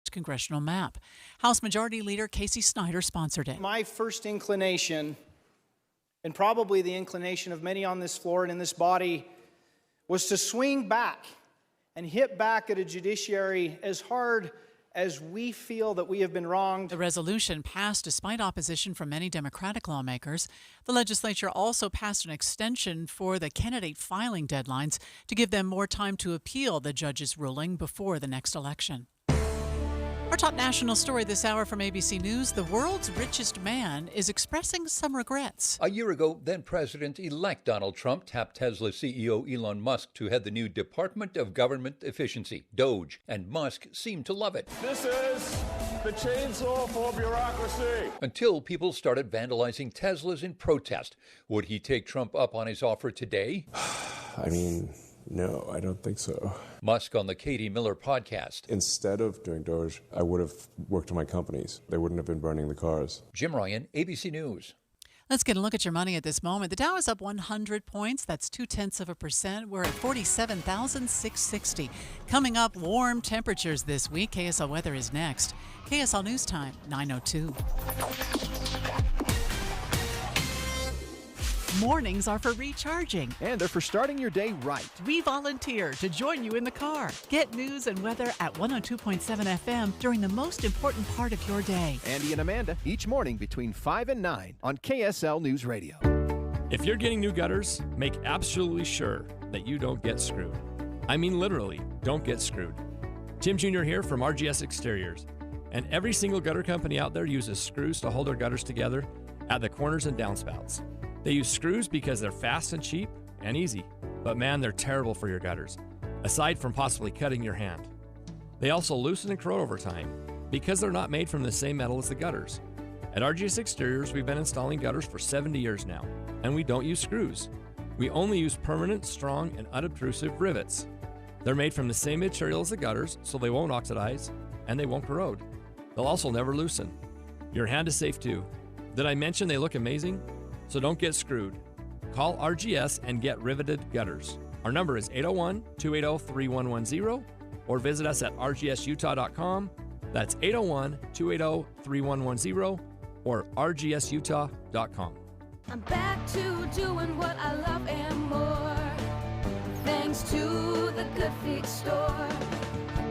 congressional map. House Majority Leader Casey Snyder sponsored it. My first inclination, and probably the inclination of many on this floor and in this body, was to swing back and hit back at a judiciary as hard as we feel that we have been wronged. The resolution passed despite opposition from many Democratic lawmakers. The legislature also passed an extension for the candidate filing deadlines to give them more time to appeal the judge's ruling before the next election. Our top national story this hour from ABC News: the world's richest man is expressing some regrets. A year ago, then President-elect Donald Trump tapped Tesla CEO Elon Musk to head the new Department of Government Efficiency, DOGE, and Musk seemed to love it. This is the chainsaw for bureaucracy. Until people started vandalizing Teslas in protest. Would he take Trump up on his offer today? No, I don't think so. Musk on the Katie Miller podcast. Instead of doing Doge, I would have worked on my companies. They wouldn't have been burning the cars. Jim Ryan, ABC News. Let's get a look at your money at this moment. The Dow is up 100 points. That's 0.2%. We're at 47,660. Coming up, warm temperatures this week. KSL weather is next. KSL News Time, 9:02. Mornings are for recharging. And they're for starting your day right. We volunteer to join you in the car. Get news and weather at 102.7 FM during the most important part of your day. Andy and Amanda, each morning between 5 and 9 on KSL News Radio. If you're getting new gutters, make absolutely sure that you don't get screwed. I mean literally, don't get screwed. Tim Jr. here from RGS Exteriors. And every single gutter company out there uses screws to hold their gutters together at the corners and downspouts. They use screws because they're fast and cheap and easy, but man, they're terrible for your gutters, aside from possibly cutting your hand. They also loosen and corrode over time because they're not made from the same metal as the gutters. At RGS Exteriors, we've been installing gutters for 70 years now, and we don't use screws. We only use permanent, strong, and unobtrusive rivets. They're made from the same material as the gutters, so they won't oxidize and they won't corrode. They'll also never loosen. Your hand is safe too. Did I mention they look amazing? So don't get screwed. Call RGS and get riveted gutters. Our number is 801-280-3110 or visit us at rgsutah.com. That's 801-280-3110 or rgsutah.com. I'm back to doing what I love and more, thanks to the Good Feet store.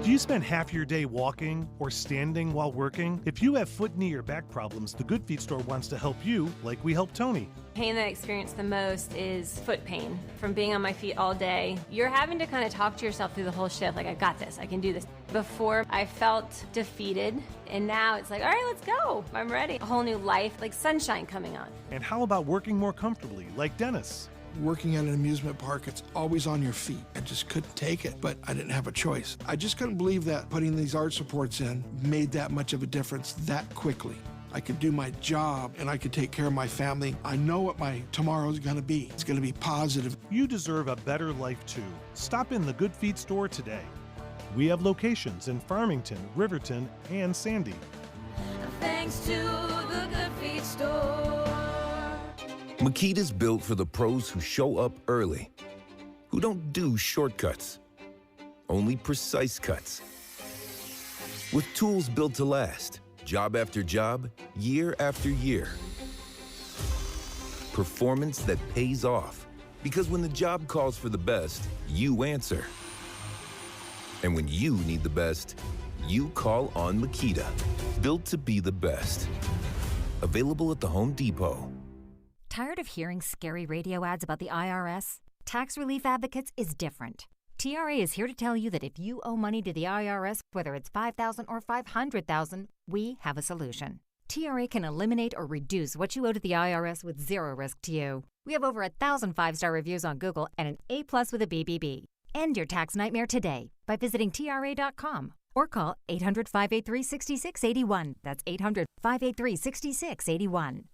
Do you spend half your day walking or standing while working? If you have foot, knee, or back problems, the Good Feet store wants to help you like we help Tony. Pain that I experience the most is foot pain from being on my feet all day. You're having to kind of talk to yourself through the whole shift, like, I got this, I can do this. Before, I felt defeated, and now it's like, all right, let's go. I'm ready. A whole new life, like sunshine coming on. And how about working more comfortably, like Dennis? Working at an amusement park, it's always on your feet. I just couldn't take it, but I didn't have a choice. I just couldn't believe that putting these arch supports in made that much of a difference that quickly. I could do my job and I could take care of my family. I know what my tomorrow is going to be. It's going to be positive. You deserve a better life too. Stop in the Good Feet store today. We have locations in Farmington, Riverton, and Sandy. Thanks to the Good Feet store. Makita's built for the pros who show up early, who don't do shortcuts, only precise cuts. With tools built to last, job after job, year after year. Performance that pays off, because when the job calls for the best, you answer. And when you need the best, you call on Makita. Built to be the best. Available at the Home Depot. Tired of hearing scary radio ads about the IRS? Tax Relief Advocates is different. TRA is here to tell you that if you owe money to the IRS, whether it's $5,000 or $500,000, we have a solution. TRA can eliminate or reduce what you owe to the IRS with zero risk to you. We have over 1,000 5-star reviews on Google and an A+ with a BBB. End your tax nightmare today by visiting TRA.com or call 800-583-6681. That's 800-583-6681.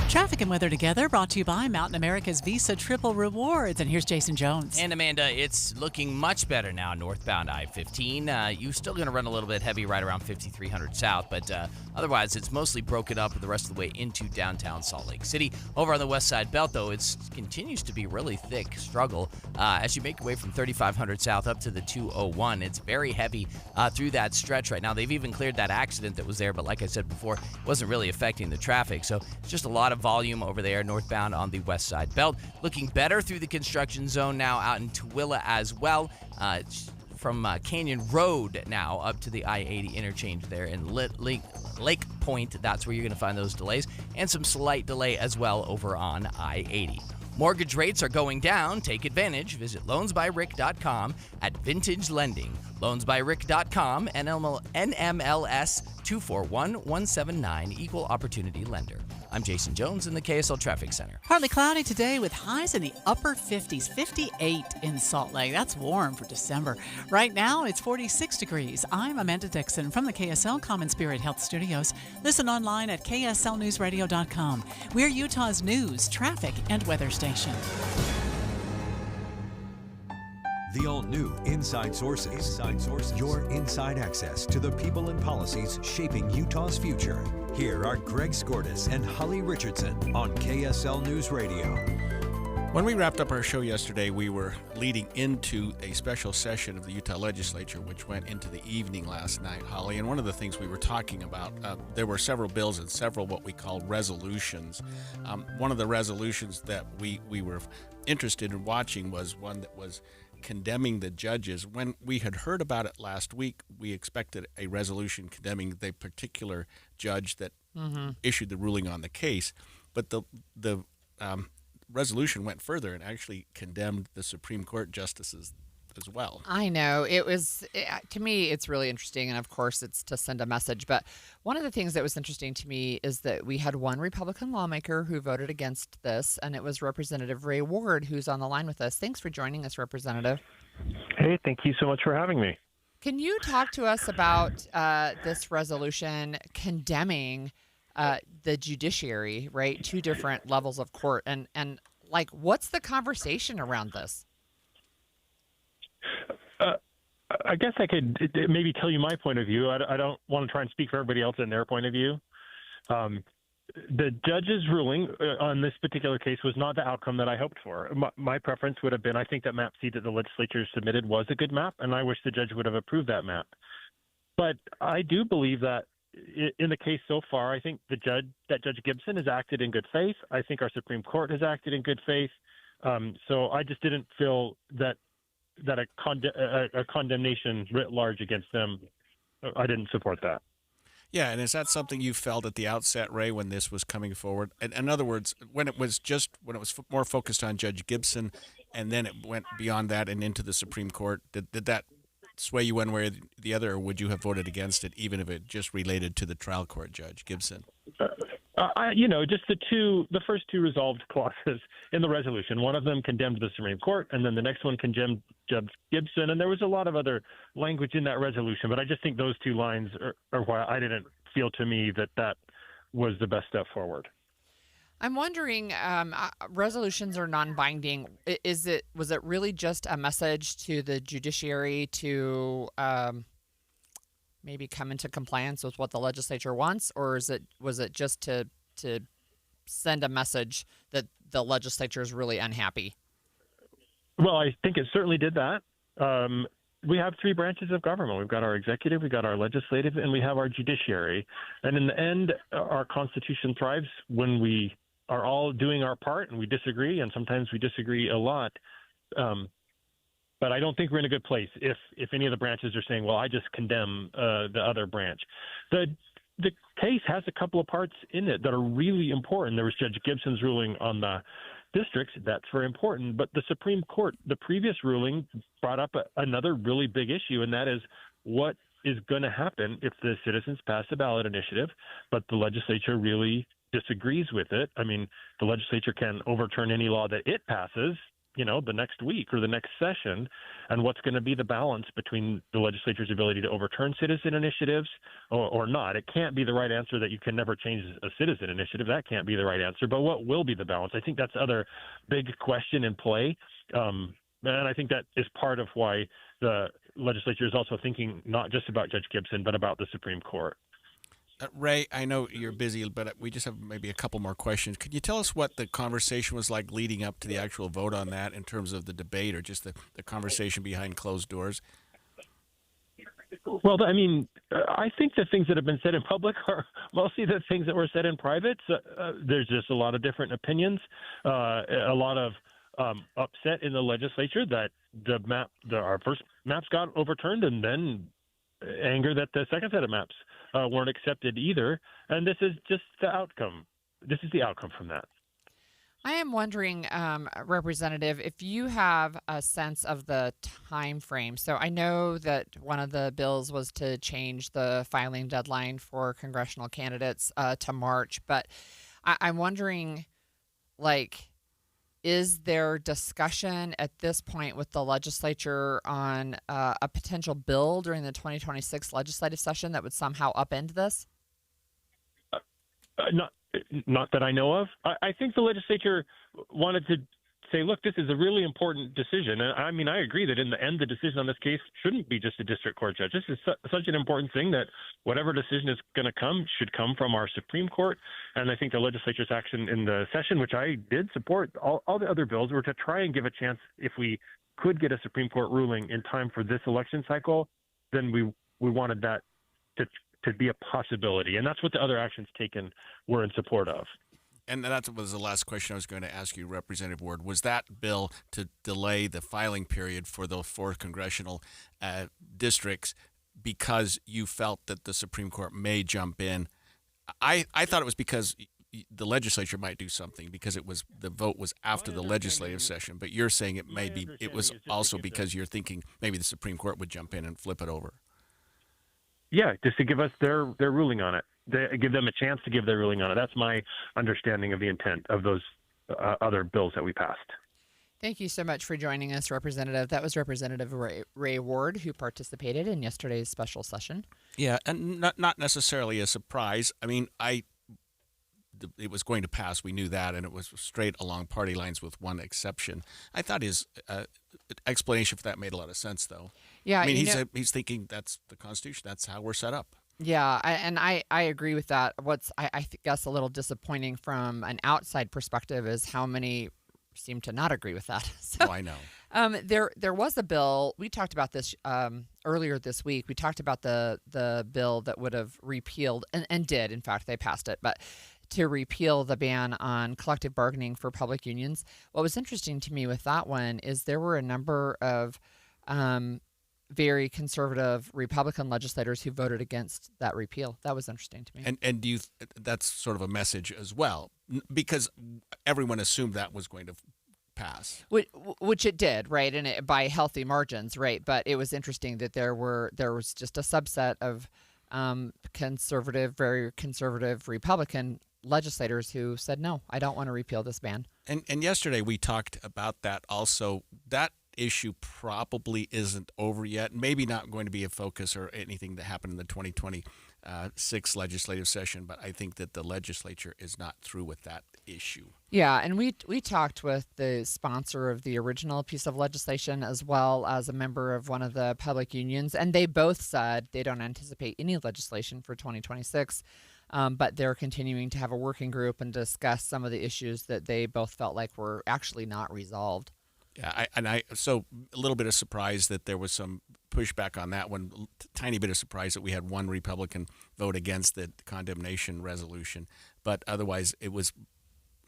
Traffic and weather together, brought to you by Mountain America's Visa Triple Rewards. And here's Jason Jones. And Amanda, it's looking much better now northbound I-15. You're still going to run a little bit heavy right around 5300 south, but otherwise it's mostly broken up the rest of the way into downtown Salt Lake City. Over on the west side belt, though, it continues to be really thick struggle as you make your way from 3500 south up to the 201. It's very heavy through that stretch right now. They've even cleared that accident that was there, but like I said before, it wasn't really affecting the traffic. So it's just a lot of volume over there northbound on the west side belt. Looking better through the construction zone now out in Tooele as well. From Canyon Road now up to the I-80 interchange there in Lake Point. That's where you're going to find those delays, and some slight delay as well over on I-80. Mortgage rates are going down. Take advantage. Visit loansbyrick.com at Vintage Lending. Loansbyrick.com, NMLS 241179, Equal Opportunity Lender. I'm Jason Jones in the KSL Traffic Center. Partly cloudy today with highs in the upper 50s, 58 in Salt Lake. That's warm for December. Right now, it's 46 degrees. I'm Amanda Dixon from the KSL Common Spirit Health Studios. Listen online at kslnewsradio.com. We're Utah's news, traffic, and weather station. The all-new Inside Sources. Your inside access to the people and policies shaping Utah's future. Here are Greg Skordas and Holly Richardson on KSL News Radio. When we wrapped up our show yesterday, we were leading into a special session of the Utah Legislature, which went into the evening last night, Holly. And one of the things we were talking about, there were several bills and several what we call resolutions. One of the resolutions that we were interested in watching was one that was condemning the judges. When we had heard about it last week, we expected a resolution condemning the particular judge that issued the ruling on the case. But the resolution went further and actually condemned the Supreme Court justices as well. I know. To me, it's really interesting. And of course, it's to send a message. But one of the things that was interesting to me is that we had one Republican lawmaker who voted against this, and it was Representative Ray Ward, who's on the line with us. Thanks for joining us, Representative. Hey, thank you so much for having me. Can you talk to us about this resolution condemning the judiciary, right? Two different levels of court. And like, what's the conversation around this? I guess I could maybe tell you my point of view. I don't want to try and speak for everybody else in their point of view. The judge's ruling on this particular case was not the outcome that I hoped for. My preference would have been, I think that map C that the legislature submitted was a good map, and I wish the judge would have approved that map. But I do believe that in the case so far, I think Judge Gibson has acted in good faith. I think our Supreme Court has acted in good faith. So I just didn't feel that a condemnation writ large against them, I didn't support that. Yeah, and is that something you felt at the outset, Ray, when this was coming forward? In other words, when it was more focused on Judge Gibson, and then it went beyond that and into the Supreme Court, did that sway you one way or the other, or would you have voted against it, even if it just related to the trial court Judge Gibson? Just the first two resolved clauses in the resolution. One of them condemned the Supreme Court, and then the next one condemned Judge Gibson. And there was a lot of other language in that resolution, but I just think those two lines are why I didn't feel to me that was the best step forward. I'm wondering, resolutions are non-binding. Was it really just a message to the judiciary to maybe come into compliance with what the legislature wants, or was it just to send a message that the legislature is really unhappy? Well, I think it certainly did that. We have three branches of government. We've got our executive, we've got our legislative, and we have our judiciary. And in the end, our Constitution thrives when we are all doing our part, and we disagree, and sometimes we disagree a lot. But I don't think we're in a good place if any of the branches are saying, well, I just condemn the other branch. The case has a couple of parts in it that are really important. There was Judge Gibson's ruling on the districts. That's very important. But the Supreme Court, the previous ruling, brought up another really big issue, and that is what is going to happen if the citizens pass a ballot initiative, but the legislature really disagrees with it. I mean, the legislature can overturn any law that it passes, the next week or the next session, and what's going to be the balance between the legislature's ability to overturn citizen initiatives or not. It can't be the right answer that you can never change a citizen initiative. That can't be the right answer. But what will be the balance? I think that's the other big question in play. And I think that is part of why the legislature is also thinking not just about Judge Gibson, but about the Supreme Court. Ray, I know you're busy, but we just have maybe a couple more questions. Could you tell us what the conversation was like leading up to the actual vote on that in terms of the debate or just the conversation behind closed doors? Well, I mean, I think the things that have been said in public are mostly the things that were said in private. There's just a lot of different opinions, a lot of upset in the legislature that our first maps got overturned, and then anger that the second set of maps weren't accepted either. And this is just the outcome. This is the outcome from that. I am wondering, Representative, if you have a sense of the time frame. So I know that one of the bills was to change the filing deadline for congressional candidates to March, but I'm wondering, is there discussion at this point with the legislature on a potential bill during the 2026 legislative session that would somehow upend this? Not that I know of. I think the legislature wanted to say, look, this is a really important decision. And I mean, I agree that in the end, the decision on this case shouldn't be just a district court judge. This is such an important thing that whatever decision is going to come should come from our Supreme Court. And I think the legislature's action in the session, which I did support, all the other bills were to try and give a chance, if we could get a Supreme Court ruling in time for this election cycle, then we wanted that to be a possibility. And that's what the other actions taken were in support of. And that was the last question I was going to ask you, Representative Ward. Was that bill to delay the filing period for the 4 congressional districts because you felt that the Supreme Court may jump in? I thought it was because the legislature might do something because the vote was after the legislative session. But you're saying it was also because you're thinking maybe the Supreme Court would jump in and flip it over. Yeah, just to give us their ruling on it. Give them a chance to give their ruling on it. That's my understanding of the intent of those other bills that we passed. Thank you so much for joining us, Representative. That was Representative Ray Ward, who participated in yesterday's special session. Yeah, and not necessarily a surprise. I mean, it was going to pass. We knew that, and it was straight along party lines with one exception. I thought his explanation for that made a lot of sense, though. Yeah, I mean, he's thinking that's the Constitution. That's how we're set up. Yeah, I agree with that. What's I guess a little disappointing from an outside perspective is how many seem to not agree with that. So, I know. There was a bill. We talked about this earlier this week. We talked about the bill that would have repealed and did. In fact, they passed it, but to repeal the ban on collective bargaining for public unions. What was interesting to me with that one is there were a number of very conservative Republican legislators who voted against that repeal. That was interesting to me. And do you that's sort of a message as well, because everyone assumed that was going to pass, which it did, right? And by healthy margins, right? But it was interesting that there was just a subset of very conservative Republican legislators who said, no, I don't want to repeal this ban. And yesterday we talked about that also. That issue probably isn't over yet. Maybe not going to be a focus or anything that happened in the 2026 legislative session, but I think that the legislature is not through with that issue. Yeah, and we talked with the sponsor of the original piece of legislation as well as a member of one of the public unions, and they both said they don't anticipate any legislation for 2026, but they're continuing to have a working group and discuss some of the issues that they both felt like were actually not resolved. Yeah, so a little bit of surprise that there was some pushback on that one. Tiny bit of surprise that we had one Republican vote against the condemnation resolution, but otherwise it was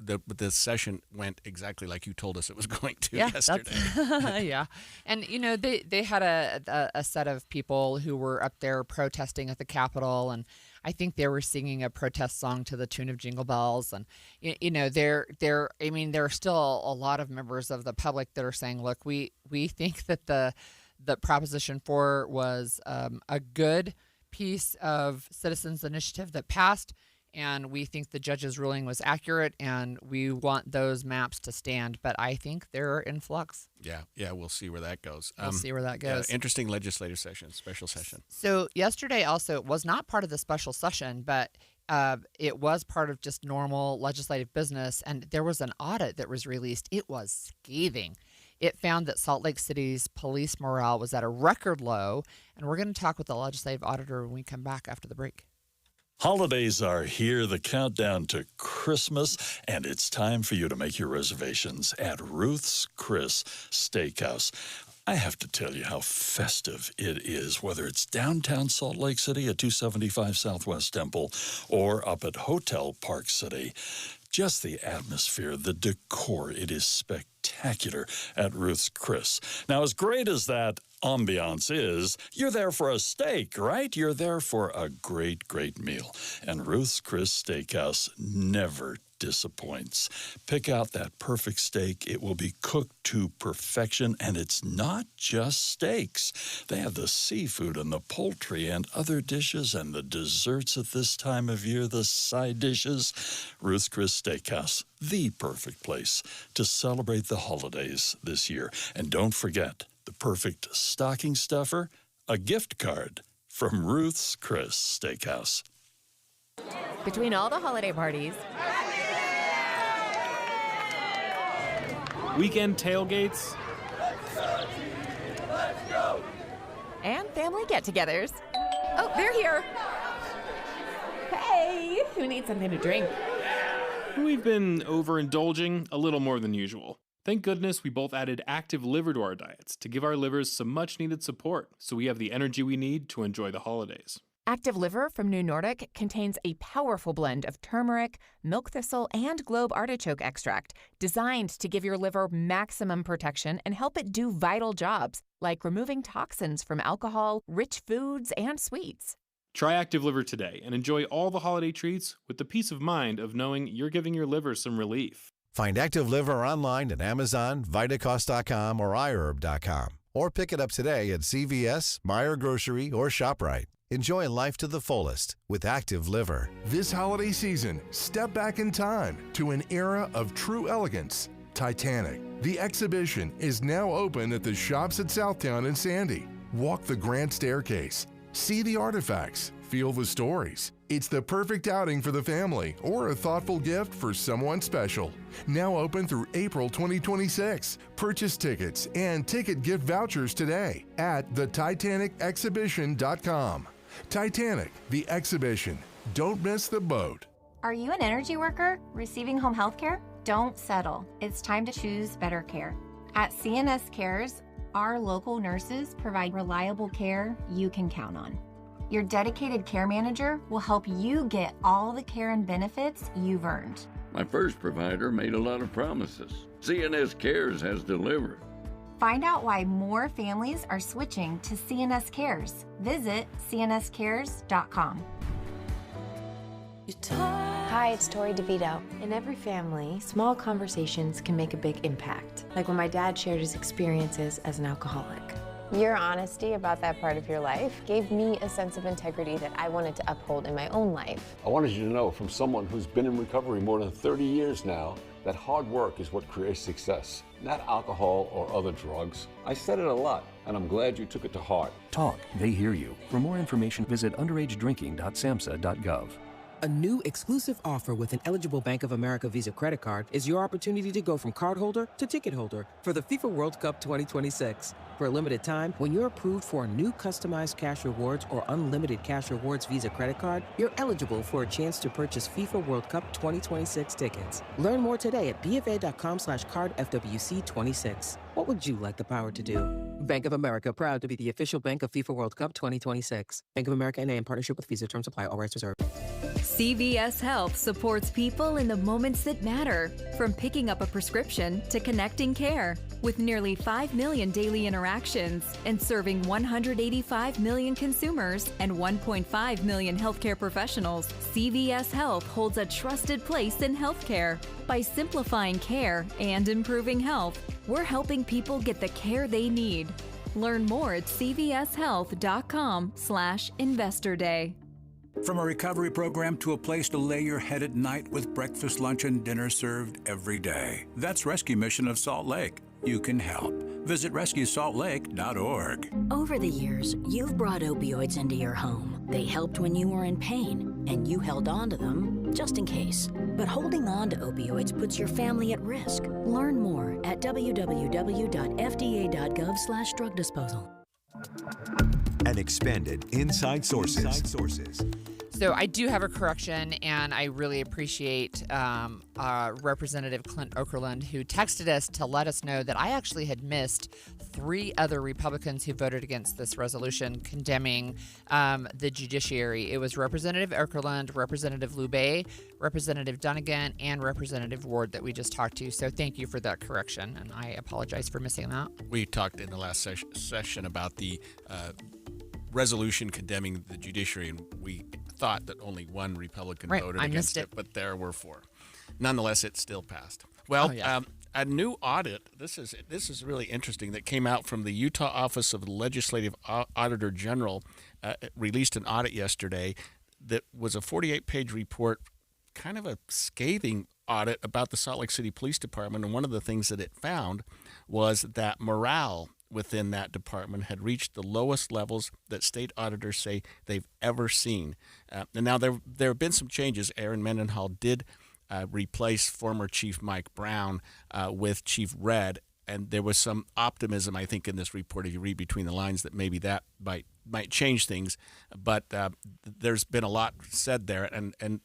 the session went exactly like you told us it was going to yesterday. Yeah, and they had a set of people who were up there protesting at the Capitol, and I think they were singing a protest song to the tune of Jingle Bells. And, there are still a lot of members of the public that are saying, look, we think that the Proposition 4 was a good piece of citizens initiative that passed, and we think the judge's ruling was accurate, and we want those maps to stand. But I think they're in flux. Yeah, we'll see where that goes. We'll see where that goes. Interesting legislative session, special session. So yesterday also was not part of the special session, but it was part of just normal legislative business, and there was an audit that was released. It was scathing. It found that Salt Lake City's police morale was at a record low, and we're going to talk with the legislative auditor when we come back after the break. Holidays are here, the countdown to Christmas, and it's time for you to make your reservations at Ruth's Chris Steakhouse. I have to tell you how festive it is, whether it's downtown Salt Lake City at 275 Southwest Temple or up at Hotel Park City. Just the atmosphere, the decor, it is spectacular at Ruth's Chris. Now, as great as that ambiance is, you're there for a steak, right? You're there for a great, great meal. And Ruth's Chris Steakhouse never disappoints. Pick out that perfect steak. It will be cooked to perfection, and it's not just steaks. They have the seafood and the poultry and other dishes and the desserts at this time of year, the side dishes. Ruth's Chris Steakhouse, the perfect place to celebrate the holidays this year. And don't forget, the perfect stocking stuffer, a gift card from Ruth's Chris Steakhouse. Between all the holiday parties, weekend tailgates, and family get-togethers. Oh, they're here. Hey, who needs something to drink? we've been overindulging a little more than usual. Thank goodness we both added active liver to our diets to give our livers some much-needed support so we have the energy we need to enjoy the holidays. Active Liver from New Nordic contains a powerful blend of turmeric, milk thistle, and globe artichoke extract designed to give your liver maximum protection and help it do vital jobs like removing toxins from alcohol, rich foods, and sweets. Try Active Liver today and enjoy all the holiday treats with the peace of mind of knowing you're giving your liver some relief. Find Active Liver online at Amazon, Vitacost.com, or iHerb.com. Or pick it up today at CVS, Meijer Grocery, or ShopRite. Enjoy life to the fullest with Active Liver. This holiday season, step back in time to an era of true elegance. Titanic. The exhibition is now open at the Shops at Southtown in Sandy. Walk the grand staircase. See the artifacts. Feel the stories. It's the perfect outing for the family or a thoughtful gift for someone special. Now open through April 2026. Purchase tickets and ticket gift vouchers today at titanicexhibition.com. Titanic, the exhibition. Don't miss the boat. Are you an energy worker receiving home health care? Don't settle. It's time to choose better care. At CNS Cares, our local nurses provide reliable care you can count on. Your dedicated care manager will help you get all the care and benefits you've earned. My first provider made a lot of promises. CNS Cares has delivered. Find out why more families are switching to CNS Cares. Visit cnscares.com. Hi, it's Tori DeVito. In every family, small conversations can make a big impact, like when my dad shared his experiences as an alcoholic. Your honesty about that part of your life gave me a sense of integrity that I wanted to uphold in my own life. I wanted you to know, from someone who's been in recovery more than 30 years now, that hard work is what creates success, not alcohol or other drugs. I said it a lot, and I'm glad you took it to heart. Talk, they hear you. For more information, visit underagedrinking.samhsa.gov. A new exclusive offer with an eligible Bank of America Visa credit card is your opportunity to go from cardholder to ticket holder for the FIFA World Cup 2026. For a limited time, when you're approved for a new customized cash rewards or unlimited cash rewards Visa credit card, you're eligible for a chance to purchase FIFA World Cup 2026 tickets. Learn more today at bfa.com/cardfwc26. What would you like the power to do? Bank of America, proud to be the official bank of FIFA World Cup 2026. Bank of America N.A. in partnership with Visa. Terms apply. All rights reserved. CVS Health supports people in the moments that matter, from picking up a prescription to connecting care. With nearly 5 million daily interactions and serving 185 million consumers and 1.5 million healthcare professionals, CVS Health holds a trusted place in healthcare. By simplifying care and improving health, we're helping people get the care they need. Learn more at cvshealth.com/investorday. From a recovery program to a place to lay your head at night with breakfast, lunch, and dinner served every day. That's Rescue Mission of Salt Lake. You can help. Visit RescueSaltLake.org. Over the years, you've brought opioids into your home. They helped when you were in pain, and you held on to them just in case. But holding on to opioids puts your family at risk. Learn more at www.fda.gov/drug disposal. And expanded Inside Sources. So I do have a correction, and I really appreciate Representative Clint Okerlund, who texted us to let us know that I actually had missed 3 other Republicans who voted against this resolution condemning the judiciary. It was Representative Okerlund, Representative Lubay, Representative Dunnigan, and Representative Ward that we just talked to. So thank you for that correction, and I apologize for missing that. We talked in the last session about the resolution condemning the judiciary, and we thought that only 1 Republican voted against it, but there were 4. Nonetheless, it still passed. Well, a new audit. This is really interesting. That came out from the Utah Office of the Legislative Auditor General. Released an audit yesterday that was a 48-page report, kind of a scathing audit about the Salt Lake City Police Department. And one of the things that it found was that morale within that department had reached the lowest levels that state auditors say they've ever seen. And now there have been some changes. Aaron Mendenhall did replace former Chief Mike Brown with Chief Red, and there was some optimism, I think, in this report, if you read between the lines, that maybe that might change things. But there's been a lot said there, and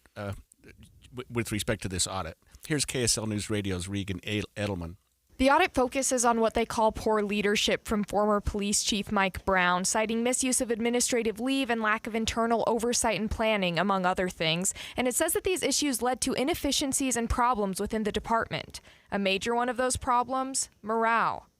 with respect to this audit. Here's KSL News Radio's Regan Edelman. The audit focuses on what they call poor leadership from former Police Chief Mike Brown, citing misuse of administrative leave and lack of internal oversight and planning, among other things. And it says that these issues led to inefficiencies and problems within the department. A major one of those problems, morale.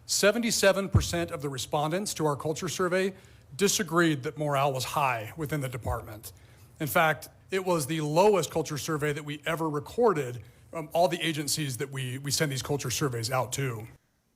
77% of the respondents to our culture survey disagreed that morale was high within the department. In fact, it was the lowest culture survey that we ever recorded from all the agencies that we send these culture surveys out to.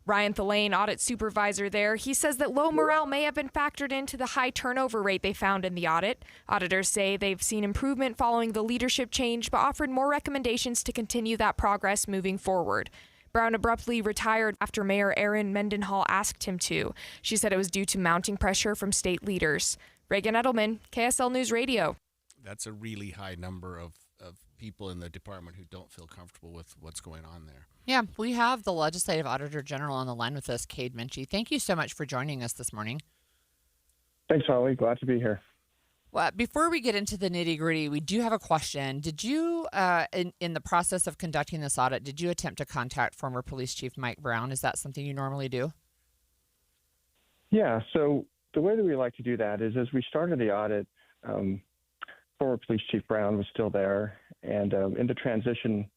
Ryan Thalane, audit supervisor there, he says that low morale may have been factored into the high turnover rate they found in the audit. Auditors say they've seen improvement following the leadership change, but offered more recommendations to continue that progress moving forward. Brown abruptly retired after Mayor Aaron Mendenhall asked him to. She said it was due to mounting pressure from state leaders. Reagan Edelman, KSL News Radio. That's a really high number of people in the department who don't feel comfortable with what's going on there. Yeah, we have the Legislative Auditor General on the line with us, Cade Minchie. Thank you so much for joining us this morning. Thanks, Holly. Glad to be here. Well, before we get into the nitty-gritty, we do have a question. Did you, in the process of conducting this audit, did you attempt to contact former Police Chief Mike Brown? Is that something you normally do? Yeah, so the way that we like to do that is as we started the audit, former Police Chief Brown was still there. And in the transition,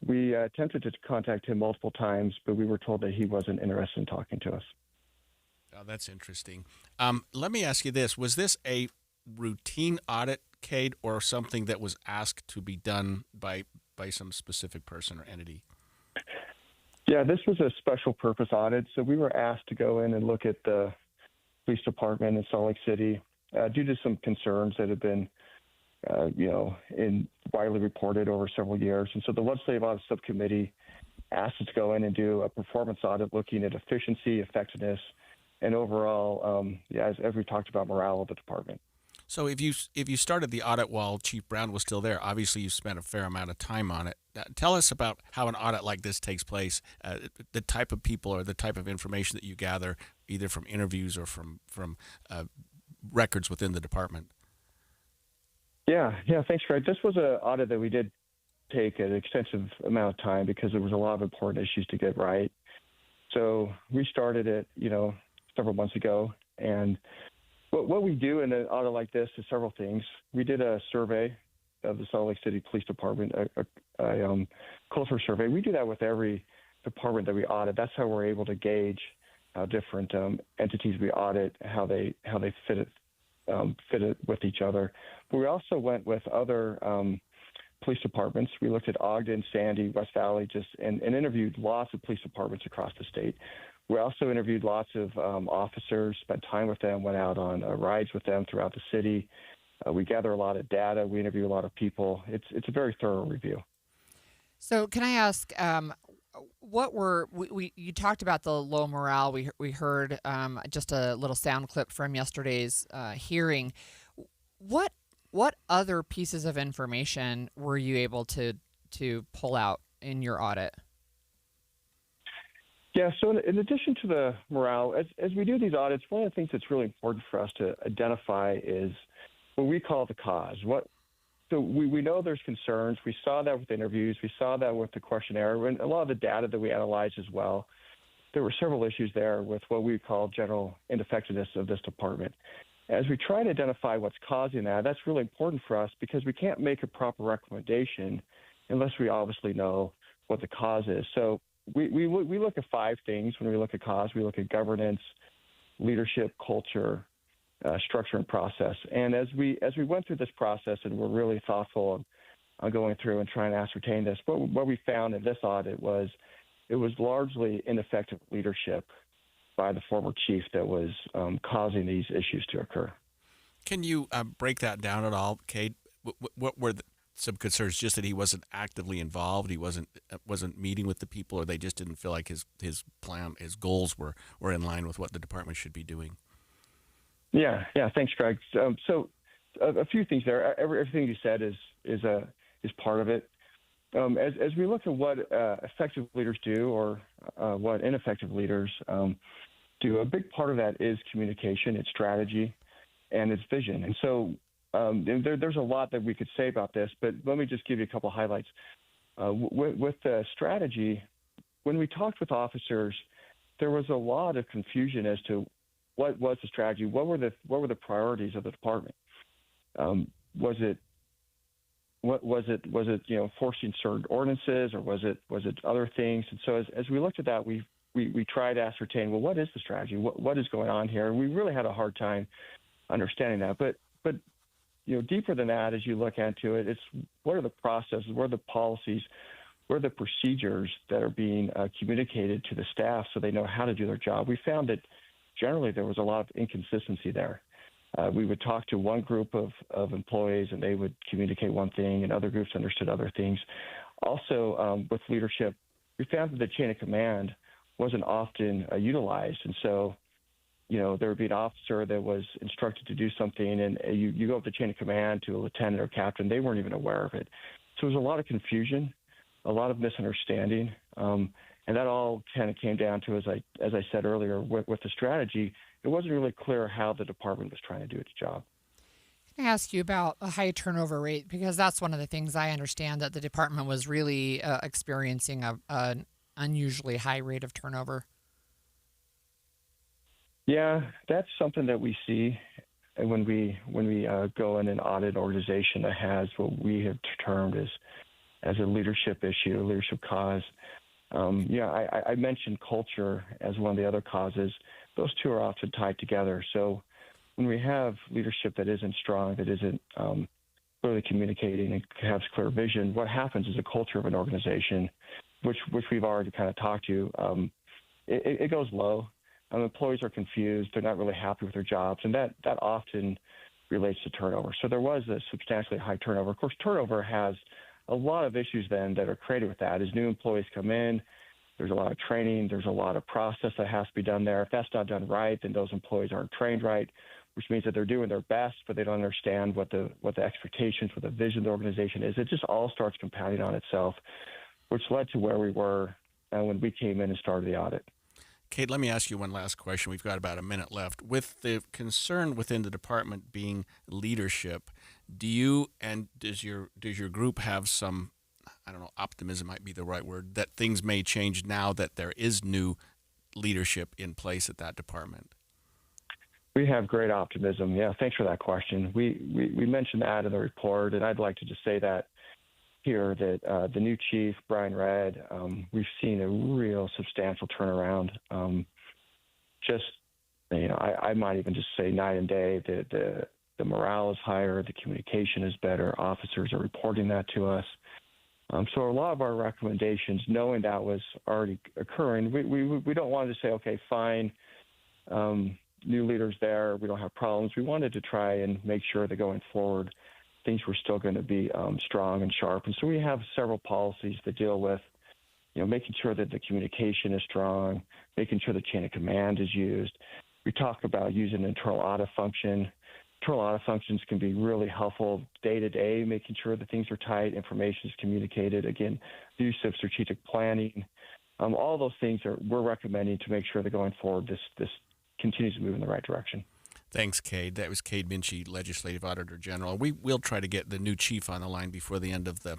we attempted to contact him multiple times, but we were told that he wasn't interested in talking to us. Oh, that's interesting. Let me ask you this. Was this a routine audit, Cade, or something that was asked to be done by some specific person or entity? Yeah, this was a special purpose audit. So we were asked to go in and look at the police department in Salt Lake City due to some concerns that have been widely reported over several years. And so the Legislative Audit Subcommittee asked us to go in and do a performance audit looking at efficiency, effectiveness, and overall, as we talked about, morale of the department. So if you started the audit while Chief Brown was still there, obviously you spent a fair amount of time on it. Tell us about how an audit like this takes place, the type of people or the type of information that you gather, either from interviews or from records within the department. Yeah, thanks, Greg. This was an audit that we did take an extensive amount of time because there was a lot of important issues to get right. So we started it, several months ago. And what we do in an audit like this is several things. We did a survey of the Salt Lake City Police Department, a culture survey. We do that with every department that we audit. That's how we're able to gauge how different entities we audit, how they fit it with each other. But we also went with other police departments. We looked at Ogden, Sandy, West Valley, and interviewed lots of police departments across the state. We also interviewed lots of officers, spent time with them, went out on rides with them throughout the city, We gather a lot of data. We interview a lot of people. It's a very thorough review. So can I ask, what were you talked about the low morale? We heard just a little sound clip from yesterday's hearing. What other pieces of information were you able to pull out in your audit? Yeah, so in addition to the morale, as we do these audits, one of the things that's really important for us to identify is what we call the cause. So we know there's concerns. We saw that with the interviews. We saw that with the questionnaire and a lot of the data that we analyzed as well. There were several issues there with what we call general ineffectiveness of this department. As we try to identify what's causing that, that's really important for us because we can't make a proper recommendation unless we obviously know what the cause is. So we look at 5 things when we look at cause. We look at governance, leadership, culture, structure, and process. And as we went through this process and we're really thoughtful on going through and trying to ascertain this, what we found in this audit was it was largely ineffective leadership by the former chief that was causing these issues to occur. Can you break that down at all, Kate? What were some concerns? Just that he wasn't actively involved, he wasn't meeting with the people, or they just didn't feel like his plan, his goals were in line with what the department should be doing? Yeah. Thanks, Greg. So a few things there. Everything you said is part of it. As we look at what effective leaders do or what ineffective leaders do, a big part of that is communication, its strategy, and its vision. And so there's a lot that we could say about this, but let me just give you a couple highlights. With the strategy, when we talked with officers, there was a lot of confusion as to what was the strategy, what were the priorities of the department. Was it forcing certain ordinances, or was it other things? And so as we looked at that, we tried to ascertain, well, what is the strategy? What is going on here? And we really had a hard time understanding that. But deeper than that, as you look into it, it's what are the processes, what are the policies, what are the procedures that are being communicated to the staff so they know how to do their job. We found that generally there was a lot of inconsistency there. We would talk to one group of employees and they would communicate one thing and other groups understood other things. Also, with leadership, we found that the chain of command wasn't often utilized. And so, there would be an officer that was instructed to do something and you go up the chain of command to a lieutenant or captain, they weren't even aware of it. So there was a lot of confusion, a lot of misunderstanding. And that all kind of came down to, as I said earlier, with the strategy, it wasn't really clear how the department was trying to do its job. Can I ask you about a high turnover rate? Because that's one of the things I understand that the department was really experiencing an unusually high rate of turnover. Yeah, that's something that we see when we go in and audit an organization that has what we have termed as a leadership issue, a leadership cause. I mentioned culture as one of the other causes. Those two are often tied together. So when we have leadership that isn't strong, that isn't clearly communicating and has clear vision, what happens is a culture of an organization, which we've already kind of talked to, it goes low. Employees are confused. They're not really happy with their jobs, and that often relates to turnover. So there was a substantially high turnover. Of course, turnover has a lot of issues then that are created with that. As new employees come in, there's a lot of training, there's a lot of process that has to be done there. If that's not done right, then those employees aren't trained right, which means that they're doing their best, but they don't understand what the expectations, what the vision of the organization is. It just all starts compounding on itself, which led to where we were when we came in and started the audit. Kate, let me ask you one last question. We've got about a minute left. With the concern within the department being leadership, do you and does your group have some, I don't know, optimism might be the right word, that things may change now that there is new leadership in place at that department? We have great optimism. Yeah, thanks for that question. We mentioned that in the report, and I'd like to just say that here that the new chief, Brian Redd, we've seen a real substantial turnaround. I might even just say night and day. The morale is higher, the communication is better. Officers are reporting that to us. So a lot of our recommendations, knowing that was already occurring, we don't want to say, okay, fine, new leaders there. We don't have problems. We wanted to try and make sure that going forward, things were still going to be strong and sharp. And so we have several policies that deal with, making sure that the communication is strong, making sure the chain of command is used. We talk about using an internal audit function. Internal audit functions can be really helpful day to day, making sure that things are tight, information is communicated. Again, the use of strategic planning. All those things we're recommending to make sure that going forward, this continues to move in the right direction. Thanks, Cade. That was Cade Minchey, Legislative Auditor General. We will try to get the new chief on the line before the end of the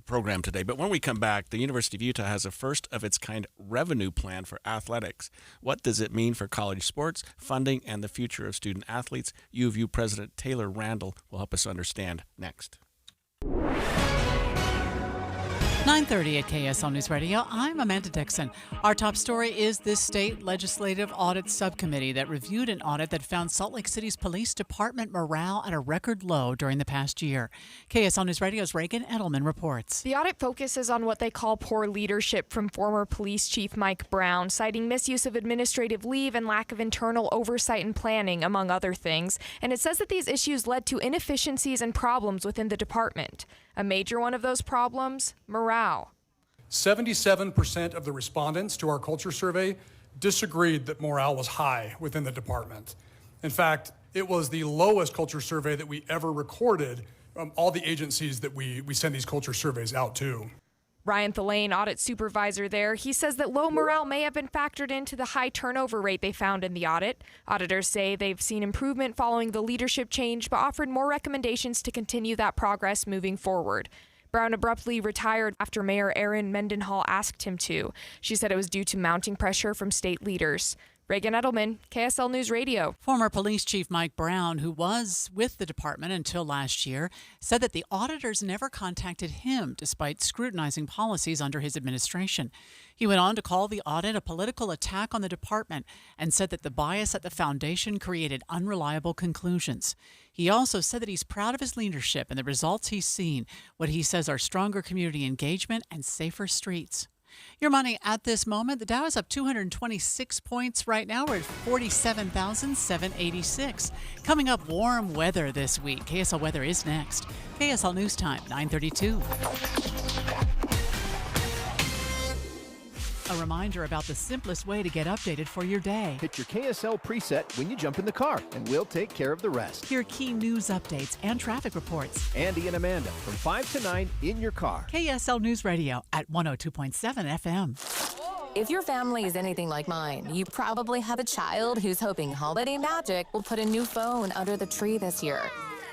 program today. But when we come back, the University of Utah has a first-of-its-kind revenue plan for athletics. What does it mean for college sports, funding, and the future of student athletes? U of U President Taylor Randall will help us understand next. 9:30 at KSL News Radio. I'm Amanda Dixon. Our top story is this state legislative audit subcommittee that reviewed an audit that found Salt Lake City's police department morale at a record low during the past year. KSL News Radio's Reagan Edelman reports. The audit focuses on what they call poor leadership from former police chief Mike Brown, citing misuse of administrative leave and lack of internal oversight and planning, among other things. And it says that these issues led to inefficiencies and problems within the department. A major one of those problems, morale. 77% of the respondents to our culture survey disagreed that morale was high within the department. In fact, it was the lowest culture survey that we ever recorded from all the agencies that we send these culture surveys out to. Ryan Thalane, audit supervisor there, he says that low morale may have been factored into the high turnover rate they found in the audit. Auditors say they've seen improvement following the leadership change, but offered more recommendations to continue that progress moving forward. Brown abruptly retired after Mayor Erin Mendenhall asked him to. She said it was due to mounting pressure from state leaders. Reagan Edelman, KSL News Radio. Former Police Chief Mike Brown, who was with the department until last year, said that the auditors never contacted him despite scrutinizing policies under his administration. He went on to call the audit a political attack on the department and said that the bias at the foundation created unreliable conclusions. He also said that he's proud of his leadership and the results he's seen, what he says are stronger community engagement and safer streets. Your money at this moment, the Dow is up 226 points right now. We're at 47,786. Coming up, warm weather this week. KSL weather is next. KSL News Time, 9:32. A reminder about the simplest way to get updated for your day. Hit your KSL preset when you jump in the car, and we'll take care of the rest. Hear key news updates and traffic reports. Andy and Amanda from 5 to 9 in your car. KSL News Radio at 102.7 FM. If your family is anything like mine, you probably have a child who's hoping holiday magic will put a new phone under the tree this year.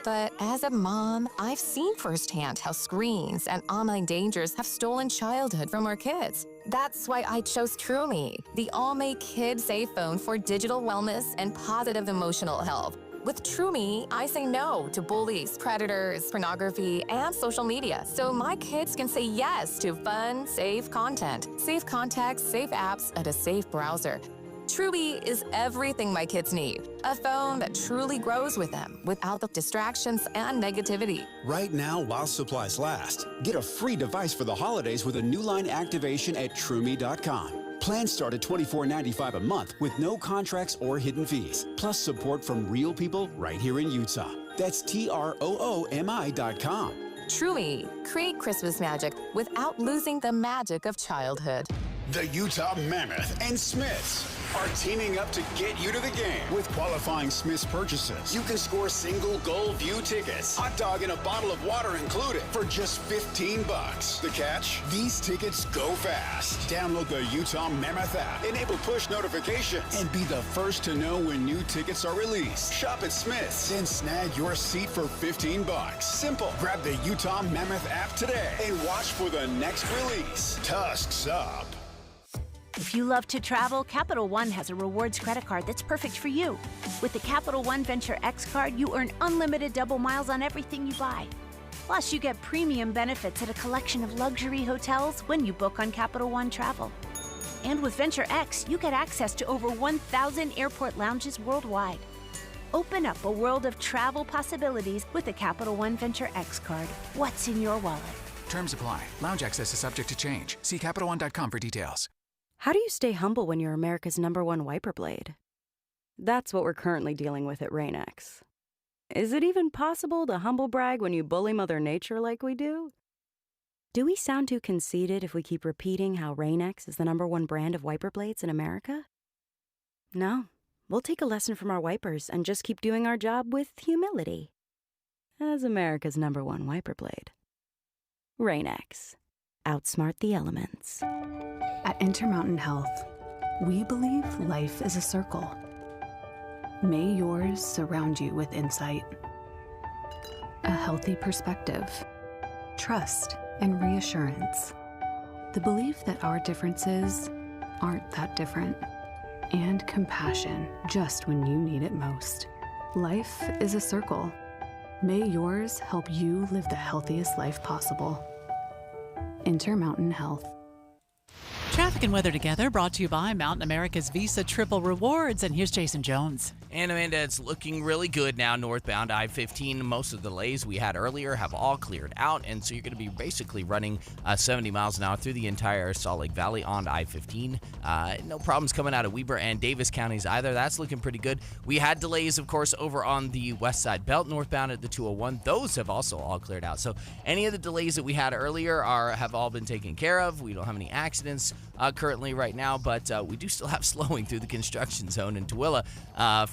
But as a mom, I've seen firsthand how screens and online dangers have stolen childhood from our kids. That's why I chose TrueMe, the all-make kid-safe phone for digital wellness and positive emotional health. With TrueMe, I say no to bullies, predators, pornography, and social media, so my kids can say yes to fun, safe content, safe contacts, safe apps, and a safe browser. TrueMe is everything my kids need. A phone that truly grows with them without the distractions and negativity. Right now, while supplies last, get a free device for the holidays with a new line activation at TrueMe.com. Plans start at $24.95 a month with no contracts or hidden fees, plus support from real people right here in Utah. That's TROOMI.com. TrueMe, create Christmas magic without losing the magic of childhood. The Utah Mammoth and Smiths are teaming up to get you to the game. With qualifying Smiths purchases, you can score single goal view tickets, hot dog and a bottle of water included for just $15. The catch? These tickets go fast. Download the Utah Mammoth app, enable push notifications, and be the first to know when new tickets are released. Shop at Smiths and snag your seat for $15. Simple. Grab the Utah Mammoth app today and watch for the next release. Tusks up. If you love to travel, Capital One has a rewards credit card that's perfect for you. With the Capital One Venture X card, you earn unlimited double miles on everything you buy. Plus, you get premium benefits at a collection of luxury hotels when you book on Capital One Travel. And with Venture X, you get access to over 1,000 airport lounges worldwide. Open up a world of travel possibilities with the Capital One Venture X card. What's in your wallet? Terms apply. Lounge access is subject to change. See CapitalOne.com for details. How do you stay humble when you're America's #1 wiper blade? That's what we're currently dealing with at Rain-X. Is it even possible to humble brag when you bully Mother Nature like we do? Do we sound too conceited if we keep repeating how Rain-X is the #1 brand of wiper blades in America? No, we'll take a lesson from our wipers and just keep doing our job with humility. As America's #1 wiper blade. Rain-X. Outsmart the elements. At Intermountain Health, we believe life is a circle. May yours surround you with insight, a healthy perspective, trust, and reassurance. The belief that our differences aren't that different, and compassion just when you need it most. Life is a circle. May yours help you live the healthiest life possible. Intermountain Health. Traffic and weather together brought to you by Mountain America's Visa Triple Rewards. And here's Jason Jones. And Amanda, it's looking really good now northbound I-15. Most of the delays we had earlier have all cleared out, and so you're going to be basically running 70 miles an hour through the entire Salt Lake Valley on I-15. No problems coming out of Weber and Davis counties either. That's looking pretty good. We had delays, of course, over on the west side belt northbound at the 201. Those have also all cleared out. So any of the delays that we had earlier have all been taken care of. We don't have any accidents currently right now, but we do still have slowing through the construction zone in Tooele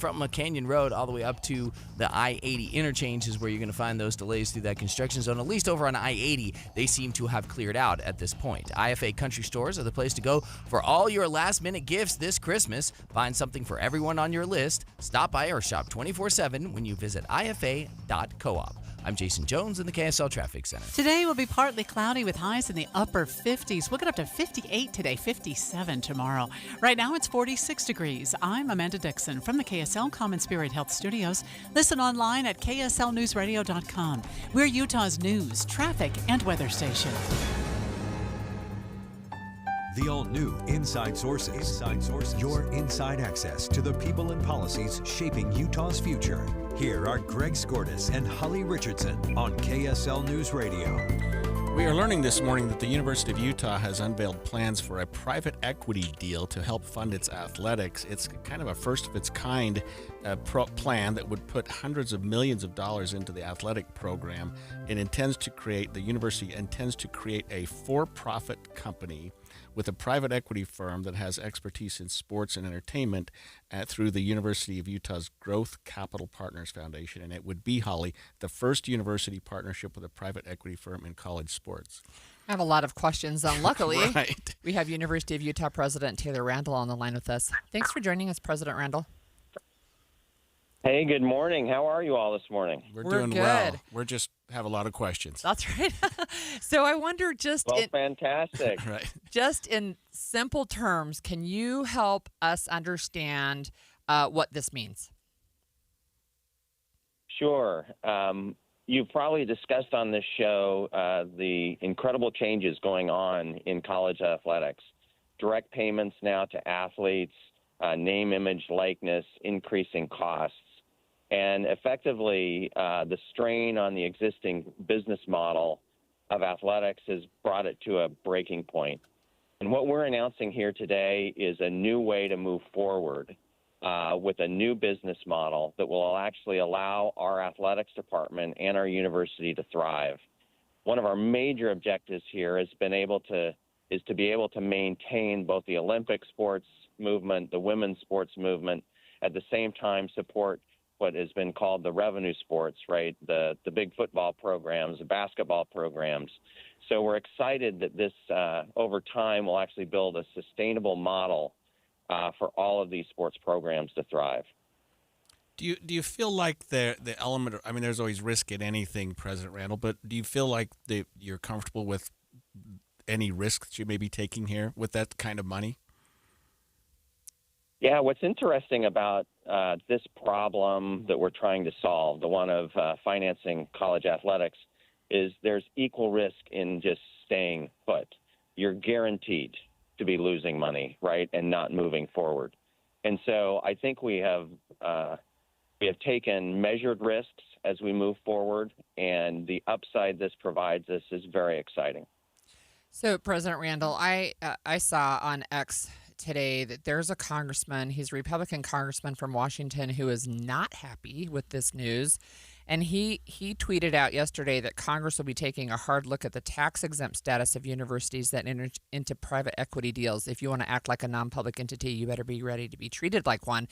from Canyon Road all the way up to the I-80 interchange is where you're going to find those delays through that construction zone. At least over on I-80, they seem to have cleared out at this point. IFA Country Stores are the place to go for all your last-minute gifts this Christmas. Find something for everyone on your list. Stop by or shop 24/7 when you visit ifa.coop. I'm Jason Jones in the KSL Traffic Center. Today will be partly cloudy with highs in the upper 50s. We'll get up to 58 today, 57 tomorrow. Right now it's 46 degrees. I'm Amanda Dixon from the KSL Common Spirit Health Studios. Listen online at kslnewsradio.com. We're Utah's news, traffic, and weather station. The all-new Inside Sources. Your inside access to the people and policies shaping Utah's future. Here are Greg Skordas and Holly Richardson on KSL News Radio. We are learning this morning that the University of Utah has unveiled plans for a private equity deal to help fund its athletics. It's kind of a first-of-its-kind plan that would put hundreds of millions of dollars into the athletic program. The university intends to create a for-profit company with a private equity firm that has expertise in sports and entertainment through the University of Utah's Growth Capital Partners Foundation. And it would be, Holly, the first university partnership with a private equity firm in college sports. I have a lot of questions. Luckily, Right. We have University of Utah President Taylor Randall on the line with us. Thanks for joining us, President Randall. Hey, good morning. How are you all this morning? We're doing good. well. We're just have a lot of questions. That's right. So I wonder fantastic. Right. Just in simple terms, can you help us understand what this means? Sure. You've probably discussed on this show the incredible changes going on in college athletics. Direct payments now to athletes, name, image, likeness, increasing costs. And effectively, the strain on the existing business model of athletics has brought it to a breaking point. And what we're announcing here today is a new way to move forward with a new business model that will actually allow our athletics department and our university to thrive. One of our major objectives here is to be able to maintain both the Olympic sports movement, the women's sports movement, at the same time support what has been called the revenue sports, right? The big football programs, the basketball programs. So we're excited that this, over time, will actually build a sustainable model for all of these sports programs to thrive. Do you feel like the element of, I mean, there's always risk in anything, President Randall, but do you feel like you're comfortable with any risk that you may be taking here with that kind of money? Yeah, what's interesting about this problem that we're trying to solve, the one of financing college athletics, is there's equal risk in just staying put. You're guaranteed to be losing money, right, and not moving forward. And so I think we have taken measured risks as we move forward, and the upside this provides us is very exciting. So, President Randall, I saw on X today that there's a congressman, he's a Republican congressman from Washington, who is not happy with this news. And he tweeted out yesterday that Congress will be taking a hard look at the tax-exempt status of universities that enter into private equity deals. If you want to act like a non-public entity, you better be ready to be treated like one.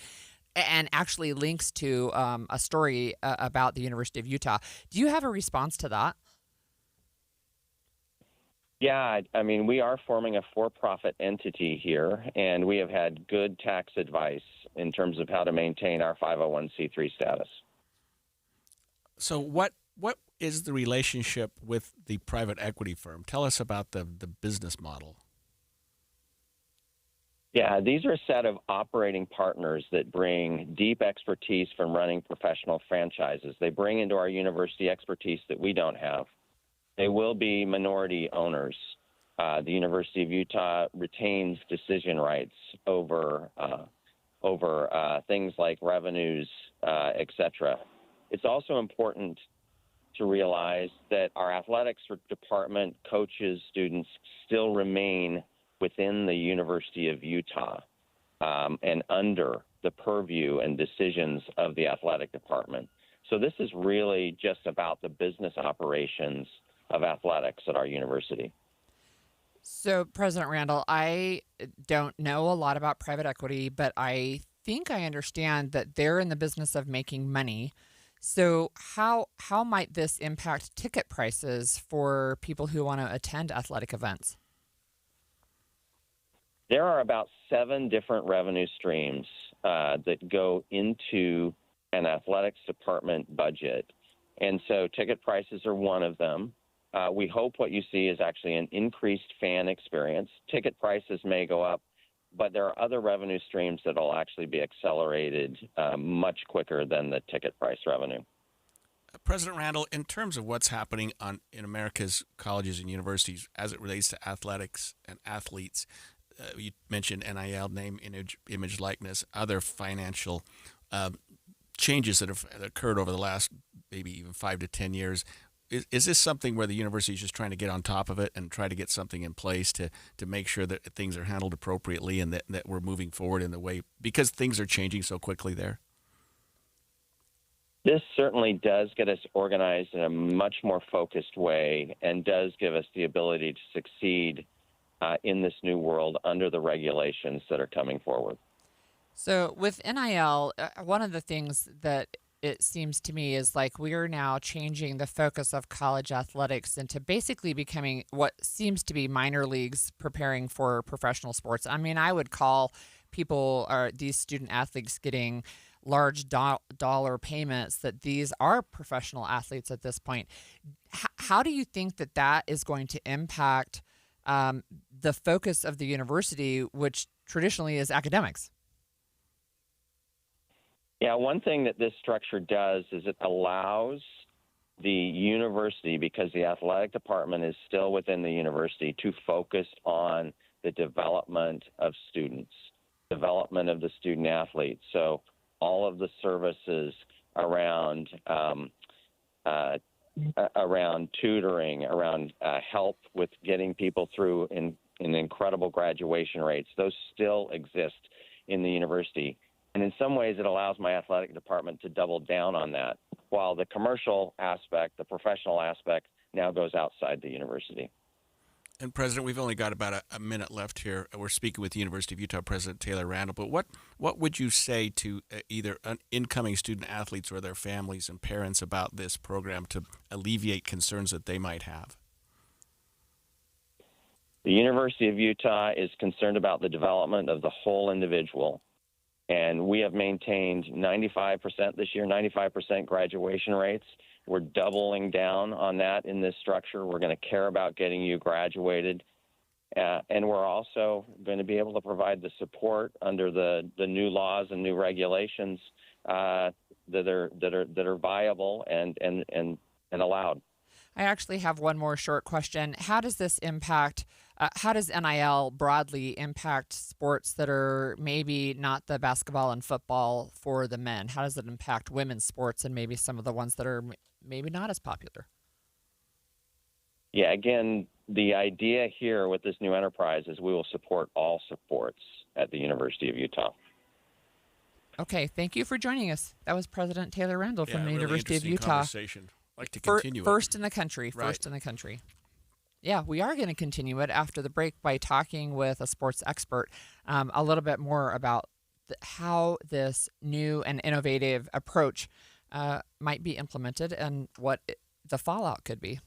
And actually links to a story about the University of Utah. Do you have a response to that? Yeah, I mean, we are forming a for-profit entity here, and we have had good tax advice in terms of how to maintain our 501c3 status. So what is the relationship with the private equity firm? Tell us about the business model. Yeah, these are a set of operating partners that bring deep expertise from running professional franchises. They bring into our university expertise that we don't have. They will be minority owners. The University of Utah retains decision rights over things like revenues, et cetera. It's also important to realize that our athletics department, coaches, students still remain within the University of Utah and under the purview and decisions of the athletic department. So this is really just about the business operations of athletics at our university. So, President Randall, I don't know a lot about private equity, but I think I understand that they're in the business of making money. So how might this impact ticket prices for people who want to attend athletic events? There are about 7 different revenue streams that go into an athletics department budget. And so ticket prices are one of them. We hope what you see is actually an increased fan experience. Ticket prices may go up, but there are other revenue streams that will actually be accelerated much quicker than the ticket price revenue. President Randall, in terms of what's happening in America's colleges and universities as it relates to athletics and athletes, you mentioned NIL, name, image, likeness, other financial changes that have occurred over the last maybe even 5 to 10 years. Is this something where the university is just trying to get on top of it and try to get something in place to make sure that things are handled appropriately and that we're moving forward in the way, because things are changing so quickly there? This certainly does get us organized in a much more focused way and does give us the ability to succeed in this new world under the regulations that are coming forward. So with NIL, one of the things that it seems to me is like we are now changing the focus of college athletics into basically becoming what seems to be minor leagues preparing for professional sports. I mean, I would call people or these student athletes getting large dollar payments that these are professional athletes at this point. How do you think that is going to impact the focus of the university, which traditionally is academics? Yeah, one thing that this structure does is it allows the university, because the athletic department is still within the university, to focus on the development of students, development of the student athletes. So all of the services around tutoring, around help with getting people through in incredible graduation rates, those still exist in the university. And in some ways, it allows my athletic department to double down on that, while the commercial aspect, the professional aspect, now goes outside the university. And, President, we've only got about a minute left here. We're speaking with the University of Utah President Taylor Randall. But what would you say to either incoming student athletes or their families and parents about this program to alleviate concerns that they might have? The University of Utah is concerned about the development of the whole individual. And we have maintained 95% this year, 95% graduation rates. We're doubling down on that in this structure. We're going to care about getting you graduated. And we're also going to be able to provide the support under the new laws and new regulations that are viable and allowed. I actually have one more short question. How does this impact, how does NIL broadly impact sports that are maybe not the basketball and football for the men? How does it impact women's sports and maybe some of the ones that are maybe not as popular? Yeah, again, the idea here with this new enterprise is we will support all sports at the University of Utah. Okay, thank you for joining us. That was President Taylor Randall from the really University of interesting Utah. Conversation. I'd like to continue it. First in the country. Right. First in the country. Yeah, we are going to continue it after the break by talking with a sports expert a little bit more about how this new and innovative approach might be implemented and what the fallout could be.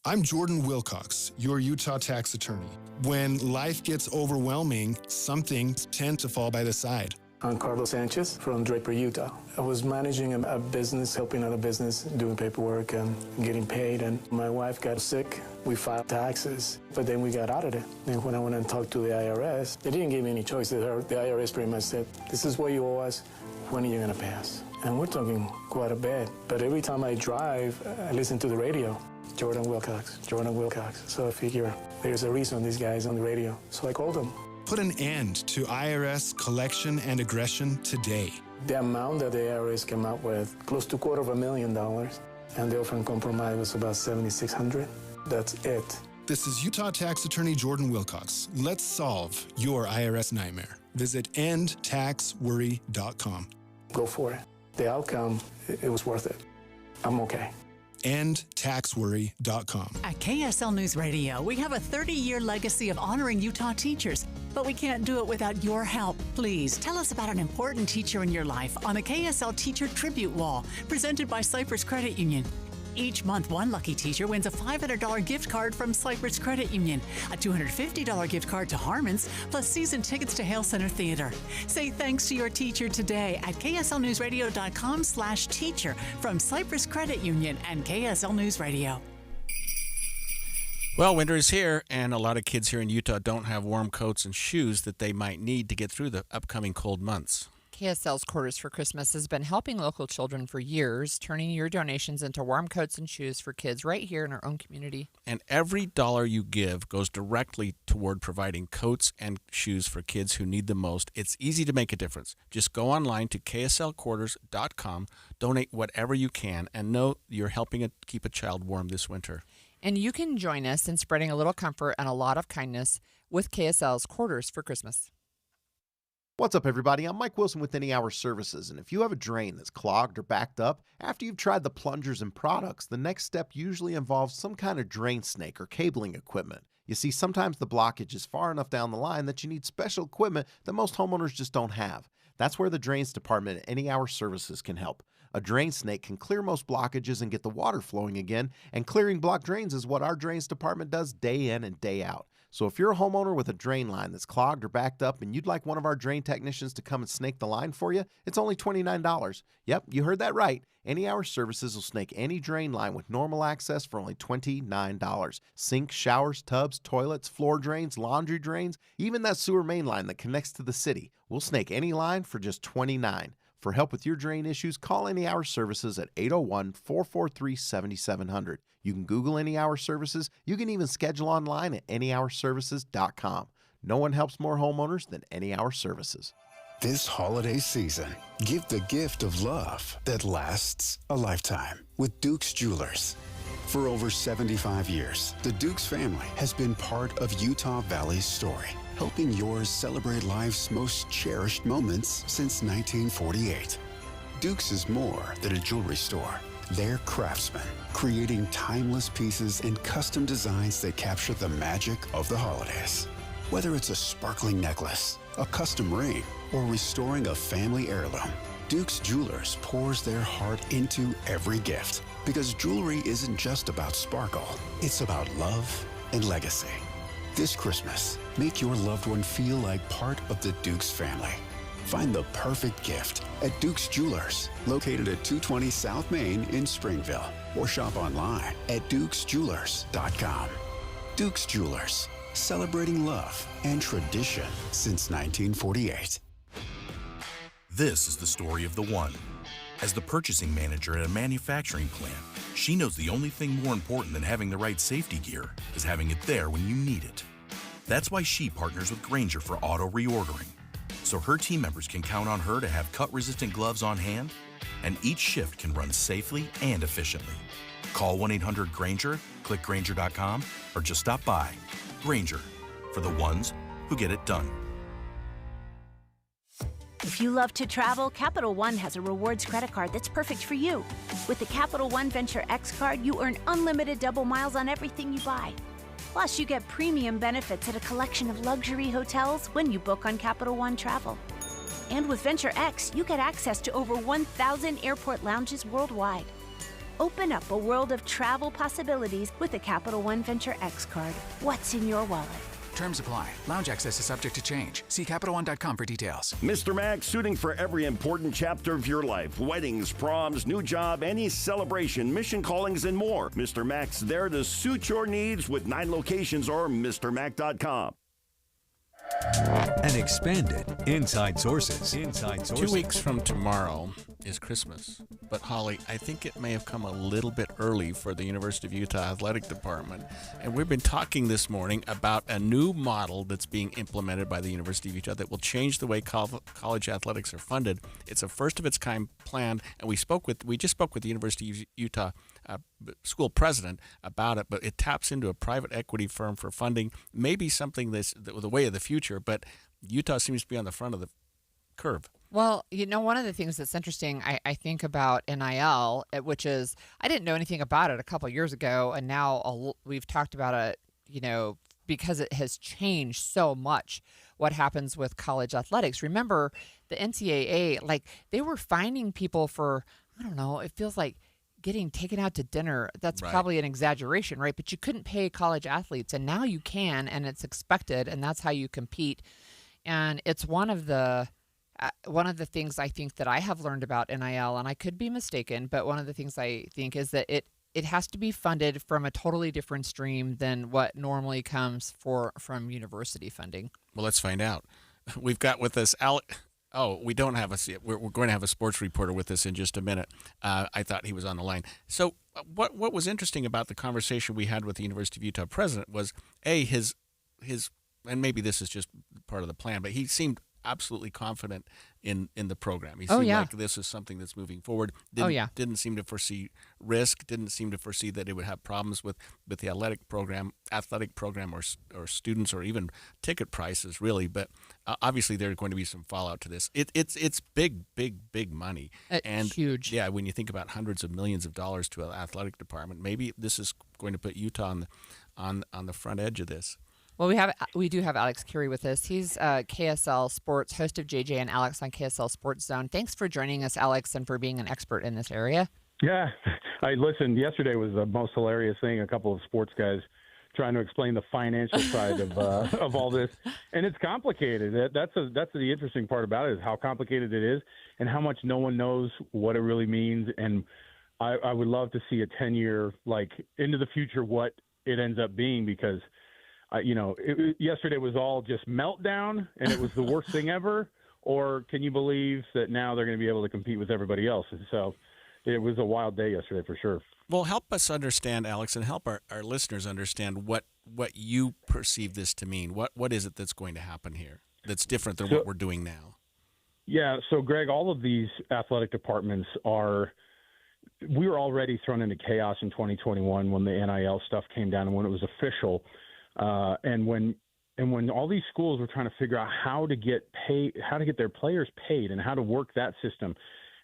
I'm Jordan Wilcox, your Utah tax attorney. When life gets overwhelming, some things tend to fall by the side. I'm Carlos Sanchez from Draper, Utah. I was managing a business, helping out a business, doing paperwork and getting paid, and my wife got sick. We filed taxes, but then we got audited. And when I went and talked to the IRS, they didn't give me any choice. The IRS pretty much said, this is what you owe us, when are you gonna pay us? And we're talking quite a bit. But every time I drive, I listen to the radio. Jordan Wilcox, Jordan Wilcox. So I figure there's a reason this guy's on the radio. So I called him. Put an end to IRS collection and aggression today. The amount that the IRS came up with, close to $250,000, and the offer in compromise was about $7,600. That's it. This is Utah tax attorney Jordan Wilcox. Let's solve your IRS nightmare. Visit endtaxworry.com. Go for it. The outcome, it was worth it. I'm okay. endtaxworry.com. At KSL News Radio, we have a 30-year legacy of honoring Utah teachers, but we can't do it without your help. Please tell us about an important teacher in your life on the KSL Teacher Tribute Wall, presented by Cypress Credit Union. Each month, one lucky teacher wins a $500 gift card from Cypress Credit Union, a $250 gift card to Harmon's, plus season tickets to Hale Center Theater. Say thanks to your teacher today at kslnewsradio.com/teacher from Cypress Credit Union and KSL News Radio. Well, winter is here, and a lot of kids here in Utah don't have warm coats and shoes that they might need to get through the upcoming cold months. KSL's Quarters for Christmas has been helping local children for years, turning your donations into warm coats and shoes for kids right here in our own community. And every dollar you give goes directly toward providing coats and shoes for kids who need them most. It's easy to make a difference. Just go online to kslquarters.com, donate whatever you can, and know you're helping keep a child warm this winter. And you can join us in spreading a little comfort and a lot of kindness with KSL's Quarters for Christmas. What's up, everybody? I'm Mike Wilson with Any Hour Services, and if you have a drain that's clogged or backed up, after you've tried the plungers and products, the next step usually involves some kind of drain snake or cabling equipment. You see, sometimes the blockage is far enough down the line that you need special equipment that most homeowners just don't have. That's where the Drains Department at Any Hour Services can help. A drain snake can clear most blockages and get the water flowing again, and clearing blocked drains is what our Drains Department does day in and day out. So if you're a homeowner with a drain line that's clogged or backed up and you'd like one of our drain technicians to come and snake the line for you, it's only $29. Yep, you heard that right. Any Hour Services will snake any drain line with normal access for only $29. Sinks, showers, tubs, toilets, floor drains, laundry drains, even that sewer main line that connects to the city. We'll snake any line for just $29. For help with your drain issues, call Any Hour Services at 801-443-7700. You can Google Any Hour Services. You can even schedule online at anyhourservices.com. No one helps more homeowners than Any Hour Services. This holiday season, give the gift of love that lasts a lifetime with Duke's Jewelers. For over 75 years, the Dukes family has been part of Utah Valley's story, helping yours celebrate life's most cherished moments since 1948. Dukes is more than a jewelry store. They're craftsmen, creating timeless pieces and custom designs that capture the magic of the holidays. Whether it's a sparkling necklace, a custom ring, or restoring a family heirloom, Duke's Jewelers pours their heart into every gift, because jewelry isn't just about sparkle, it's about love and legacy. This Christmas, make your loved one feel like part of the Dukes family. Find the perfect gift at Duke's Jewelers, located at 220 South Main in Springville, or shop online at dukesjewelers.com. Duke's Jewelers, celebrating love and tradition since 1948. This is the story of the one. As the purchasing manager at a manufacturing plant, she knows the only thing more important than having the right safety gear is having it there when you need it. That's why she partners with Grainger for auto reordering, so her team members can count on her to have cut-resistant gloves on hand, and each shift can run safely and efficiently. Call 1-800-GRANGER, click Grainger.com, or just stop by. Grainger, for the ones who get it done. If you love to travel, Capital One has a rewards credit card that's perfect for you. With the Capital One Venture X card, you earn unlimited double miles on everything you buy. Plus, you get premium benefits at a collection of luxury hotels when you book on Capital One Travel. And with Venture X, you get access to over 1,000 airport lounges worldwide. Open up a world of travel possibilities with the Capital One Venture X card. What's in your wallet? Terms apply. Lounge access is subject to change. See CapitalOne.com for details. Mr. Mac, suiting for every important chapter of your life. Weddings, proms, new job, any celebration, mission callings, and more. Mr. Mac's there to suit your needs with 9 locations or MrMac.com. An expanded Inside Sources. Inside Sources. 2 weeks from tomorrow is Christmas. But, Holly, I think it may have come a little bit early for the University of Utah Athletic Department. And we've been talking this morning about a new model that's being implemented by the University of Utah that will change the way college athletics are funded. It's a first-of-its-kind plan, and we just spoke with the University of Utah school president about it, but it taps into a private equity firm for funding, maybe something that's the way of the future, but Utah seems to be on the front of the curve. Well, one of the things that's interesting, I think about NIL, which is I didn't know anything about it a couple of years ago, and now we've talked about it, because it has changed so much what happens with college athletics. Remember, the NCAA, they were fining people for, I don't know, it feels like getting taken out to dinner. That's probably an exaggeration, right? But you couldn't pay college athletes, and now you can, and it's expected, and that's how you compete. And it's one of the things I think that I have learned about NIL, and I could be mistaken, but one of the things I think is that it has to be funded from a totally different stream than what normally comes from university funding. Well, let's find out. We've got with us we don't have we're going to have a sports reporter with us in just a minute. I thought he was on the line. So what was interesting about the conversation we had with the University of Utah president was, his and maybe this is just part of the plan, but he seemed absolutely confident in the program. He seemed like this is something that's moving forward. Didn't seem to foresee risk, didn't seem to foresee that it would have problems with the athletic program or students or even ticket prices, really. But obviously there's going to be some fallout to this. It's big money. And huge. Yeah, when you think about hundreds of millions of dollars to an athletic department, maybe this is going to put Utah on the front edge of this. Well, we do have Alex Curie with us. He's KSL Sports, host of JJ and Alex on KSL Sports Zone. Thanks for joining us, Alex, and for being an expert in this area. Yeah, I listened. Yesterday was the most hilarious thing. A couple of sports guys trying to explain the financial side of all this, and it's complicated. That's the interesting part about it, is how complicated it is and how much no one knows what it really means. And I would love to see a 10-year, into the future, what it ends up being, because yesterday was all just meltdown and it was the worst thing ever. Or can you believe that now they're going to be able to compete with everybody else? And so it was a wild day yesterday for sure. Well, help us understand, Alex, and help our listeners understand what you perceive this to mean. What is it that's going to happen here that's different than what we're doing now? Yeah. So, Greg, all of these athletic departments we were already thrown into chaos in 2021 when the NIL stuff came down and when it was official. And when all these schools were trying to figure out how to get their players paid and how to work that system.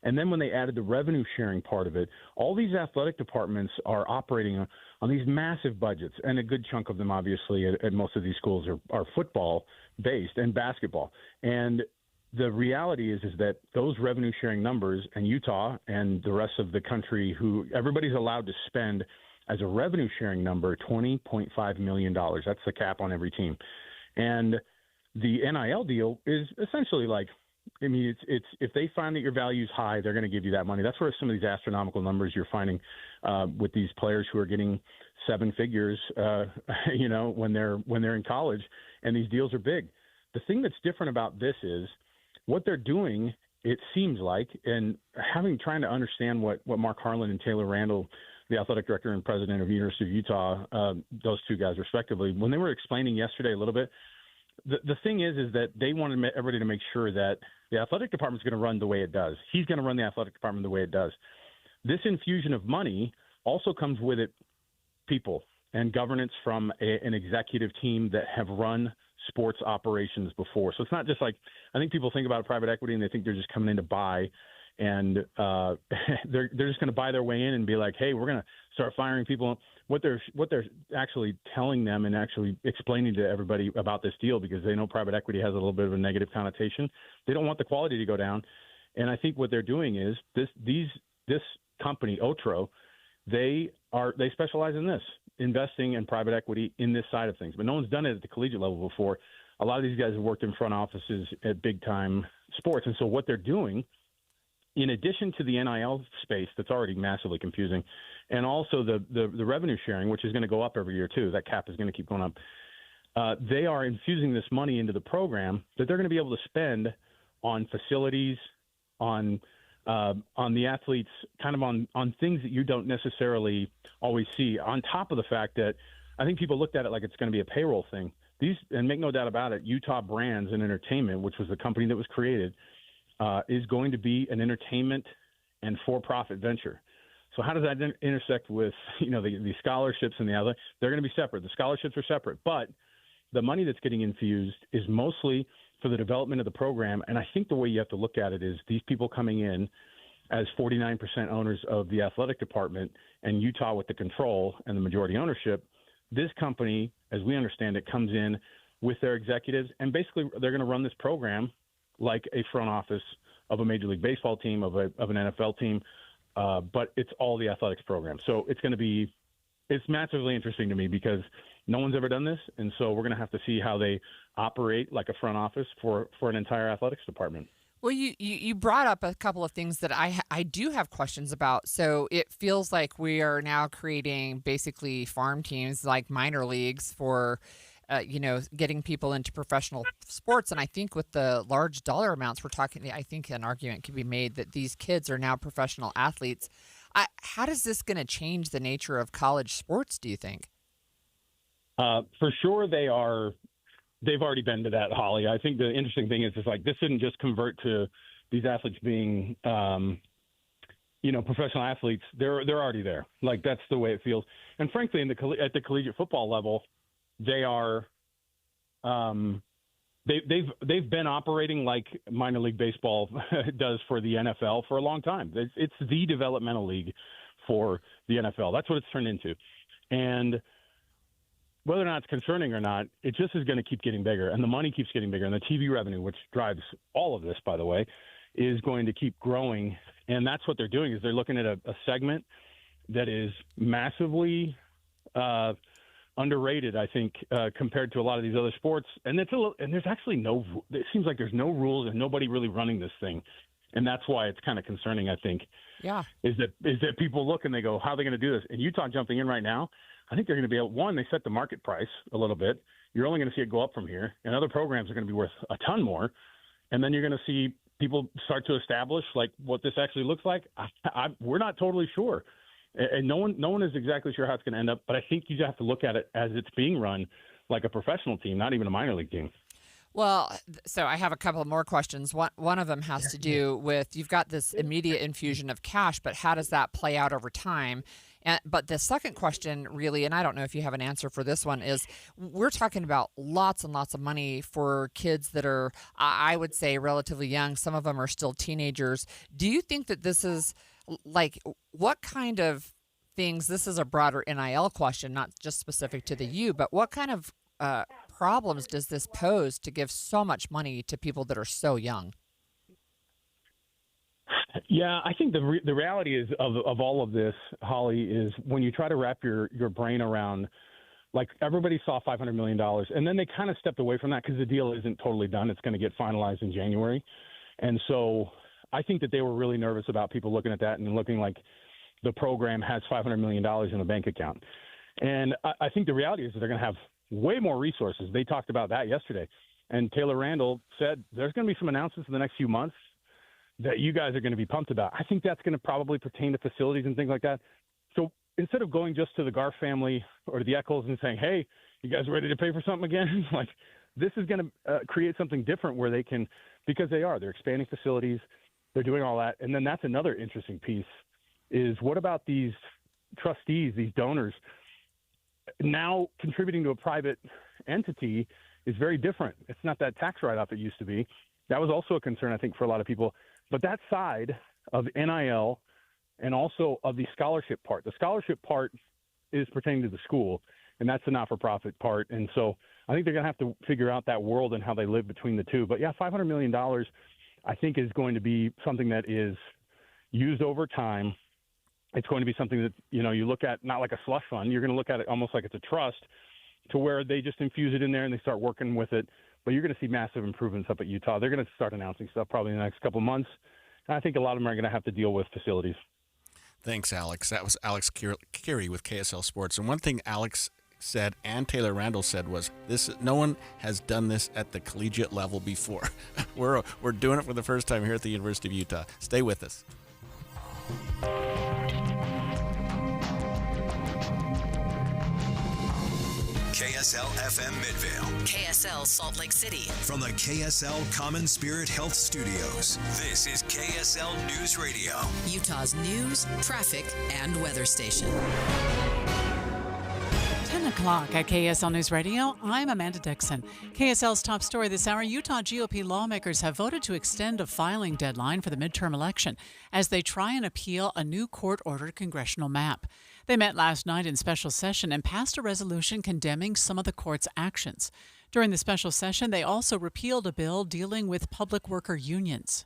And then when they added the revenue sharing part of it, all these athletic departments are operating on these massive budgets. And a good chunk of them, obviously, at most of these schools are football based and basketball. And the reality is that those revenue sharing numbers, and Utah and the rest of the country, everybody's allowed to spend as a revenue sharing number, $20.5 million. That's the cap on every team. And the NIL deal is essentially it's if they find that your value is high, they're going to give you that money. That's where some of these astronomical numbers you're finding with these players who are getting 7 figures, when they're in college, and these deals are big. The thing that's different about this is what they're doing, it seems like, and trying to understand what Mark Harlan and Taylor Randall, the athletic director and president of the University of Utah, those two guys respectively, when they were explaining yesterday a little bit, the thing is that they wanted everybody to make sure that the athletic department is going to run the way it does. He's going to run the athletic department the way it does. This infusion of money also comes with it people and governance from an executive team that have run sports operations before. So it's not just like, I think people think about private equity and they think they're just coming in to buy, and they're just going to buy their way in and be like, hey, we're going to start firing people. What they're actually telling them and actually explaining to everybody about this deal, because they know private equity has a little bit of a negative connotation. They don't want the quality to go down. And I think what they're doing is this company, Otro, they specialize in this, investing in private equity in this side of things. But no one's done it at the collegiate level before. A lot of these guys have worked in front offices at big-time sports. And so what they're doing, in addition to the NIL space that's already massively confusing, and also the revenue sharing, which is going to go up every year too, that cap is going to keep going up, they are infusing this money into the program that they're going to be able to spend on facilities, on the athletes, kind of on things that you don't necessarily always see, on top of the fact that I think people looked at it like it's going to be a payroll thing. And make no doubt about it, Utah Brands and Entertainment, which was the company that was created, is going to be an entertainment and for-profit venture. So how does that intersect with, the scholarships and the other? They're going to be separate. The scholarships are separate, but the money that's getting infused is mostly for the development of the program. And I think the way you have to look at it is these people coming in as 49% owners of the athletic department, and Utah with the control and the majority ownership. This company, as we understand it, comes in with their executives, and basically they're going to run this program like a front office of a Major League Baseball team, of an NFL team, but it's all the athletics program. So it's massively interesting to me because no one's ever done this, and so we're going to have to see how they operate like a front office for an entire athletics department. Well, you brought up a couple of things that I do have questions about. So it feels like we are now creating basically farm teams, like minor leagues, for getting people into professional sports. And I think with the large dollar amounts we're talking, I think an argument could be made that these kids are now professional athletes. How is this going to change the nature of college sports, do you think? For sure they are. They've already been to that, Holly. I think the interesting thing is like this didn't just convert to these athletes being, professional athletes. They're already there. Like that's the way it feels. And frankly, at the collegiate football level, they are. They've been operating like minor league baseball does for the NFL for a long time. It's the developmental league for the NFL. That's what it's turned into, and whether or not it's concerning or not, it just is going to keep getting bigger, and the money keeps getting bigger, and the TV revenue, which drives all of this, by the way, is going to keep growing. And that's what they're doing is they're looking at a segment that is massively underrated, I think, compared to a lot of these other sports. And there's actually it seems like there's no rules and nobody really running this thing. And that's why it's kind of concerning, I think. Yeah. Is that people look and they go, how are they going to do this? And Utah jumping in right now, I think they're going to be able, one, they set the market price a little bit. You're only going to see it go up from here. And other programs are going to be worth a ton more. And then you're going to see people start to establish like what this actually looks like. We're not totally sure. And no one is exactly sure how it's going to end up. But I think you have to look at it as it's being run like a professional team, not even a minor league team. Well, so I have a couple more questions. One of them has to do with you've got this immediate infusion of cash, but how does that play out over time? But the second question really, and I don't know if you have an answer for this one, is we're talking about lots and lots of money for kids that are, I would say, relatively young. Some of them are still teenagers. Do you think that this is like what kind of things, this is a broader NIL question, not just specific to the U, but what kind of problems does this pose to give so much money to people that are so young? Yeah, I think the reality is of all of this, Holly, is when you try to wrap your brain around, like everybody saw $500 million, and then they kind of stepped away from that because the deal isn't totally done. It's going to get finalized in January. And so I think that they were really nervous about people looking at that and looking like the program has $500 million in the bank account. And I think the reality is that they're going to have way more resources. They talked about that yesterday. And Taylor Randall said there's going to be some announcements in the next few months that you guys are going to be pumped about. I think that's going to probably pertain to facilities and things like that. So instead of going just to the Garf family or the Eccles and saying, hey, you guys ready to pay for something again? Like this is going to create something different where they can, because they're expanding facilities, they're doing all that. And then that's another interesting piece is what about these trustees, these donors, now contributing to a private entity is very different. It's not that tax write-off it used to be. That was also a concern, I think, for a lot of people. But that side of NIL and also of the scholarship part, the scholarship part is pertaining to the school, and that's the not-for-profit part. And so I think they're going to have to figure out that world and how they live between the two. But, yeah, $500 million I think is going to be something that is used over time. It's going to be something that, you look at not like a slush fund. You're going to look at it almost like it's a trust, to where they just infuse it in there and they start working with it. But you're going to see massive improvements up at Utah. They're going to start announcing stuff probably in the next couple of months. And I think a lot of them are going to have to deal with facilities. Thanks, Alex. That was Alex Curie with KSL Sports. And one thing Alex said and Taylor Randall said was, no one has done this at the collegiate level before. We're doing it for the first time here at the University of Utah. Stay with us. KSL FM Midvale. KSL Salt Lake City. From the KSL Common Spirit Health Studios, this is KSL News Radio. Utah's news, traffic, and weather station. 10 o'clock at KSL News Radio. I'm Amanda Dixon. KSL's top story this hour: Utah GOP lawmakers have voted to extend a filing deadline for the midterm election as they try and appeal a new court-ordered congressional map. They met last night in special session and passed a resolution condemning some of the court's actions. During the special session, they also repealed a bill dealing with public worker unions.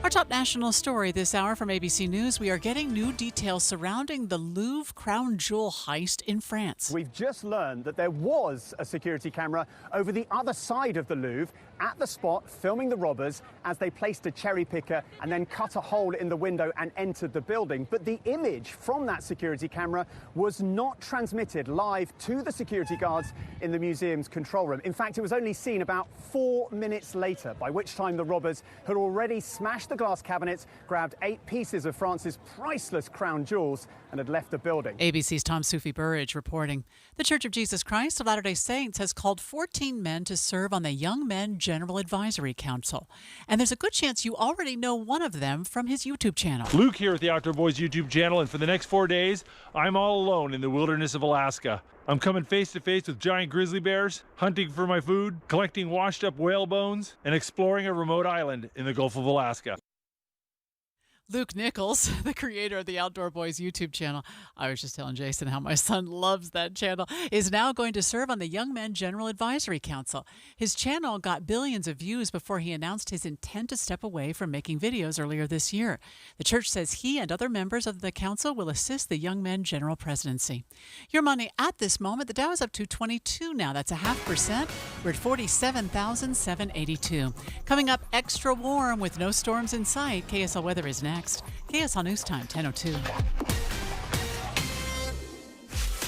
Our top national story this hour from ABC News: we are getting new details surrounding the Louvre crown jewel heist in France. We've just learned that there was a security camera over the other side of the Louvre at the spot filming the robbers as they placed a cherry picker and then cut a hole in the window and entered the building. But the image from that security camera was not transmitted live to the security guards in the museum's control room. In fact, it was only seen about 4 minutes later, by which time the robbers had already smashed the glass cabinets, grabbed 8 pieces of France's priceless crown jewels, and had left the building. ABC's Tom Sufi Burridge reporting. The Church of Jesus Christ of Latter-day Saints has called 14 men to serve on the Young Men General Advisory Council. And there's a good chance you already know one of them from his YouTube channel. Luke here with the Outdoor Boys YouTube channel, and for the next 4 days, I'm all alone in the wilderness of Alaska. I'm coming face to face with giant grizzly bears, hunting for my food, collecting washed up whale bones, and exploring a remote island in the Gulf of Alaska. Luke Nichols, the creator of the Outdoor Boys YouTube channel, I was just telling Jason how my son loves that channel, is now going to serve on the Young Men General Advisory Council. His channel got billions of views before he announced his intent to step away from making videos earlier this year. The church says he and other members of the council will assist the Young Men General Presidency. Your money at this moment: the Dow is up to 22 now. That's 0.5%. We're at 47,782. Coming up, extra warm with no storms in sight. KSL weather is next. KSL News Time, 10:02.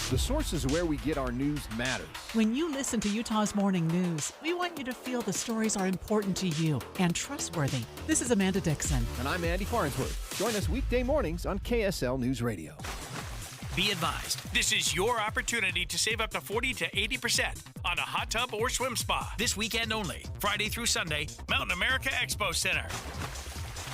The sources where we get our news matters. When you listen to Utah's Morning News, we want you to feel the stories are important to you and trustworthy. This is Amanda Dixon. And I'm Andy Farnsworth. Join us weekday mornings on KSL News Radio. Be advised, this is your opportunity to save up to 40 to 80% on a hot tub or swim spa. This weekend only, Friday through Sunday, Mountain America Expo Center.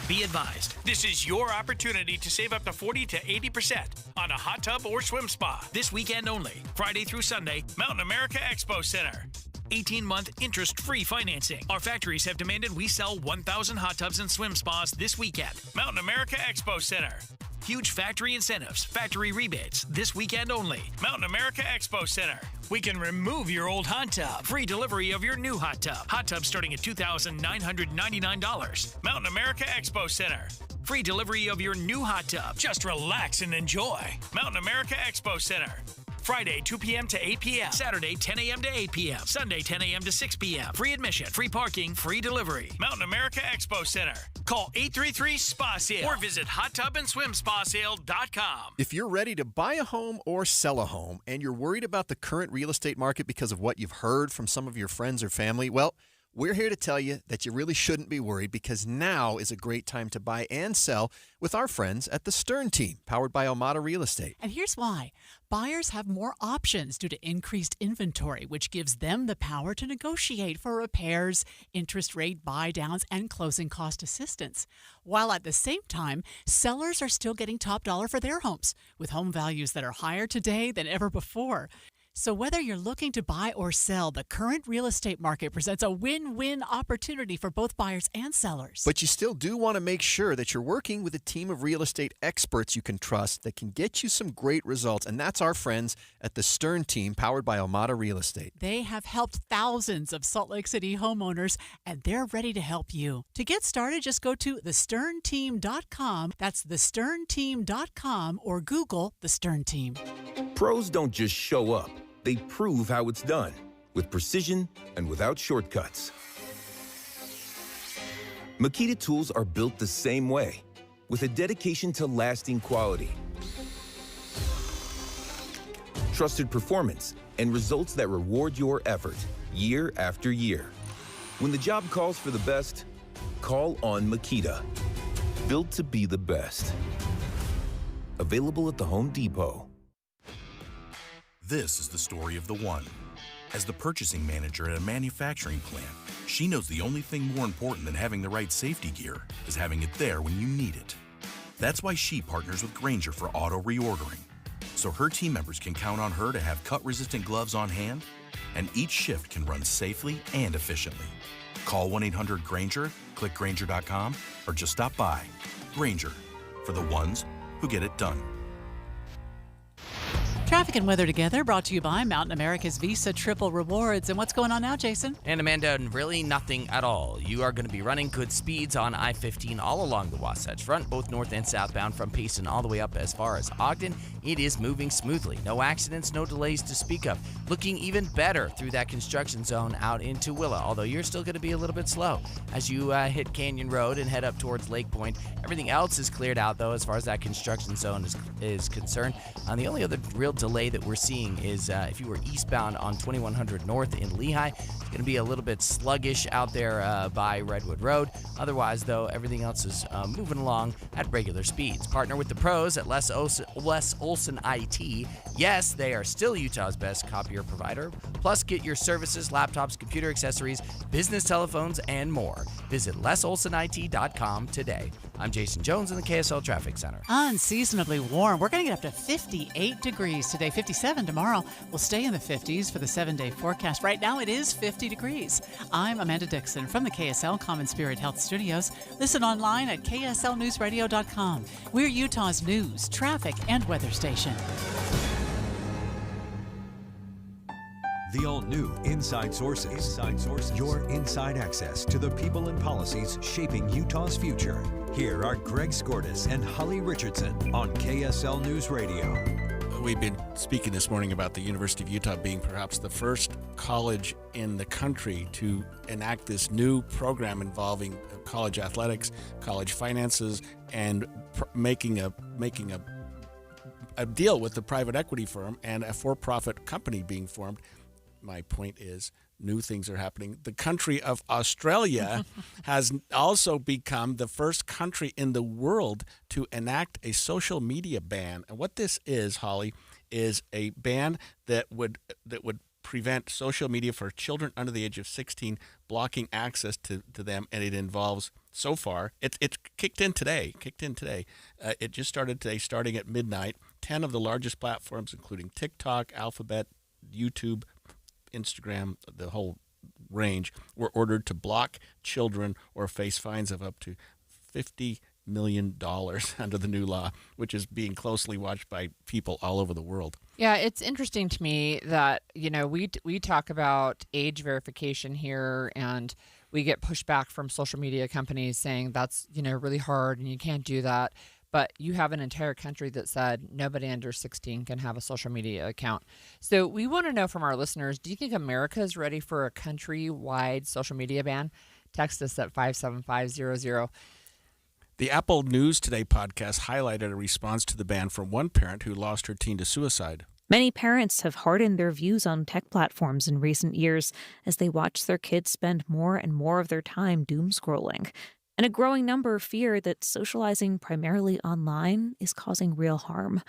Be advised, this is your opportunity to save up to 40 to 80% on a hot tub or swim spa. This weekend only, Friday through Sunday, Mountain America Expo Center. 18-month interest-free financing. Our factories have demanded we sell 1,000 hot tubs and swim spas this weekend. Mountain America Expo Center. Huge factory incentives, factory rebates, this weekend only. Mountain America Expo Center. We can remove your old hot tub. Free delivery of your new hot tub. Hot tub starting at $2,999. Mountain America Expo Center. Free delivery of your new hot tub. Just relax and enjoy. Mountain America Expo Center. Friday, 2 p.m. to 8 p.m. Saturday, 10 a.m. to 8 p.m. Sunday, 10 a.m. to 6 p.m. Free admission, free parking, free delivery. Mountain America Expo Center. Call 833-SPA-SALE or visit hottubandSwimSpaSale.com. If you're ready to buy a home or sell a home and you're worried about the current real estate market because of what you've heard from some of your friends or family, well, We're here to tell you that you really shouldn't be worried because now is a great time to buy and sell with our friends at the Stern Team, powered by Almada Real Estate. And here's why. Buyers have more options due to increased inventory, which gives them the power to negotiate for repairs, interest rate buy-downs, and closing cost assistance. While at the same time, sellers are still getting top dollar for their homes, with home values that are higher today than ever before. So whether you're looking to buy or sell, the current real estate market presents a win-win opportunity for both buyers and sellers. But you still do want to make sure that you're working with a team of real estate experts you can trust that can get you some great results. And that's our friends at the Stern Team, powered by Almada Real Estate. They have helped thousands of Salt Lake City homeowners, and they're ready to help you. To get started, just go to thesternteam.com. That's thesternteam.com, or Google The Stern Team. Pros don't just show up. They prove how it's done, with precision and without shortcuts. Makita tools are built the same way, with a dedication to lasting quality, trusted performance, and results that reward your effort year after year. When the job calls for the best, call on Makita. Built to be the best. Available at the Home Depot. This is the story of the one. As the purchasing manager at a manufacturing plant, she knows the only thing more important than having the right safety gear is having it there when you need it. That's why she partners with Grainger for auto reordering, so her team members can count on her to have cut-resistant gloves on hand, and each shift can run safely and efficiently. Call 1-800-GRAINGER, click Grainger.com, or just stop by. Grainger, for the ones who get it done. Traffic and weather together, brought to you by Mountain America's Visa Triple Rewards. And what's going on now, Jason? And Amanda, really nothing at all. You are going to be running good speeds on I-15 all along the Wasatch Front, both north and southbound from Payson all the way up as far as Ogden. It is moving smoothly. No accidents, no delays to speak of. Looking even better through that construction zone out into Willa, although you're still going to be a little bit slow as you hit Canyon Road and head up towards Lake Point. Everything else is cleared out, though, as far as that construction zone is concerned. The only other real delay that we're seeing is if you were eastbound on 2100 North in Lehigh, it's going to be a little bit sluggish out there by Redwood Road. Otherwise, though, everything else is moving along at regular speeds. Partner with the pros at Les Olson IT. Yes, they are still Utah's best copier provider. Plus, get your services, laptops, computer accessories, business telephones, and more. Visit lesolsonit.com today. I'm Jason Jones in the KSL Traffic Center. Unseasonably warm. We're going to get up to 58 degrees today, 57 tomorrow. We'll stay in the 50s for the 7-day forecast. Right now, it is 50 degrees. I'm Amanda Dixon from the KSL Common Spirit Health Studios. Listen online at kslnewsradio.com. We're Utah's news, traffic, and weather station. The all-new Inside Sources. Your inside access to the people and policies shaping Utah's future. Here are Greg Skordas and Holly Richardson on KSL News Radio. We've been speaking this morning about the University of Utah being perhaps the first college in the country to enact this new program involving college athletics, college finances, and making a deal with the private equity firm and a for-profit company being formed. My point is, new things are happening. The country of Australia has also become the first country in the world to enact a social media ban. And what this is, Holly, is a ban that would prevent social media for children under the age of 16, blocking access to them. And it involves, so far, it's kicked in today. It just started today, starting at midnight. 10 of the largest platforms, including TikTok, Alphabet, YouTube, Instagram, the whole range, were ordered to block children or face fines of up to $50 million under the new law, which is being closely watched by people all over the world. Yeah, it's interesting to me that, we talk about age verification here, and we get pushback from social media companies saying that's, really hard and you can't do that. But you have an entire country that said nobody under 16 can have a social media account. So we want to know from our listeners, do you think America is ready for a country-wide social media ban? Text us at 57500. The Apple News Today podcast highlighted a response to the ban from one parent who lost her teen to suicide. Many parents have hardened their views on tech platforms in recent years as they watch their kids spend more and more of their time doom scrolling. And a growing number fear that socializing primarily online is causing real harm.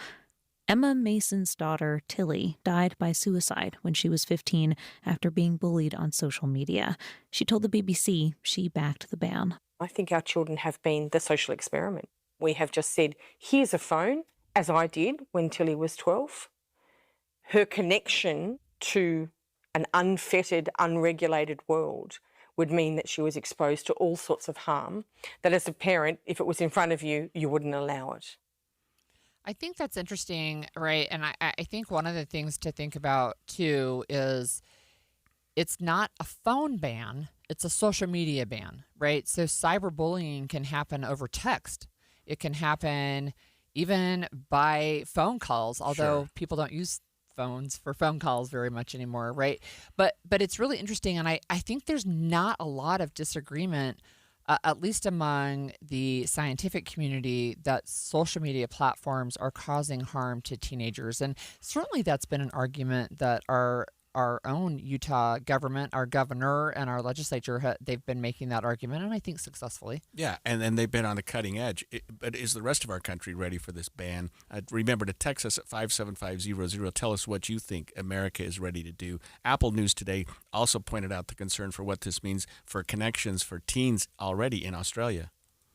Emma Mason's daughter, Tilly, died by suicide when she was 15 after being bullied on social media. She told the BBC she backed the ban. I think our children have been the social experiment. We have just said, here's a phone, as I did when Tilly was 12. Her connection to an unfettered, unregulated world would mean that she was exposed to all sorts of harm, that as a parent, if it was in front of you, you wouldn't allow it. I think that's interesting, right? And I think one of the things to think about, too, is it's not a phone ban, it's a social media ban, right? So cyberbullying can happen over text. It can happen even by phone calls, although people don't use phones for phone calls very much anymore, right? But it's really interesting, and I think there's not a lot of disagreement, at least among the scientific community, that social media platforms are causing harm to teenagers. And certainly that's been an argument that our own Utah government, our governor and our legislature, they've been making that argument, and I think successfully. Yeah, and they've been on the cutting edge. But is the rest of our country ready for this ban? Remember to text us at 57500. Tell us what you think America is ready to do. Apple News today also pointed out the concern for what this means for connections for teens already in Australia.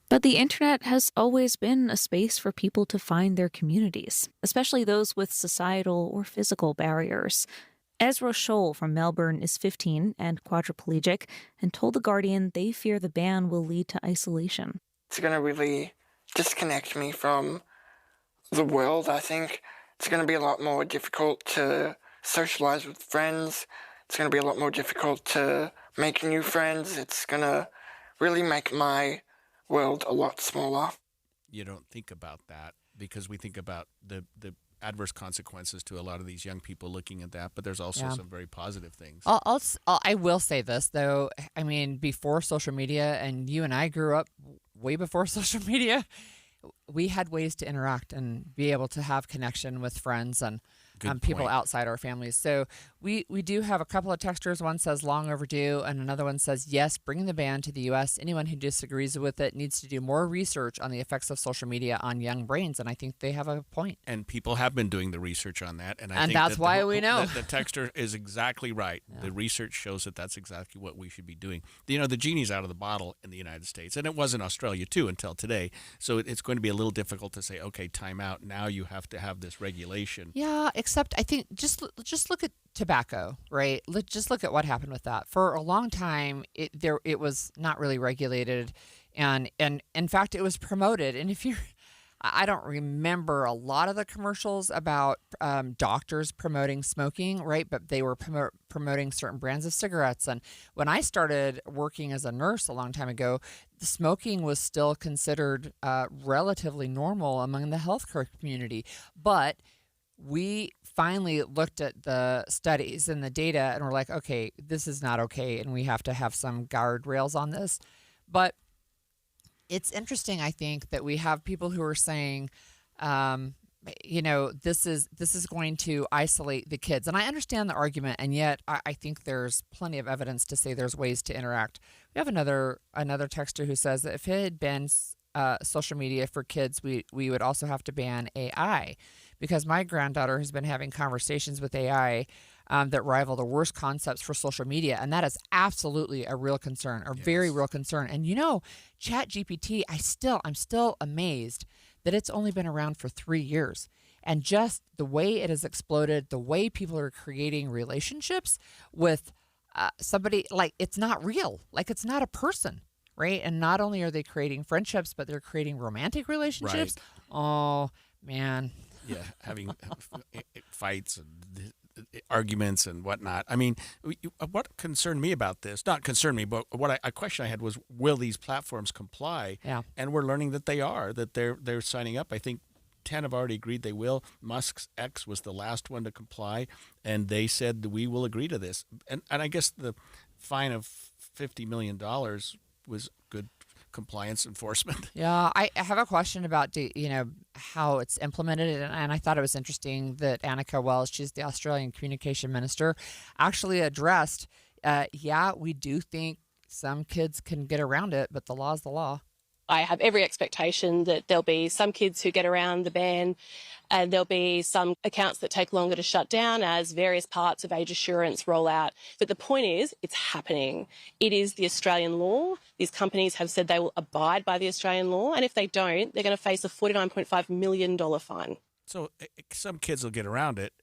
But the internet has always been a space for people to find their communities, especially those with societal or physical barriers. Ezra Scholl from Melbourne is 15 and quadriplegic and told The Guardian they fear the ban will lead to isolation. It's going to really disconnect me from the world, I think. It's going to be a lot more difficult to socialize with friends. It's going to be a lot more difficult to make new friends. It's going to really make my world a lot smaller. You don't think about that because we think about the adverse consequences to a lot of these young people looking at that, but there's also some very positive things. I will say this, though. I mean, before social media, and you and I grew up way before social media, we had ways to interact and be able to have connection with friends and people outside our families. So we do have a couple of texters. One says long overdue, and another one says, yes, bring the ban to the U.S. Anyone who disagrees with it needs to do more research on the effects of social media on young brains, and I think they have a point. And people have been doing the research on that. And I think that's why we know. The texter is exactly right. Yeah. The research shows that that's exactly what we should be doing. You know, the genie's out of the bottle in the United States, and it was in Australia, too, until today. So it's going to be a little difficult to say, okay, time out. Now you have to have this regulation. Yeah, except I think just look at tobacco, right? Just look at what happened with that. For a long time, it was not really regulated, and in fact, it was promoted. And I don't remember a lot of the commercials about doctors promoting smoking, right? But they were promoting certain brands of cigarettes. And when I started working as a nurse a long time ago, the smoking was still considered relatively normal among the healthcare community. But we finally looked at the studies and the data and we're like, okay, this is not okay, and we have to have some guardrails on this. But it's interesting, I think, that we have people who are saying, this is going to isolate the kids. And I understand the argument, and yet I think there's plenty of evidence to say there's ways to interact. We have another texter who says that if it had been social media for kids, we would also have to ban AI, because my granddaughter has been having conversations with AI that rival the worst concepts for social media, and that is absolutely a real concern, very real concern. And ChatGPT, I'm still amazed that it's only been around for 3 years, and just the way it has exploded, the way people are creating relationships with somebody, like, it's not real, like it's not a person. Right. And not only are they creating friendships, but they're creating romantic relationships. Right. Oh, man. Yeah. Having fights and arguments and whatnot. I mean, what concerned me about this, not concerned me, but a question I had was, will these platforms comply? Yeah. And we're learning that they are, that they're signing up. I think 10 have already agreed they will. Musk's X was the last one to comply, and they said that we will agree to this. And I guess the fine of $50 million was good compliance enforcement. Yeah, I have a question about how it's implemented, and I thought it was interesting that Annika Wells, she's the Australian Communication Minister, actually addressed, we do think some kids can get around it, but the law is the law. I have every expectation that there'll be some kids who get around the ban, and there'll be some accounts that take longer to shut down as various parts of age assurance roll out. But the point is, it's happening. It is the Australian law. These companies have said they will abide by the Australian law, and if they don't, they're going to face a $49.5 million fine. So some kids will get around it,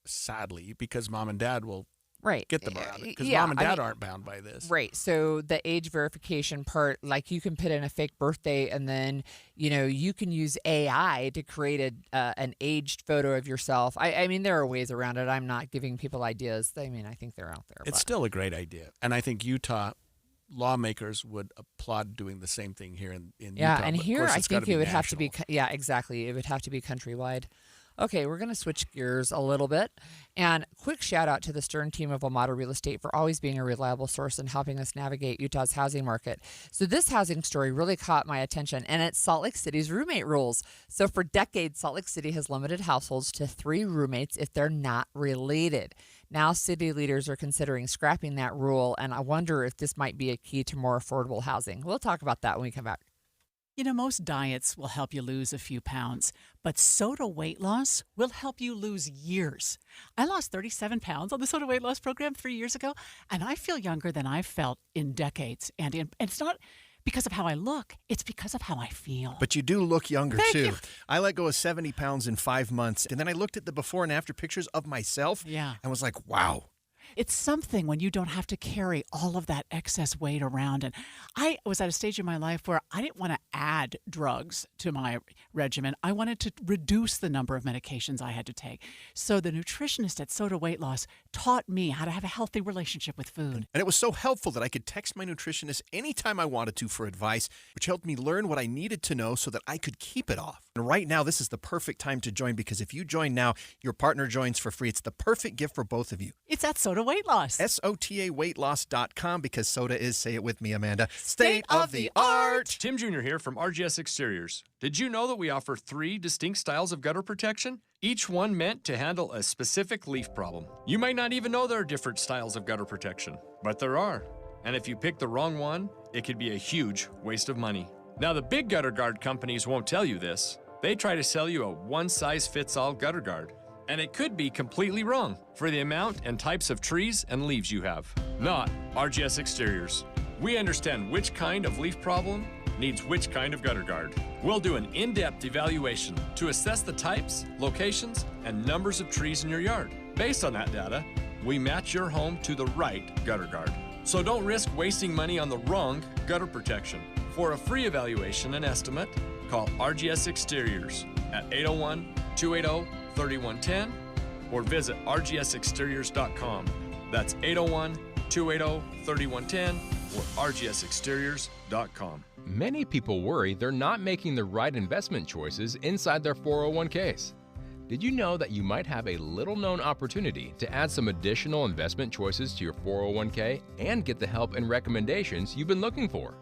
sadly, because mom and dad will get them around it, because mom and dad aren't bound by this. Right. So the age verification part, like you can put in a fake birthday, and then you can use AI to create an aged photo of yourself. I mean, there are ways around it. I'm not giving people ideas. I mean, I think they're out there. It's still a great idea, and I think Utah lawmakers would applaud doing the same thing here in Utah. Yeah, and but here of course I it's think gotta it would be have to be. national. Yeah, exactly. It would have to be countrywide. Okay, we're going to switch gears a little bit. And quick shout out to the Stern team of Omada Real Estate for always being a reliable source and helping us navigate Utah's housing market. So this housing story really caught my attention, and it's Salt Lake City's roommate rules. So for decades, Salt Lake City has limited households to 3 roommates if they're not related. Now city leaders are considering scrapping that rule, and I wonder if this might be a key to more affordable housing. We'll talk about that when we come back. Most diets will help you lose a few pounds, but Soda weight loss will help you lose years. I lost 37 pounds on the Soda weight loss program 3 years ago, and I feel younger than I've felt in decades. And it's not because of how I look, it's because of how I feel. But you do look younger, Thank too. you. I let go of 70 pounds in 5 months, and then I looked at the before and after pictures of myself and was like, wow. It's something when you don't have to carry all of that excess weight around. And I was at a stage in my life where I didn't want to add drugs to my regimen. I wanted to reduce the number of medications I had to take. So the nutritionist at Soda Weight Loss taught me how to have a healthy relationship with food. And it was so helpful that I could text my nutritionist anytime I wanted to for advice, which helped me learn what I needed to know so that I could keep it off. And right now, this is the perfect time to join, because if you join now, your partner joins for free. It's the perfect gift for both of you. It's at Soda Weight Loss. SOTAweightloss.com, because soda is, say it with me, Amanda, state of the art. Tim Jr. here from RGS Exteriors. Did you know that we offer 3 distinct styles of gutter protection? Each one meant to handle a specific leaf problem. You might not even know there are different styles of gutter protection, but there are. And if you pick the wrong one, it could be a huge waste of money. Now, the big gutter guard companies won't tell you this. They try to sell you a one-size-fits-all gutter guard. And it could be completely wrong for the amount and types of trees and leaves you have. Not RGS Exteriors. We understand which kind of leaf problem needs which kind of gutter guard. We'll do an in-depth evaluation to assess the types, locations, and numbers of trees in your yard. Based on that data, we match your home to the right gutter guard. So don't risk wasting money on the wrong gutter protection. For a free evaluation and estimate, call RGS Exteriors at 801-280-3110 or visit rgsexteriors.com. That's 801-280-3110 or rgsexteriors.com. Many people worry they're not making the right investment choices inside their 401ks. Did you know that you might have a little-known opportunity to add some additional investment choices to your 401k and get the help and recommendations you've been looking for?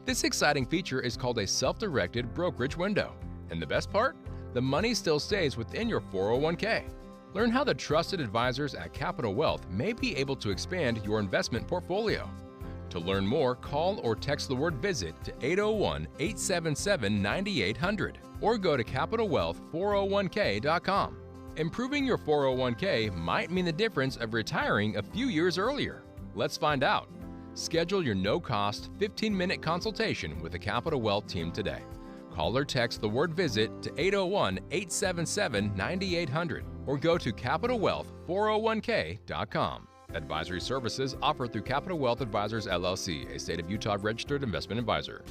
This exciting feature is called a self-directed brokerage window. And the best part? The money still stays within your 401k. Learn how the trusted advisors at Capital Wealth may be able to expand your investment portfolio. To learn more, call or text the word VISIT to 801-877-9800 or go to CapitalWealth401k.com. Improving your 401k might mean the difference of retiring a few years earlier. Let's find out. Schedule your no-cost 15-minute consultation with the Capital Wealth team today. Call or text the word VISIT to 801-877-9800 or go to CapitalWealth401k.com. Advisory services offered through Capital Wealth Advisors, LLC, a state of Utah registered investment advisor.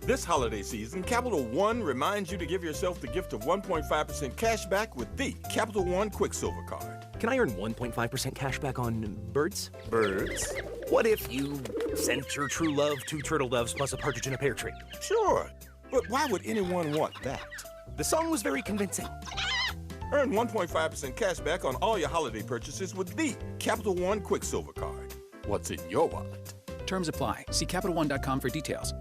This holiday season, Capital One reminds you to give yourself the gift of 1.5% cash back with the Capital One Quicksilver Card. Can I earn 1.5% cash back on birds? Birds? What if you sent your true love 2 turtle doves plus a partridge in a pear tree? Sure, but why would anyone want that? The song was very convincing. Earn 1.5% cash back on all your holiday purchases with the Capital One Quicksilver Card. What's in your wallet? Terms apply. See CapitalOne.com for details.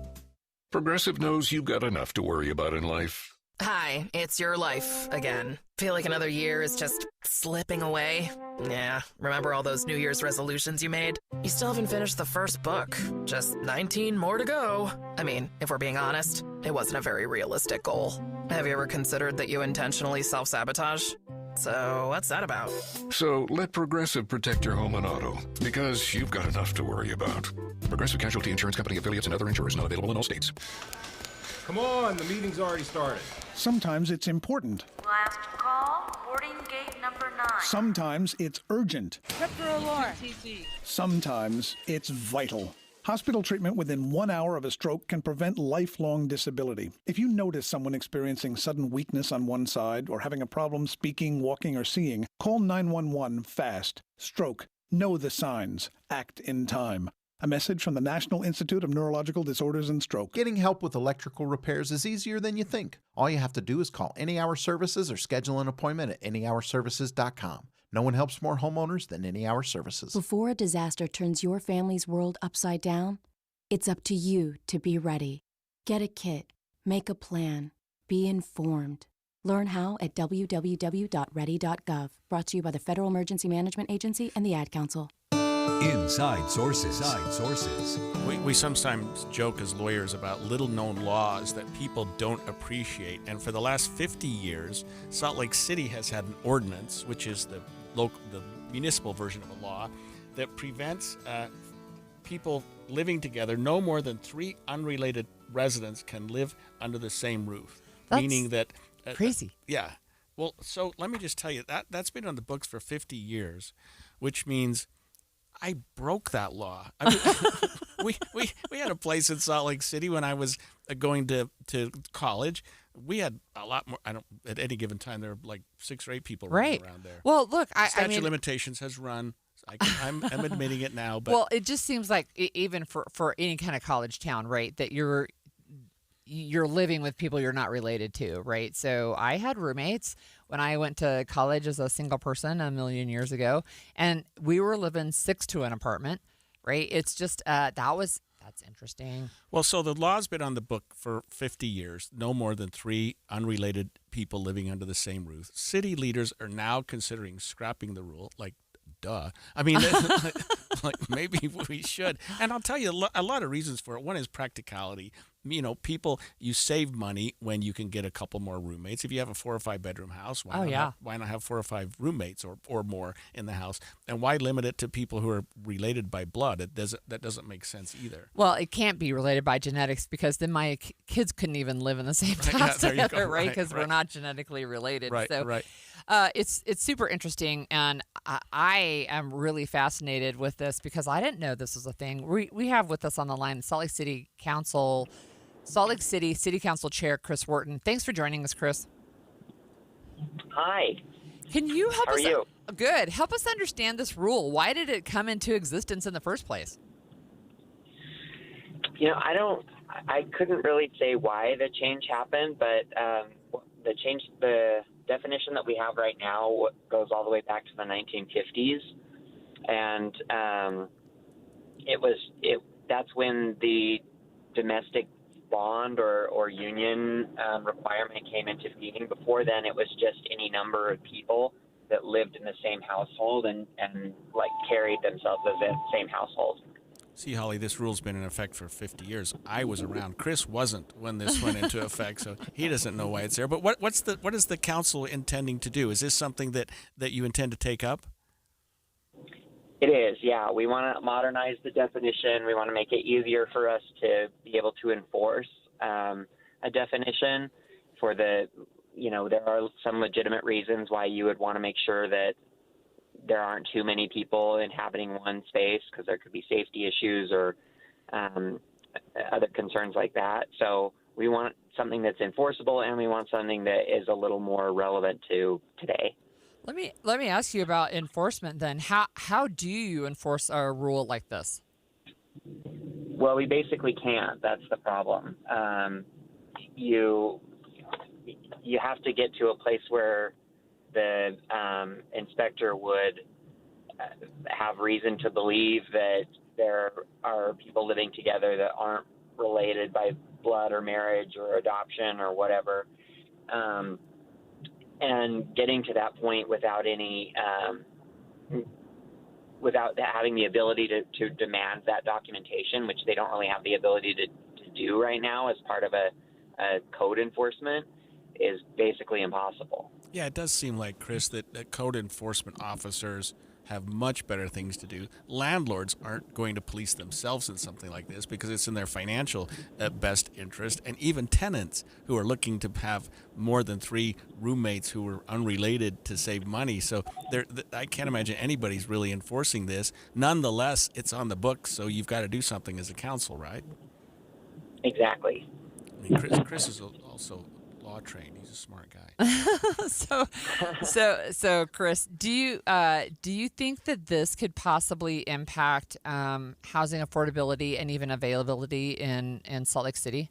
Progressive knows you've got enough to worry about in life. Hi, it's your life again. Feel like another year is just slipping away? Yeah, remember all those New Year's resolutions you made? You still haven't finished the first book. Just 19 more to go. I mean, if we're being honest, it wasn't a very realistic goal. Have you ever considered that you intentionally self-sabotage? So, what's that about? So let Progressive protect your home and auto, because you've got enough to worry about. Progressive Casualty Insurance Company affiliates and other insurers not available in all states. Come on, the meeting's already started. Sometimes it's important. Last call, boarding gate number 9. Sometimes it's urgent. Trip through alarm. Sometimes it's vital. Hospital treatment within 1 hour of a stroke can prevent lifelong disability. If you notice someone experiencing sudden weakness on one side or having a problem speaking, walking, or seeing, call 911 fast. Stroke. Know the signs. Act in time. A message from the National Institute of Neurological Disorders and Stroke. Getting help with electrical repairs is easier than you think. All you have to do is call Any Hour Services or schedule an appointment at anyhourservices.com. No one helps more homeowners than Any Hour Services. Before a disaster turns your family's world upside down, it's up to you to be ready. Get a kit. Make a plan. Be informed. Learn how at www.ready.gov. Brought to you by the Federal Emergency Management Agency and the Ad Council. Inside Sources. Inside Sources. We sometimes joke as lawyers about little-known laws that people don't appreciate. And for the last 50 years, Salt Lake City has had an ordinance, which is the municipal version of a law, that prevents people living together. No more than 3 unrelated residents can live under the same roof. That's meaning that crazy. Yeah. Well, so let me just tell you that's been on the books for 50 years, which means I broke that law. I mean, we had a place in Salt Lake City when I was going to college. We had a lot more. At any given time there were like 6 or 8 people running around there. Well, look, statute of limitations has run. I'm admitting it now, but well, it just seems like even for any kind of college town, right, that you're living with people you're not related to, right? So I had roommates when I went to college as a single person a million years ago, and we were living 6 to an apartment, right? It's just that's interesting. Well, so the law's been on the book for 50 years. No more than 3 unrelated people living under the same roof. City leaders are now considering scrapping the rule, like, duh. I mean, like maybe we should. And I'll tell you a lot of reasons for it. One is practicality. You know, you save money when you can get a couple more roommates. If you have a 4 or 5 bedroom house, why not have 4 or 5 roommates or more in the house? And why limit it to people who are related by blood? That doesn't make sense either. Well, it can't be related by genetics, because then my kids couldn't even live in the same house together, right? Because we're not genetically related. Right, so, right. It's super interesting, and I am really fascinated with this because I didn't know this was a thing. We have with us on the line Salt Lake City City Council Chair Chris Wharton. Thanks for joining us, Chris. Hi. Can you help us? How are you? Good. Help us understand this rule. Why did it come into existence in the first place? You know, I couldn't really say why the change happened, but the definition that we have right now goes all the way back to the 1950s, and that's when the domestic bond or union requirement came into being. Before then, it was just any number of people that lived in the same household and like carried themselves as the same household. See, Holly, this rule's been in effect for 50 years. I was around. Chris wasn't when this went into effect, so he doesn't know why it's there. But what is the council intending to do? Is this something that you intend to take up? It is, yeah. We want to modernize the definition. We want to make it easier for us to be able to enforce a definition for there are some legitimate reasons why you would want to make sure that there aren't too many people inhabiting one space, because there could be safety issues or other concerns like that. So we want something that's enforceable, and we want something that is a little more relevant to today. Let me ask you about enforcement then. How do you enforce a rule like this? Well, we basically can't. That's the problem. You have to get to a place where the inspector would have reason to believe that there are people living together that aren't related by blood or marriage or adoption or whatever, and getting to that point without having the ability to demand that documentation, which they don't really have the ability to do right now as part of a code enforcement, is basically impossible. Yeah, it does seem like, Chris, that code enforcement officers have much better things to do. Landlords aren't going to police themselves in something like this because it's in their financial best interest. And even tenants who are looking to have more than 3 roommates who are unrelated to save money. So I can't imagine anybody's really enforcing this. Nonetheless, it's on the books, so you've got to do something as a council, right? Exactly. I mean, Chris is also law trained. He's a smart guy. So Chris, do you think that this could possibly impact housing affordability and even availability in Salt Lake City?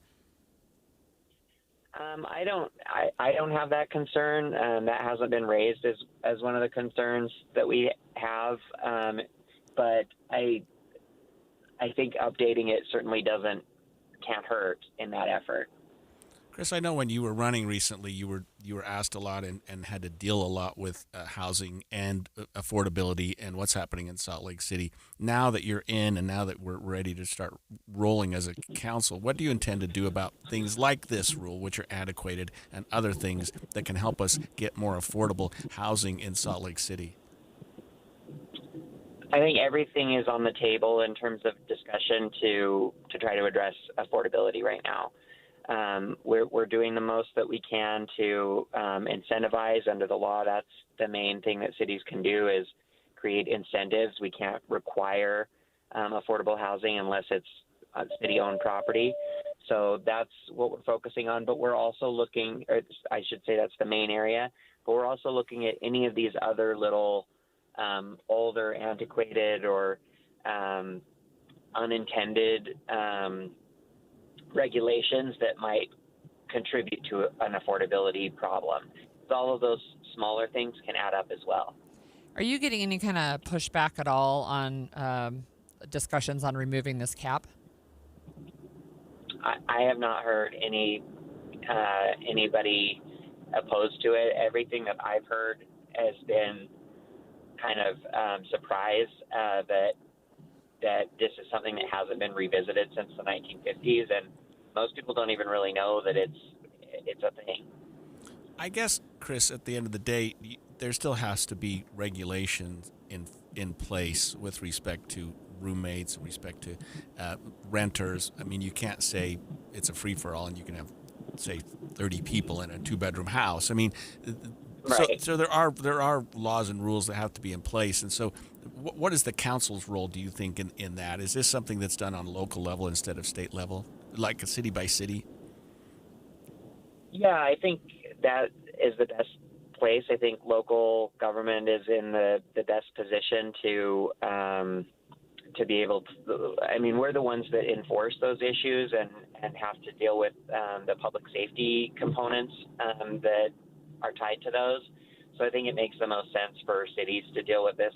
I don't have that concern. That hasn't been raised as one of the concerns that we have. But I think updating it certainly can't hurt in that effort. Chris, I know when you were running recently, you were asked a lot and had to deal a lot with housing and affordability and what's happening in Salt Lake City. Now that you're in and now that we're ready to start rolling as a council, what do you intend to do about things like this rule, which are antiquated, and other things that can help us get more affordable housing in Salt Lake City? I think everything is on the table in terms of discussion to try to address affordability right now. We're doing the most that we can to incentivize under the law. That's the main thing that cities can do, is create incentives. We can't require affordable housing unless it's city-owned property. So that's what we're focusing on. But we're also looking, or I should say that's the main area, but we're also looking at any of these other little older, antiquated, or unintended regulations that might contribute to an affordability problem. So all of those smaller things can add up as well. Are you getting any kind of pushback at all on discussions on removing this cap? I have not heard anybody opposed to it. Everything that I've heard has been kind of surprised that this is something that hasn't been revisited since the 1950s, and most people don't even really know that it's a thing. I guess, Chris, at the end of the day, there still has to be regulations in place with respect to roommates, with respect to renters. I mean, you can't say it's a free-for-all and you can have, say, 30 people in a 2-bedroom house. I mean, right. So there are laws and rules that have to be in place. And so what is the council's role, do you think, in that? Is this something that's done on local level instead of state level, like a city by city? Yeah, I think that is the best place. I think local government is in the best position to be able to, I mean, we're the ones that enforce those issues and have to deal with the public safety components that are tied to those. So I think it makes the most sense for cities to deal with this.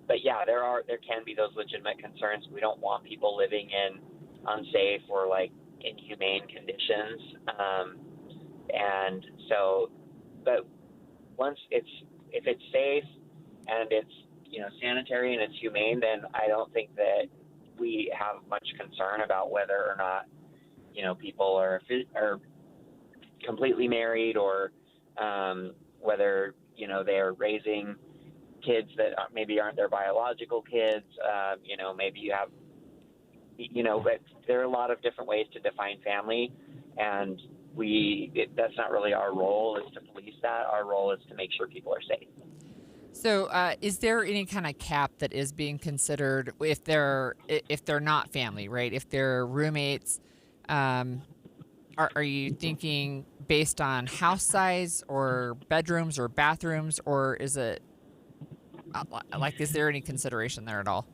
But yeah, there can be those legitimate concerns. We don't want people living in unsafe or like inhumane conditions. And so, but if it's safe and it's, sanitary and it's humane, then I don't think that we have much concern about whether or not, people are completely married or whether, they're raising kids that maybe aren't their biological kids. Maybe you have, but there are a lot of different ways to define family, and that's not really our role, is to police that. Our role is to make sure people are safe. So is there any kind of cap that is being considered if they're not family, right? If they're roommates, are you thinking based on house size or bedrooms or bathrooms, or is it is there any consideration there at all?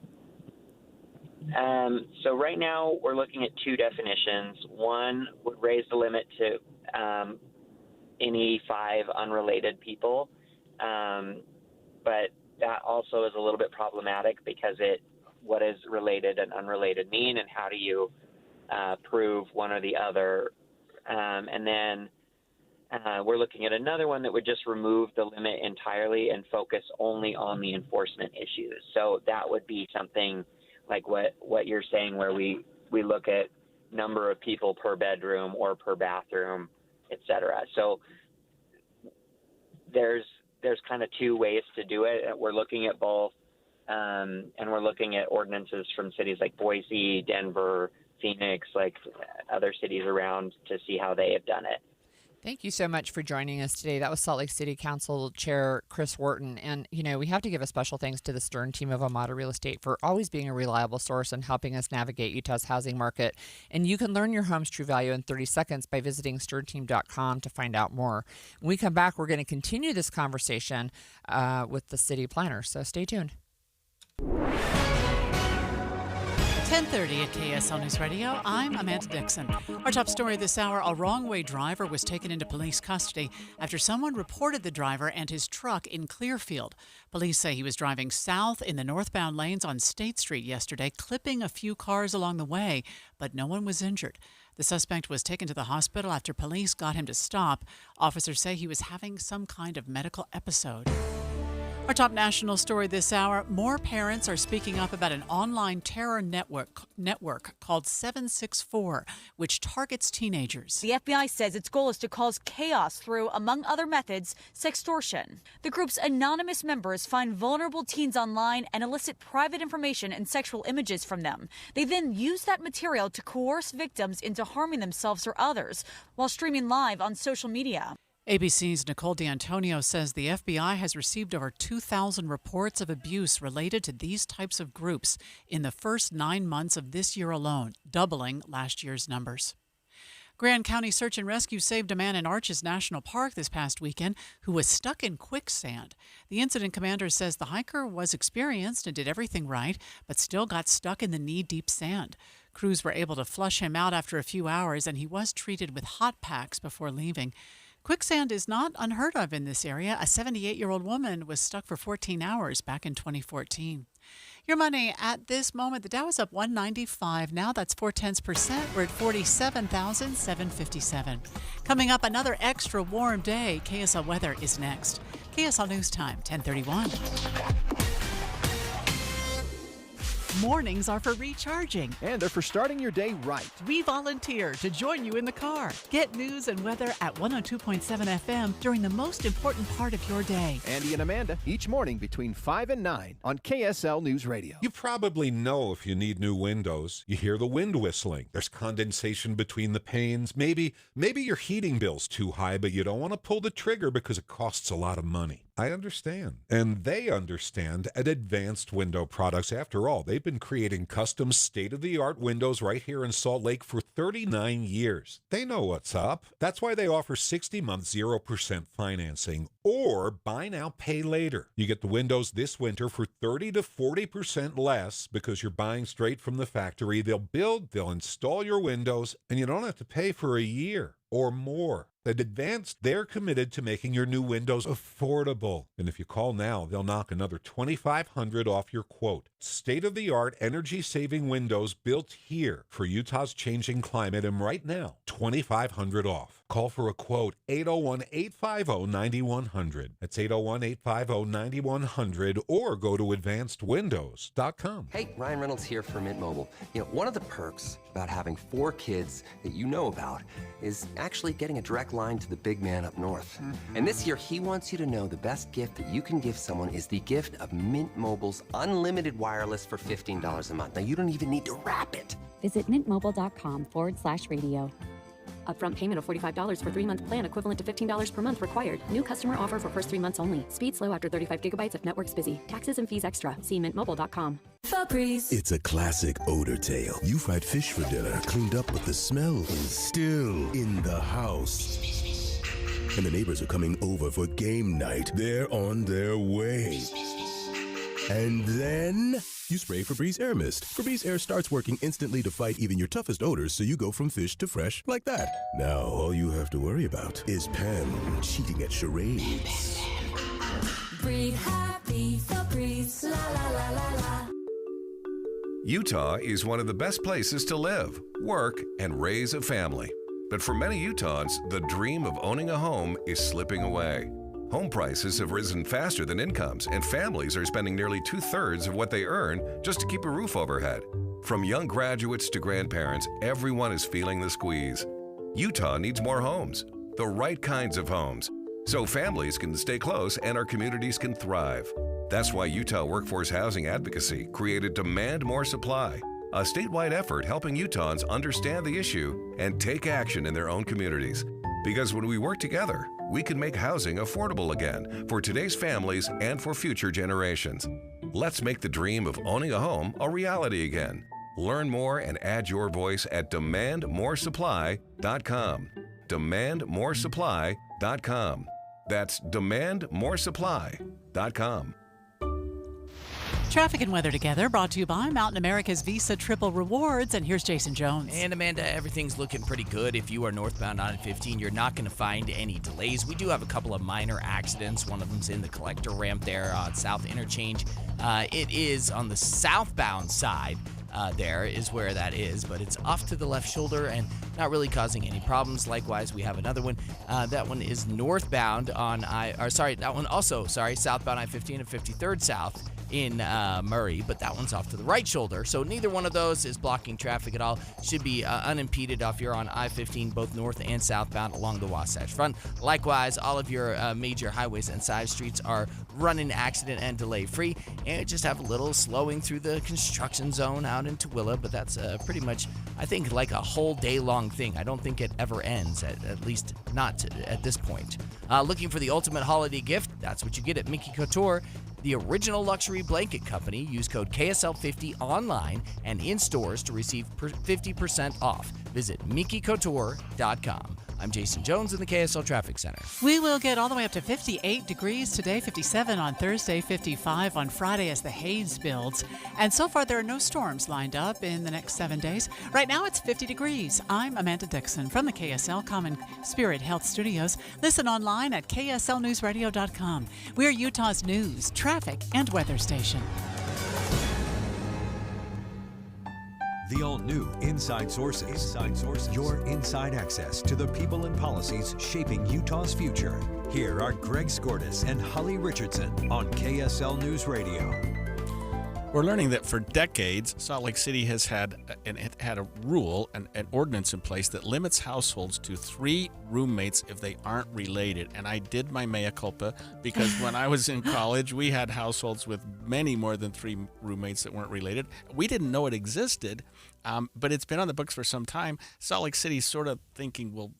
So right now we're looking at 2 definitions. One would raise the limit to any 5 unrelated people. But that also is a little bit problematic because it what does related and unrelated mean, and how do you prove one or the other. And then we're looking at another one that would just remove the limit entirely and focus only on the enforcement issues. So that would be something like what you're saying, where we look at number of people per bedroom or per bathroom, et cetera. So there's kind of two ways to do it. We're looking at both, and we're looking at ordinances from cities like Boise, Denver, Phoenix, like other cities around, to see how they have done it. Thank you so much for joining us today. That was Salt Lake City Council Chair Chris Wharton. And, we have to give a special thanks to the Stern team of Amada Real Estate for always being a reliable source and helping us navigate Utah's housing market. And you can learn your home's true value in 30 seconds by visiting sternteam.com to find out more. When we come back, we're going to continue this conversation with the city planner. So stay tuned. 10:30 at KSL News Radio. I'm Amanda Dixon. Our top story this hour, a wrong-way driver was taken into police custody after someone reported the driver and his truck in Clearfield. Police say he was driving south in the northbound lanes on State Street yesterday, clipping a few cars along the way, but no one was injured. The suspect was taken to the hospital after police got him to stop. Officers say he was having some kind of medical episode. Our top national story this hour, more parents are speaking up about an online terror network called 764, which targets teenagers. The FBI says its goal is to cause chaos through, among other methods, sextortion. The group's anonymous members find vulnerable teens online and elicit private information and sexual images from them. They then use that material to coerce victims into harming themselves or others while streaming live on social media. ABC's Nicole D'Antonio says the FBI has received over 2,000 reports of abuse related to these types of groups in the first 9 months of this year alone, doubling last year's numbers. Grand County Search and Rescue saved a man in Arches National Park this past weekend who was stuck in quicksand. The incident commander says the hiker was experienced and did everything right, but still got stuck in the knee-deep sand. Crews were able to flush him out after a few hours, and he was treated with hot packs before leaving. Quicksand is not unheard of in this area. A 78-year-old woman was stuck for 14 hours back in 2014. Your money at this moment, the Dow is up 195. Now that's 0.4%. We're at 47,757. Coming up, another extra warm day. KSL weather is next. KSL News Time, 10:31. Mornings are for recharging. And they're for starting your day right. We volunteer to join you in the car. Get news and weather at 102.7 FM during the most important part of your day. Andy and Amanda, each morning between 5 and 9 on KSL News Radio. You probably know if you need new windows. You hear the wind whistling. There's condensation between the panes. Maybe your heating bill's too high, but you don't want to pull the trigger because it costs a lot of money. I understand. And they understand at Advanced Window Products. After all, they've been creating custom state-of-the-art windows right here in Salt Lake for 39 years. They know what's up. That's why they offer 60-month 0% financing or buy now, pay later. You get the windows this winter for 30 to 40% less because you're buying straight from the factory. They'll build, they'll install your windows, and you don't have to pay for a year or more. At Advanced, they're committed to making your new windows affordable. And if you call now, they'll knock another $2,500 off your quote. State-of-the-art, energy-saving windows built here for Utah's changing climate. And right now, $2,500 off. Call for a quote, 801-850-9100. That's 801-850-9100, or go to advancedwindows.com. Hey, Ryan Reynolds here for Mint Mobile. One of the perks about having 4 kids that you know about is actually getting a direct line to the big man up north. Mm-hmm. And this year, he wants you to know the best gift that you can give someone is the gift of Mint Mobile's unlimited wireless for $15 a month. Now, you don't even need to wrap it. Visit mintmobile.com/radio. Upfront payment of $45 for 3-month plan equivalent to $15 per month required. New customer offer for first 3 months only. Speed slow after 35 gigabytes if network's busy. Taxes and fees extra. See mintmobile.com. Febreze. It's a classic odor tale. You fried fish for dinner, cleaned up, but the smell is still in the house. And the neighbors are coming over for game night. They're on their way. And then you spray Febreze Air Mist. Febreze Air starts working instantly to fight even your toughest odors, so you go from fish to fresh like that. Now, all you have to worry about is Pam cheating at charades. Breathe happy, Febreze, la la la la la. Utah is one of the best places to live, work, and raise a family. But for many Utahns, the dream of owning a home is slipping away. Home prices have risen faster than incomes, and families are spending nearly 2/3 of what they earn just to keep a roof overhead. From young graduates to grandparents, everyone is feeling the squeeze. Utah needs more homes, the right kinds of homes, so families can stay close and our communities can thrive. That's why Utah Workforce Housing Advocacy created Demand More Supply, a statewide effort helping Utahns understand the issue and take action in their own communities. Because when we work together, we can make housing affordable again for today's families and for future generations. Let's make the dream of owning a home a reality again. Learn more and add your voice at demandmoresupply.com. Demandmoresupply.com. That's demandmoresupply.com. Traffic and weather together, brought to you by Mountain America's Visa Triple Rewards. And here's Jason Jones. And Amanda, everything's looking pretty good. If you are northbound on 15, you're not going to find any delays. We do have a couple of minor accidents. One of them's in the collector ramp there on South Interchange. It is on the southbound side. There is where that is, but it's off to the left shoulder and not really causing any problems. Likewise, we have another one. That one is northbound on southbound I-15 and 53rd South in Murray, but that one's off to the right shoulder. So neither one of those is blocking traffic at all. Should be unimpeded if you're on I-15, both north and southbound along the Wasatch Front. Likewise, all of your major highways and side streets are running accident and delay free, and just have a little slowing through the construction zone out in Tooele, but that's pretty much, I think, like a whole day long thing. I don't think it ever ends, at least not at this point. Looking for the ultimate holiday gift? That's what you get at Mickey Couture, the original luxury blanket company. Use code KSL50 online and in stores to receive 50% off. Visit MickeyCouture.com. I'm Jason Jones in the KSL Traffic Center. We will get all the way up to 58 degrees today, 57 on Thursday, 55 on Friday as the haze builds. And so far, there are no storms lined up in the next 7 days. Right now, it's 50 degrees. I'm Amanda Dixon from the KSL Common Spirit Health Studios. Listen online at KSLNewsRadio.com. We're Utah's news, traffic, and weather station. The all-new Inside Sources. Your inside access to the people and policies shaping Utah's future. Here are Greg Skordas and Holly Richardson on KSL News Radio. We're learning that for decades, Salt Lake City has had a rule, an ordinance in place that limits households to 3 roommates if they aren't related. And I did my mea culpa because when I was in college, we had households with many more than 3 roommates that weren't related. We didn't know it existed, but it's been on the books for some time. Salt Lake City's sort of thinking, well,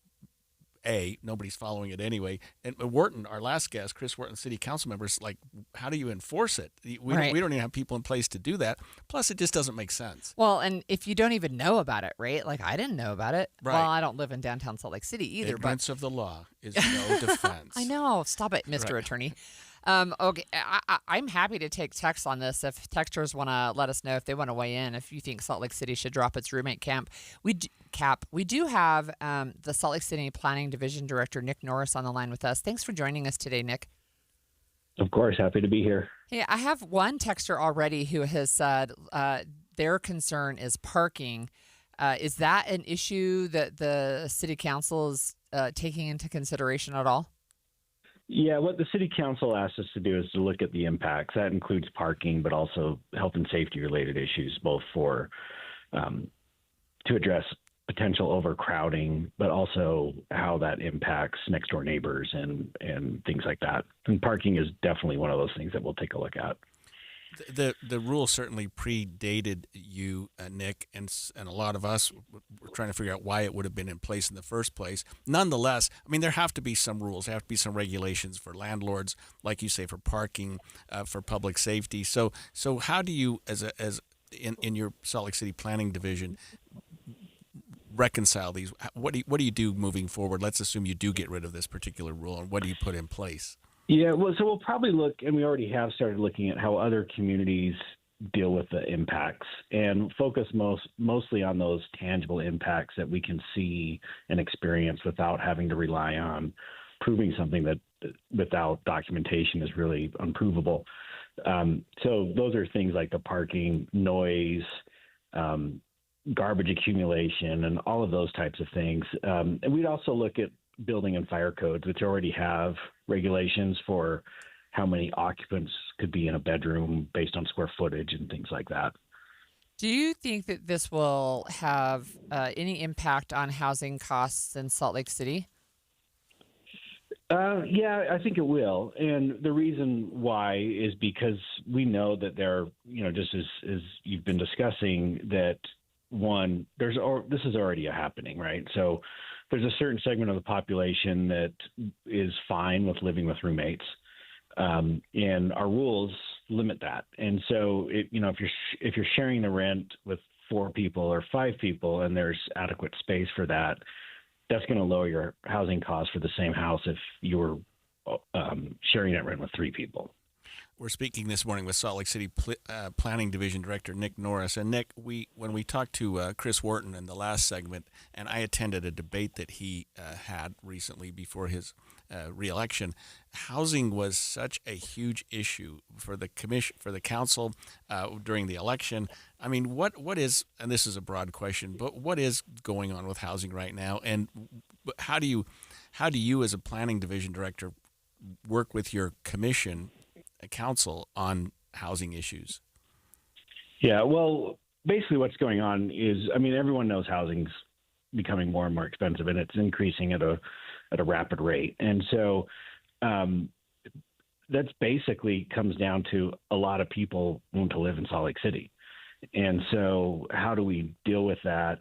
nobody's following it anyway. And Wharton, our last guest, Chris Wharton, city council members, like, how do you enforce it? We don't even have people in place to do that. Plus, it just doesn't make sense. Well, and if you don't even know about it, right? Like, I didn't know about it. Right. Well, I don't live in downtown Salt Lake City either. Ignorance of the law is no defense. I know. Stop it, Mr. Attorney. Okay, I'm happy to take text on this if texters want to let us know if they want to weigh in, if you think Salt Lake City should drop its roommate cap. We do have the Salt Lake City Planning Division Director, Nick Norris, on the line with us. Thanks for joining us today, Nick. Of course, happy to be here. Hey, I have one texter already who has said their concern is parking. Is that an issue that the city council is taking into consideration at all? Yeah, what the city council asked us to do is to look at the impacts. That includes parking, but also health and safety related issues, both for to address potential overcrowding, but also how that impacts next door neighbors and things like that. And parking is definitely one of those things that we'll take a look at. The rule certainly predated you, Nick, and a lot of us were trying to figure out why it would have been in place in the first place. Nonetheless, I mean, there have to be some rules. There have to be some regulations for landlords, like you say, for parking, for public safety. So how do you, in your Salt Lake City Planning Division, reconcile these? What do you do moving forward? Let's assume you do get rid of this particular rule, and what do you put in place? Yeah, well, so we'll probably look, and we already have started looking at how other communities deal with the impacts and focus mostly on those tangible impacts that we can see and experience without having to rely on proving something that without documentation is really unprovable. So those are things like the parking, noise, garbage accumulation, and all of those types of things. And we'd also look at building and fire codes, which already have regulations for how many occupants could be in a bedroom based on square footage and things like that. Do you think that this will have any impact on housing costs in Salt Lake City? Yeah, I think it will. And the reason why is because we know that there, just as you've been discussing, that this is already happening, right? So there's a certain segment of the population that is fine with living with roommates. And our rules limit that. And so, if you're sharing the rent with 4 people or 5 people, and there's adequate space for that, that's going to lower your housing costs for the same house if you were sharing that rent with 3 people. We're speaking this morning with Salt Lake City Planning Division Director Nick Norris. And Nick, when we talked to Chris Wharton in the last segment, and I attended a debate that he had recently before his reelection, housing was such a huge issue for the commission, for the council during the election. I mean, what is, and this is a broad question, but what is going on with housing right now, and how do you as a planning division director work with your commission, council, on housing issues? Yeah, well, basically what's going on is, everyone knows housing's becoming more and more expensive, and it's increasing at a rapid rate. And so that's basically comes down to a lot of people want to live in Salt Lake City. And so how do we deal with that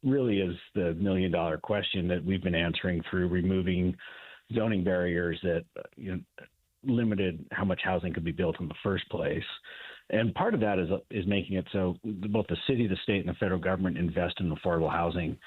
really is the million-dollar question that we've been answering through removing zoning barriers that limited how much housing could be built in the first place. And part of that is making it so both the city, the state, and the federal government invest in affordable housing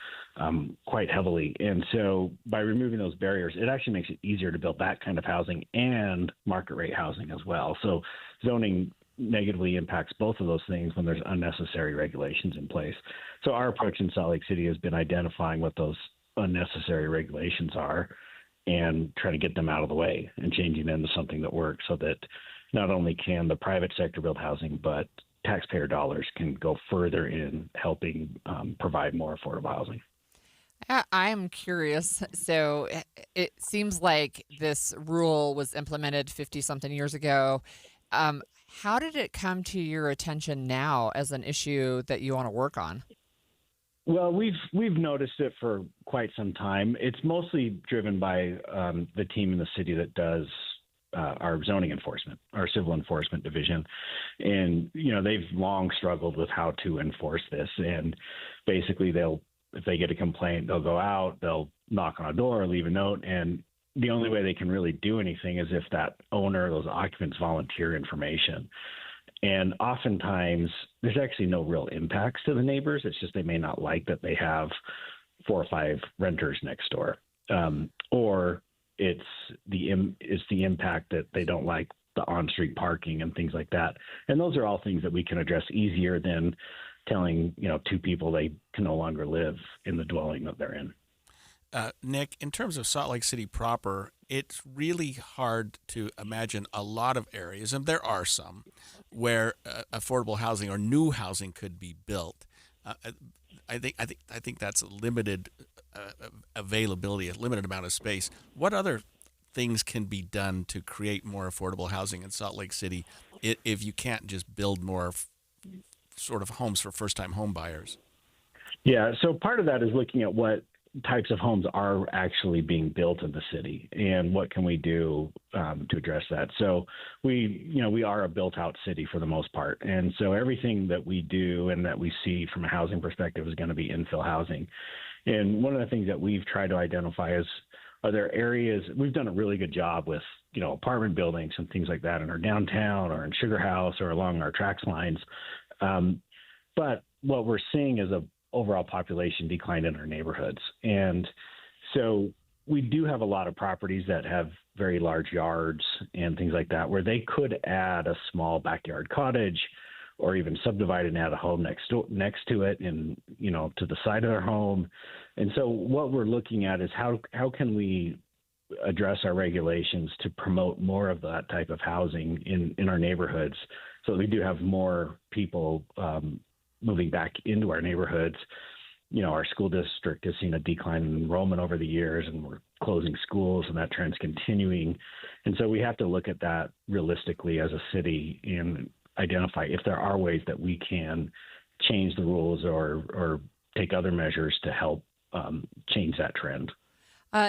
quite heavily. And so by removing those barriers, it actually makes it easier to build that kind of housing and market rate housing as well. So zoning negatively impacts both of those things when there's unnecessary regulations in place. So our approach in Salt Lake City has been identifying what those unnecessary regulations are and trying to get them out of the way and changing them into something that works, so that not only can the private sector build housing, but taxpayer dollars can go further in helping provide more affordable housing. I'm curious. So it seems like this rule was implemented 50-something years ago. How did it come to your attention now as an issue that you want to work on? Well, we've noticed it for quite some time. It's mostly driven by the team in the city that does our zoning enforcement, our civil enforcement division. And, they've long struggled with how to enforce this. And basically if they get a complaint, they'll go out, they'll knock on a door, leave a note. And the only way they can really do anything is if that owner, those occupants, volunteer information. And oftentimes there's actually no real impacts to the neighbors. It's just they may not like that they have 4 or 5 renters next door, or it's the impact that they don't like the on-street parking and things like that. And those are all things that we can address easier than telling 2 people they can no longer live in the dwelling that they're in. Nick, in terms of Salt Lake City proper, it's really hard to imagine a lot of areas, and there are some, where affordable housing or new housing could be built. I think that's a limited availability, a limited amount of space. What other things can be done to create more affordable housing in Salt Lake City if you can't just build more sort of homes for first-time home buyers? Yeah, so part of that is looking at what types of homes are actually being built in the city and what can we do to address that. So we are a built out city for the most part. And so everything that we do and that we see from a housing perspective is going to be infill housing. And one of the things that we've tried to identify is, are there areas, we've done a really good job with, apartment buildings and things like that in our downtown or in Sugar House or along our tracks lines. But what we're seeing is a overall population decline in our neighborhoods. And so we do have a lot of properties that have very large yards and things like that, where they could add a small backyard cottage or even subdivide and add a home next to it and, to the side of their home. And so what we're looking at is how can we address our regulations to promote more of that type of housing in our neighborhoods, so that we do have more people moving back into our neighborhoods. Our school district has seen a decline in enrollment over the years, and we're closing schools, and that trend's continuing. And so we have to look at that realistically as a city and identify if there are ways that we can change the rules or take other measures to help change that trend.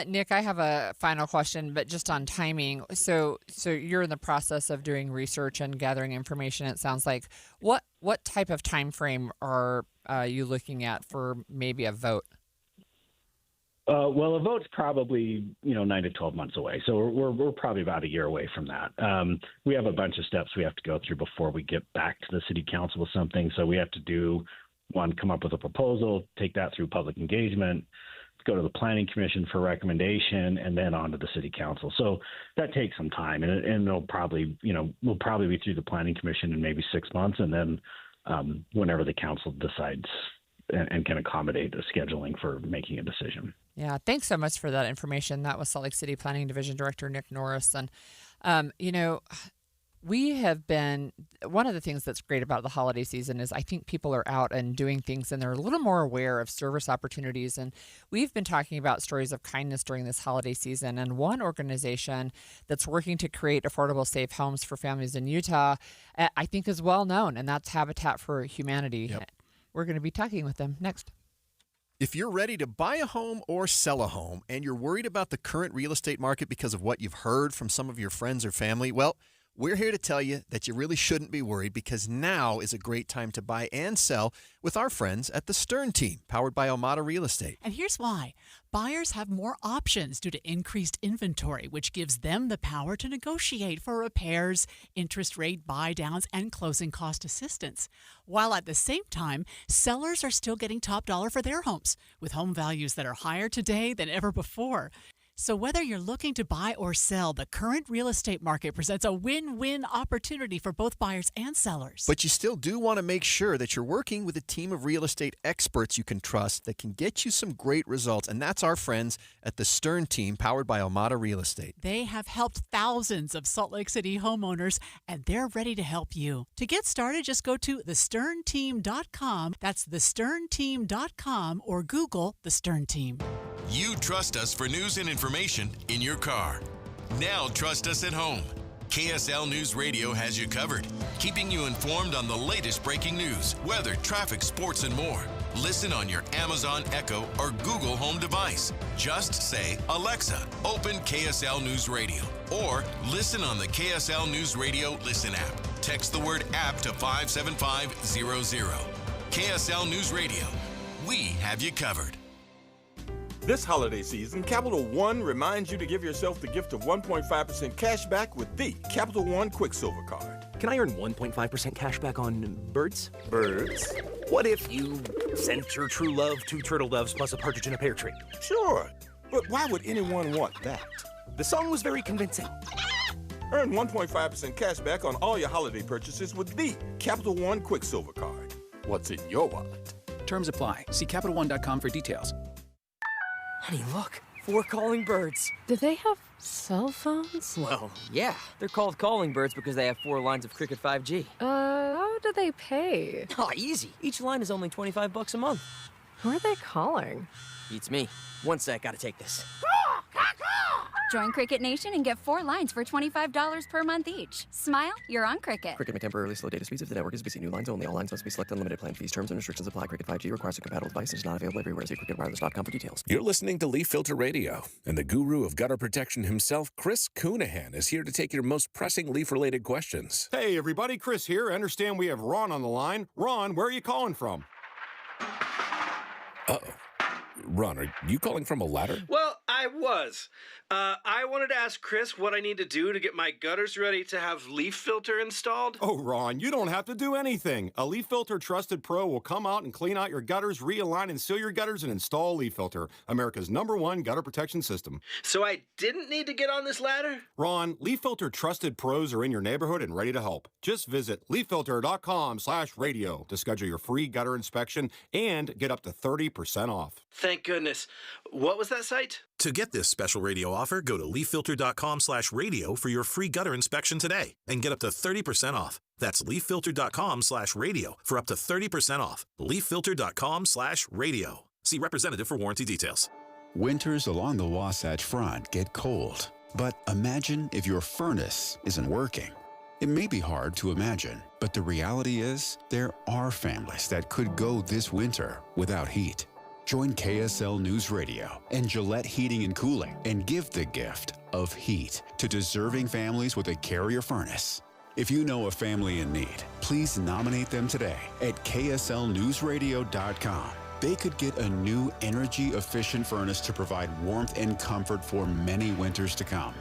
Nick, I have a final question, but just on timing. So you're in the process of doing research and gathering information. It sounds like what type of time frame are you looking at for maybe a vote? Well, a vote's probably 9 to 12 months away, so we're probably about a year away from that. We have a bunch of steps we have to go through before we get back to the city council with something. So we have to come up with a proposal, take that through public engagement, go to the planning commission for recommendation, and then on to the city council. So that takes some time, and it'll probably we'll probably be through the planning commission in maybe 6 months, and then whenever the council decides and can accommodate the scheduling for making a decision. Yeah, thanks so much for that information. That was Salt Lake City Planning Division Director Nick Norris. And, we have been, one of the things that's great about the holiday season is I think people are out and doing things, and they're a little more aware of service opportunities. And we've been talking about stories of kindness during this holiday season. And one organization that's working to create affordable, safe homes for families in Utah, I think is well known, and that's Habitat for Humanity. Yep. We're going to be talking with them next. If you're ready to buy a home or sell a home and you're worried about the current real estate market because of what you've heard from some of your friends or family, well, we're here to tell you that you really shouldn't be worried, because now is a great time to buy and sell with our friends at the Stern Team, powered by Almada Real Estate. And here's why. Buyers have more options due to increased inventory, which gives them the power to negotiate for repairs, interest rate buy-downs, and closing cost assistance. While at the same time, sellers are still getting top dollar for their homes, with home values that are higher today than ever before. So whether you're looking to buy or sell, the current real estate market presents a win-win opportunity for both buyers and sellers. But you still do want to make sure that you're working with a team of real estate experts you can trust that can get you some great results. And that's our friends at the Stern Team, powered by Almada Real Estate. They have helped thousands of Salt Lake City homeowners, and they're ready to help you. To get started, just go to thesternteam.com. That's thesternteam.com, or Google The Stern Team. You trust us for news and information in your car. Now trust us at home. KSL News Radio has you covered, keeping you informed on the latest breaking news, weather, traffic, sports, and more. Listen on your Amazon Echo or Google Home device. Just say, Alexa, open KSL News Radio, or listen on the KSL News Radio Listen app. Text the word app to 57500. KSL News Radio. We have you covered. This holiday season, Capital One reminds you to give yourself the gift of 1.5% cash back with the Capital One Quicksilver Card. Can I earn 1.5% cash back on birds? Birds? What if you sent your true love 2 turtle doves plus a partridge in a pear tree? Sure, but why would anyone want that? The song was very convincing. Earn 1.5% cash back on all your holiday purchases with the Capital One Quicksilver Card. What's in your wallet? Terms apply. See CapitalOne.com for details. Honey, look. 4 calling birds. Do they have cell phones? Well, yeah. They're called calling birds because they have 4 lines of Cricket 5G. How do they pay? Oh, easy. Each line is only $25 a month. Who are they calling? Beats me. One sec, gotta take this. Join Cricket Nation and get 4 lines for $25 per month each. Smile, you're on Cricket. Cricket may temporarily slow data speeds if the network is busy. New lines only. All lines must be selected. Unlimited plan fees. Terms and restrictions apply. Cricket 5G requires a compatible device and is not available everywhere. See cricketwireless.com for details. You're listening to Leaf Filter Radio, and the guru of gutter protection himself, Chris Coonahan, is here to take your most pressing leaf-related questions. Hey, everybody. Chris here. I understand we have Ron on the line. Ron, where are you calling from? Uh-oh. Ron, are you calling from a ladder? Well, I was. I wanted to ask Chris what I need to do to get my gutters ready to have Leaf Filter installed. Oh, Ron, you don't have to do anything. A Leaf Filter Trusted Pro will come out and clean out your gutters, realign and seal your gutters, and install Leaf Filter, America's #1 gutter protection system. So I didn't need to get on this ladder? Ron, Leaf Filter Trusted Pros are in your neighborhood and ready to help. Just visit leaffilter.com/radio to schedule your free gutter inspection and get up to 30% off. Thank goodness. What was that site? To get this special radio offer, go to leaffilter.com/radio for your free gutter inspection today and get up to 30% off. That's leaffilter.com/radio for up to 30% off. leaffilter.com/radio. See representative for warranty details. Winters along the Wasatch Front get cold. But imagine if your furnace isn't working. It may be hard to imagine, but the reality is there are families that could go this winter without heat. Join KSL News Radio and Gillette Heating and Cooling and give the gift of heat to deserving families with a Carrier furnace. If you know a family in need, please nominate them today at kslnewsradio.com. They could get a new energy-efficient furnace to provide warmth and comfort for many winters to come.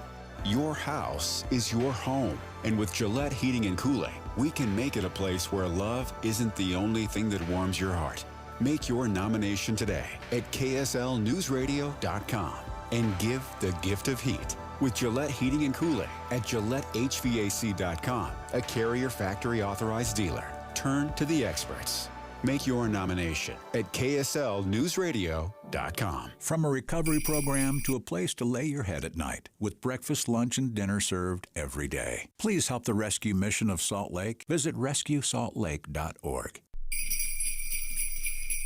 Your house is your home, and with Gillette Heating and Cooling, we can make it a place where love isn't the only thing that warms your heart. Make your nomination today at kslnewsradio.com and give the gift of heat with Gillette Heating and Cooling at GilletteHVAC.com, a Carrier factory authorized dealer. Turn to the experts. Make your nomination at kslnewsradio.com. From a recovery program to a place to lay your head at night, with breakfast, lunch, and dinner served every day. Please help the rescue mission of Salt Lake. Visit rescuesaltlake.org.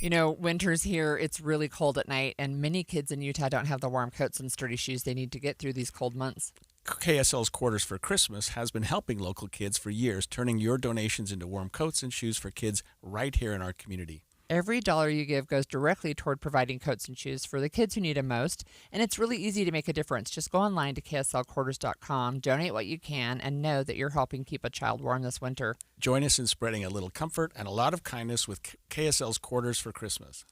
You know, winter's here. It's really cold at night, and many kids in Utah don't have the warm coats and sturdy shoes they need to get through these cold months. KSL's Quarters for Christmas has been helping local kids for years, turning your donations into warm coats and shoes for kids right here in our community. Every dollar you give goes directly toward providing coats and shoes for the kids who need them most, and it's really easy to make a difference. Just go online to kslquarters.com, donate what you can, and know that you're helping keep a child warm this winter. Join us in spreading a little comfort and a lot of kindness with KSL's Quarters for Christmas.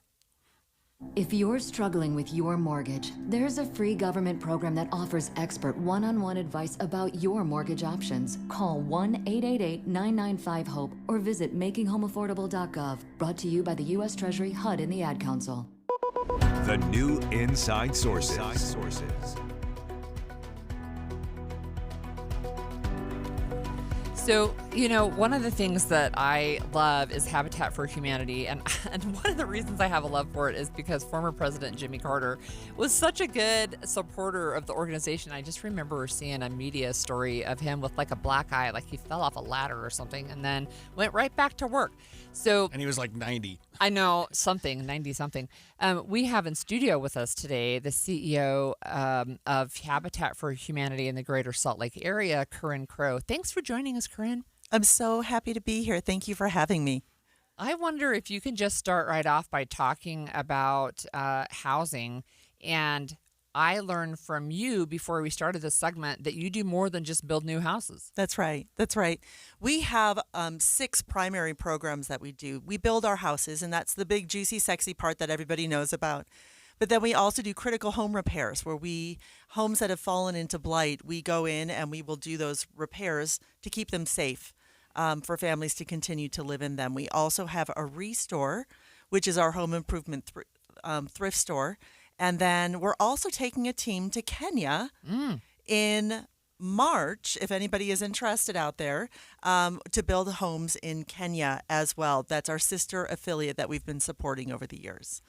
If you're struggling with your mortgage, there's a free government program that offers expert one-on-one advice about your mortgage options. Call 1-888-995-HOPE or visit makinghomeaffordable.gov. Brought to you by the U.S. Treasury, HUD, and the Ad Council. The new Inside Sources. So, you know, one of the things that I love is Habitat for Humanity. And one of the reasons I have a love for it is because former President Jimmy Carter was such a good supporter of the organization. I just remember seeing a media story of him with like a black eye, like he fell off a ladder or something, and then went right back to work. So, and he was like 90. I know, 90-something. We have in studio with us today the CEO of Habitat for Humanity in the greater Salt Lake area, Corinne Crow. Thanks for joining us, Corinne. I'm so happy to be here. Thank you for having me. I wonder if you can just start right off by talking about housing. And I learned from you before we started this segment that you do more than just build new houses. That's right. We have 6 primary programs that we do. We build our houses, and that's the big, juicy, sexy part that everybody knows about. But then we also do critical home repairs, where homes that have fallen into blight, we go in and we will do those repairs to keep them safe for families to continue to live in them. We also have a Restore, which is our home improvement thrift store. And then we're also taking a team to Kenya in March, if anybody is interested out there, to build homes in Kenya as well. That's our sister affiliate that we've been supporting over the years.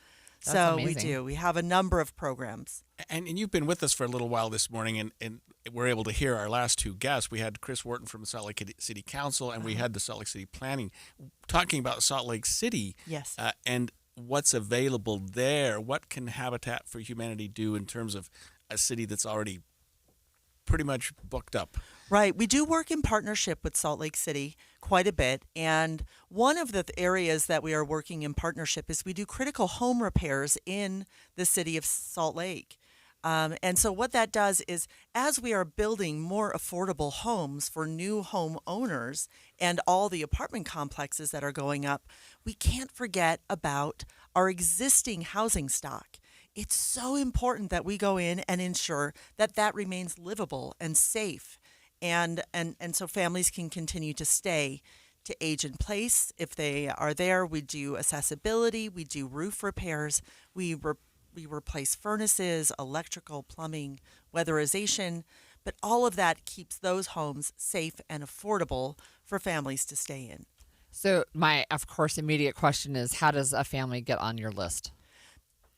That's so amazing. We do. We have a number of programs. And you've been with us for a little while this morning, and we're able to hear our last 2 guests. We had Chris Wharton from Salt Lake City Council, and we had the Salt Lake City Planning, talking about Salt Lake City. Yes. And what's available there. What can Habitat for Humanity do in terms of a city that's already pretty much booked up? Right. We do work in partnership with Salt Lake City quite a bit. And one of the areas that we are working in partnership is we do critical home repairs in the city of Salt Lake. And so what that does is, as we are building more affordable homes for new home owners and all the apartment complexes that are going up, we can't forget about our existing housing stock. It's so important that we go in and ensure that that remains livable and safe, and so families can continue to stay, to age in place if they are there. We do accessibility, we do roof repairs, we replace furnaces, electrical, plumbing, weatherization, but all of that keeps those homes safe and affordable for families to stay in. So my, of course, immediate question is, how does a family get on your list?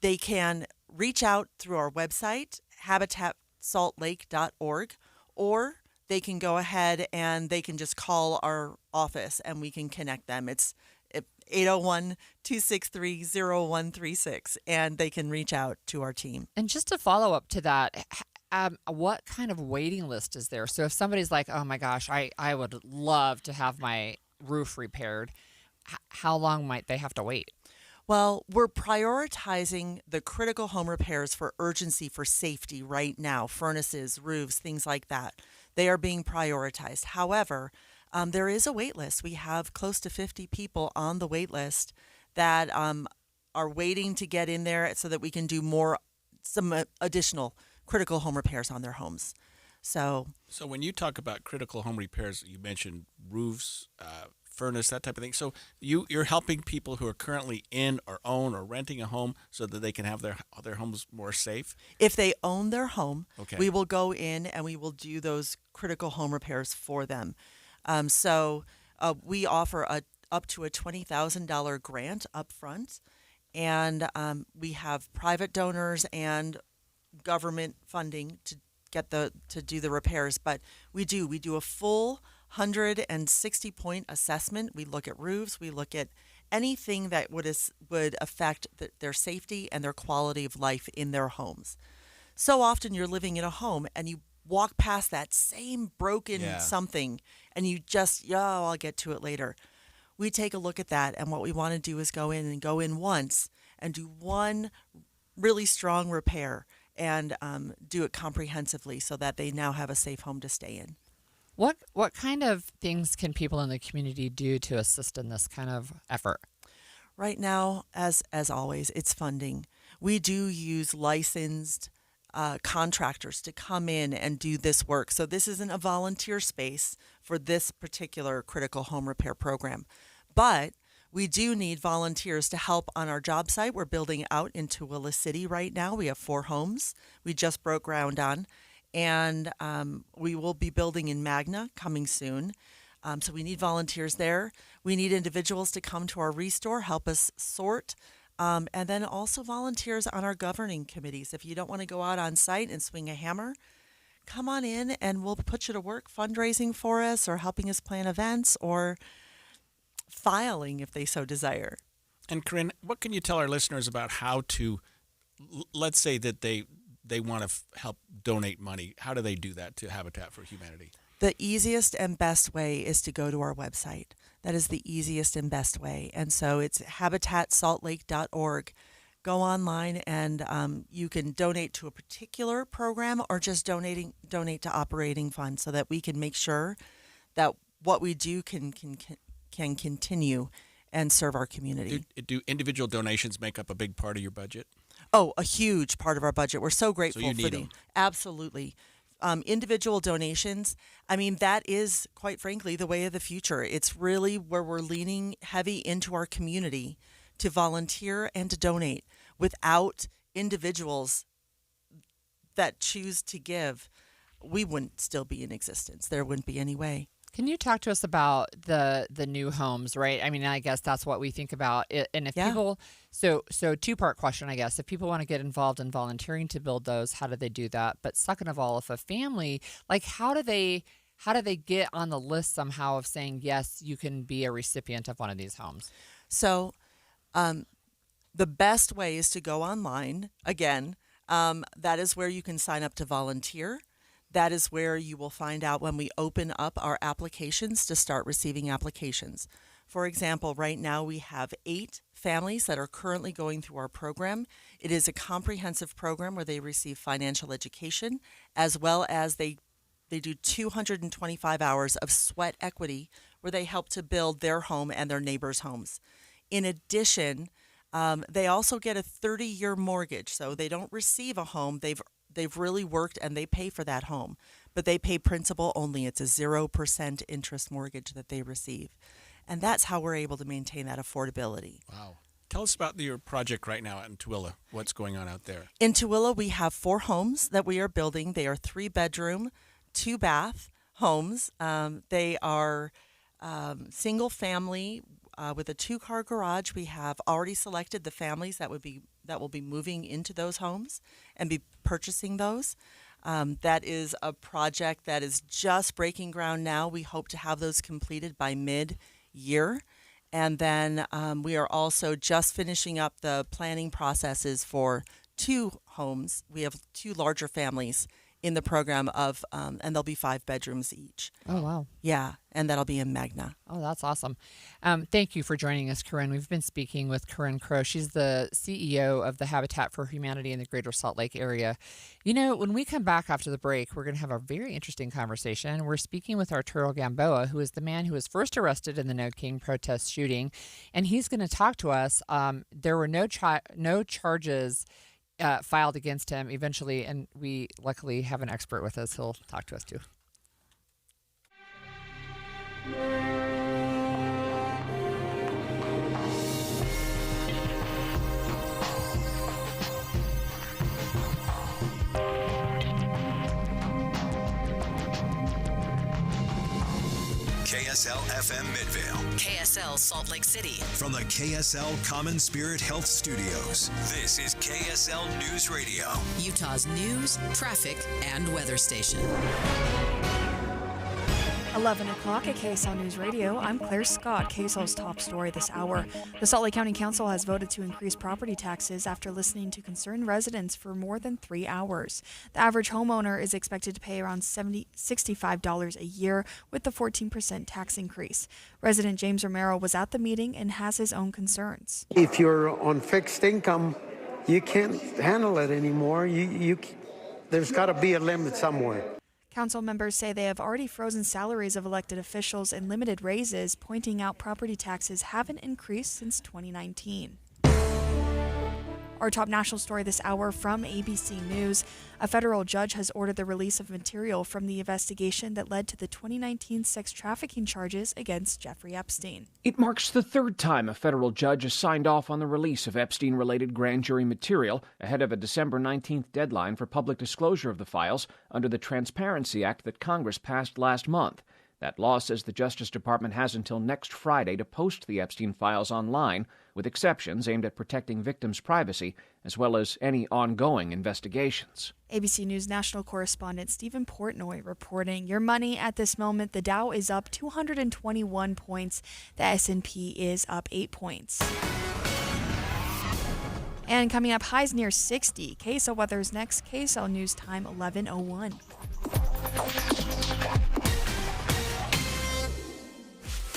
They can reach out through our website, habitatsaltlake.org, or they can go ahead and they can just call our office and we can connect them. It's 801-263-0136, and they can reach out to our team. And just to follow up to that, what kind of waiting list is there? So if somebody's like, oh my gosh, I would love to have my roof repaired, how long might they have to wait? Well, we're prioritizing the critical home repairs for urgency for safety right now, furnaces, roofs, things like that. They are being prioritized. However, there is a wait list. We have close to 50 people on the wait list that are waiting to get in there so that we can do some additional critical home repairs on their homes. So when you talk about critical home repairs, you mentioned roofs, furnace, that type of thing. So you're helping people who are currently in or own or renting a home so that they can have their homes more safe? If they own their home, okay, we will go in and we will do those critical home repairs for them. We offer up to a $20,000 grant up front, and we have private donors and government funding to do the repairs. But we do a full 160-point assessment. We look at roofs. We look at anything that would affect their safety and their quality of life in their homes. So often you're living in a home and you walk past that same broken something and you just, I'll get to it later. We take a look at that, and what we want to do is go in once and do one really strong repair and do it comprehensively so that they now have a safe home to stay in. What kind of things can people in the community do to assist in this kind of effort? Right now, as always, it's funding. We do use licensed contractors to come in and do this work. So this isn't a volunteer space for this particular critical home repair program. But we do need volunteers to help on our job site. We're building out in Tooele City right now. We have 4 homes we just broke ground on. And we will be building in Magna coming soon. So we need volunteers there. We need individuals to come to our restore, help us sort, and then also volunteers on our governing committees. If you don't want to go out on site and swing a hammer, come on in and we'll put you to work fundraising for us or helping us plan events or filing if they so desire. And Corinne, what can you tell our listeners about how to, let's say that they want to help donate money. How do they do that to Habitat for Humanity? The easiest and best way is to go to our website. That is the easiest and best way. And so it's habitatsaltlake.org. Go online and you can donate to a particular program or just donate to operating funds so that we can make sure that what we do can continue and serve our community. Do individual donations make up a big part of your budget? Oh, a huge part of our budget. We're so grateful so you need for them. Absolutely. Individual donations, that is, quite frankly, the way of the future. It's really where we're leaning heavy into our community to volunteer and to donate. Without individuals that choose to give, we wouldn't still be in existence. There wouldn't be any way. Can you talk to us about the new homes, right? I guess that's what we think about. And if people, so 2-part question, I guess. If people want to get involved in volunteering to build those, how do they do that? But second of all, if a family, how do they get on the list somehow of saying, yes, you can be a recipient of one of these homes? So the best way is to go online. Again, that is where you can sign up to volunteer. That is where you will find out when we open up our applications to start receiving applications. For example, right now we have 8 families that are currently going through our program. It is a comprehensive program where they receive financial education, as well as they do 225 hours of sweat equity where they help to build their home and their neighbors' homes. In addition, they also get a 30-year mortgage, so they don't receive a home. They've really worked and they pay for that home, but they pay principal only. It's a 0% interest mortgage that they receive. And that's how we're able to maintain that affordability. Wow. Tell us about your project right now out in Tooele. What's going on out there? In Tooele, we have 4 homes that we are building. They are 3-bedroom, 2-bath homes. They are single family with a 2-car garage. We have already selected the families that will be moving into those homes and be purchasing those. That is a project that is just breaking ground now. We hope to have those completed by mid-year. And then we are also just finishing up the planning processes for 2 homes. We have 2 larger families in the program of, and there'll be 5 bedrooms each. Oh, wow. Yeah, and that'll be in Magna. Oh, that's awesome. Thank you for joining us, Corinne. We've been speaking with Corinne Crow. She's the CEO of the Habitat for Humanity in the Greater Salt Lake area. You know, when we come back after the break, we're going to have a very interesting conversation. We're speaking with Arturo Gamboa, who is the man who was first arrested in the No King protest shooting, and he's going to talk to us. There were no charges filed against him eventually, and we luckily have an expert with us. He'll talk to us too. KSL FM Midvale. KSL Salt Lake City. From the KSL Common Spirit Health Studios, this is KSL News Radio. Utah's news, traffic, and weather station. 11 o'clock at KSL News Radio. I'm Claire Scott. KSL's top story this hour. The Salt Lake County Council has voted to increase property taxes after listening to concerned residents for more than 3 hours. The average homeowner is expected to pay around $65 a year with the 14% tax increase. Resident James Romero was at the meeting and has his own concerns. If you're on fixed income, you can't handle it anymore. There's got to be a limit somewhere. Council members say they have already frozen salaries of elected officials and limited raises, pointing out property taxes haven't increased since 2019. Our top national story this hour from ABC News. A federal judge has ordered the release of material from the investigation that led to the 2019 sex trafficking charges against Jeffrey Epstein. It marks the 3rd time a federal judge has signed off on the release of Epstein-related grand jury material ahead of a December 19th deadline for public disclosure of the files under the Transparency Act that Congress passed last month. That law says the Justice Department has until next Friday to post the Epstein files online, with exceptions aimed at protecting victims' privacy, as well as any ongoing investigations. ABC News national correspondent Stephen Portnoy reporting. Your money at this moment, the Dow is up 221 points. The S&P is up 8 points. And coming up, highs near 60. KSL weather's next. KSL News Time 11:01.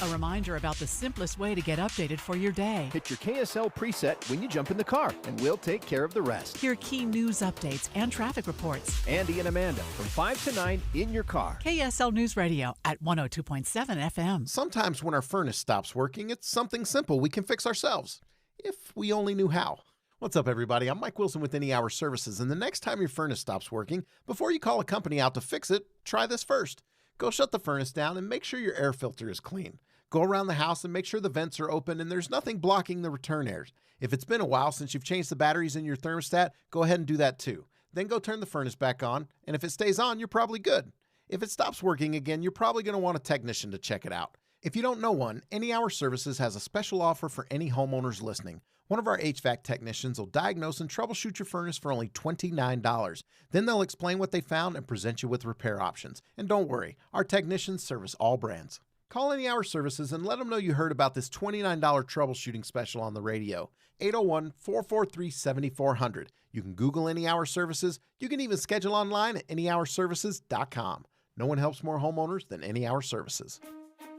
A reminder about the simplest way to get updated for your day. Hit your KSL preset when you jump in the car, and we'll take care of the rest. Hear key news updates and traffic reports. Andy and Amanda from 5 to 9 in your car. KSL News Radio at 102.7 FM. Sometimes when our furnace stops working, it's something simple we can fix ourselves, if we only knew how. What's up, everybody? I'm Mike Wilson with Any Hour Services, and the next time your furnace stops working, before you call a company out to fix it, try this first. Go shut the furnace down and make sure your air filter is clean. Go around the house and make sure the vents are open and there's nothing blocking the return air. If it's been a while since you've changed the batteries in your thermostat, go ahead and do that too. Then go turn the furnace back on, and if it stays on, you're probably good. If it stops working again, you're probably going to want a technician to check it out. If you don't know one, Any Hour Services has a special offer for any homeowners listening. One of our HVAC technicians will diagnose and troubleshoot your furnace for only $29. Then they'll explain what they found and present you with repair options. And don't worry, our technicians service all brands. Call Any Hour Services and let them know you heard about this $29 troubleshooting special on the radio. 801-443-7400. You can Google Any Hour Services. You can even schedule online at anyhourservices.com. No one helps more homeowners than Any Hour Services.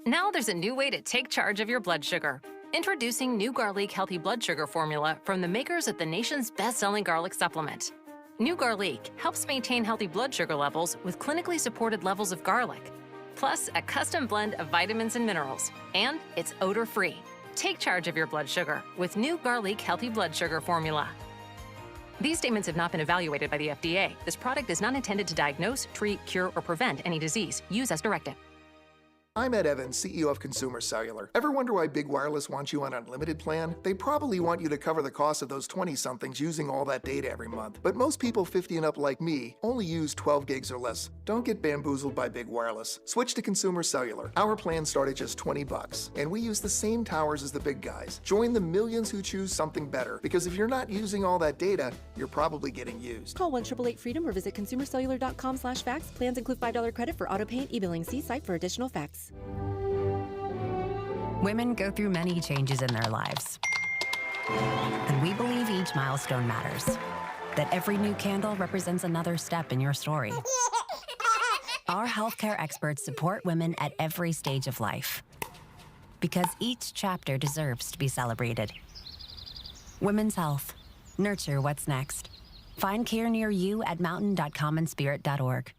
Now there's a new way to take charge of your blood sugar. Introducing New Garlic Healthy Blood Sugar Formula from the makers of the nation's best-selling garlic supplement. New Garlic helps maintain healthy blood sugar levels with clinically supported levels of garlic, plus a custom blend of vitamins and minerals, and it's odor-free. Take charge of your blood sugar with New Garlic Healthy Blood Sugar Formula. These statements have not been evaluated by the FDA. This product is not intended to diagnose, treat, cure, or prevent any disease. Use as directed. I'm Ed Evans, CEO of Consumer Cellular. Ever wonder why Big Wireless wants you on an unlimited plan? They probably want you to cover the cost of those 20-somethings using all that data every month. But most people 50 and up like me only use 12 gigs or less. Don't get bamboozled by Big Wireless. Switch to Consumer Cellular. Our plans start at just $20, and we use the same towers as the big guys. Join the millions who choose something better, because if you're not using all that data, you're probably getting used. Call 1-888-FREEDOM or visit consumercellular.com/facts. Plans include $5 credit for auto pay and e-billing. See site for additional facts. Women go through many changes in their lives. And we believe each milestone matters. That every new candle represents another step in your story. Our healthcare experts support women at every stage of life. Because each chapter deserves to be celebrated. Women's health. Nurture what's next. Find care near you at mountain.commonspirit.org.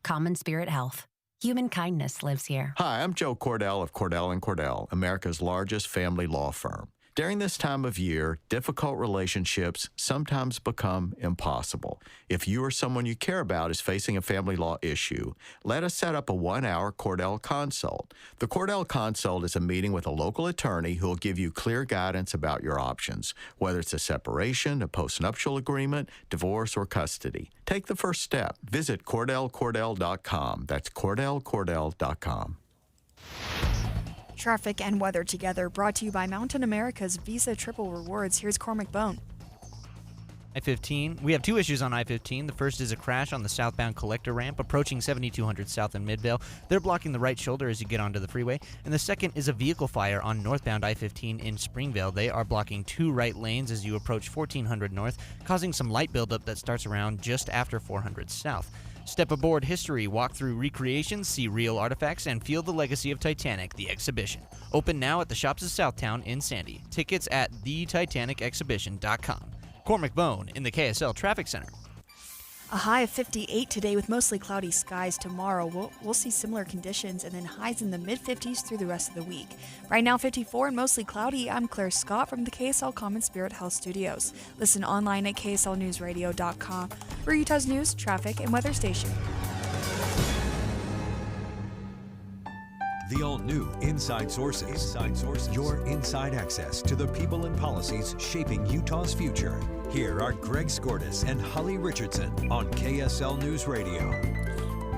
Common Spirit Health. Human kindness lives here. Hi, I'm Joe Cordell of Cordell & Cordell, America's largest family law firm. During this time of year, difficult relationships sometimes become impossible. If you or someone you care about is facing a family law issue, let us set up a 1-hour Cordell Consult. The Cordell Consult is a meeting with a local attorney who will give you clear guidance about your options, whether it's a separation, a postnuptial agreement, divorce, or custody. Take the first step. Visit CordellCordell.com. That's CordellCordell.com. Traffic and weather together, brought to you by Mountain America's Visa Triple Rewards. Here's Cormac Bone. I-15. We have two issues on I-15. The first is a crash on the southbound collector ramp approaching 7200 South in Midvale. They're blocking the right shoulder as you get onto the freeway. And the second is a vehicle fire on northbound I-15 in Springvale. They are blocking two right lanes as you approach 1400 North, causing some light buildup that starts around just after 400 South. Step aboard history, walk through recreations, see real artifacts, and feel the legacy of Titanic, the exhibition. Open now at the Shops of Southtown in Sandy. Tickets at thetitanicexhibition.com. Cormac Bone in the KSL Traffic Center. A high of 58 today with mostly cloudy skies. Tomorrow we'll see similar conditions and then highs in the mid-50s through the rest of the week. Right now 54 and mostly cloudy. I'm Claire Scott from the KSL Common Spirit Health Studios. Listen online at kslnewsradio.com for Utah's news, traffic, and weather station. The all-new Inside Sources. Your inside access to the people and policies shaping Utah's future. Here are Greg Skordas and Holly Richardson on KSL News Radio.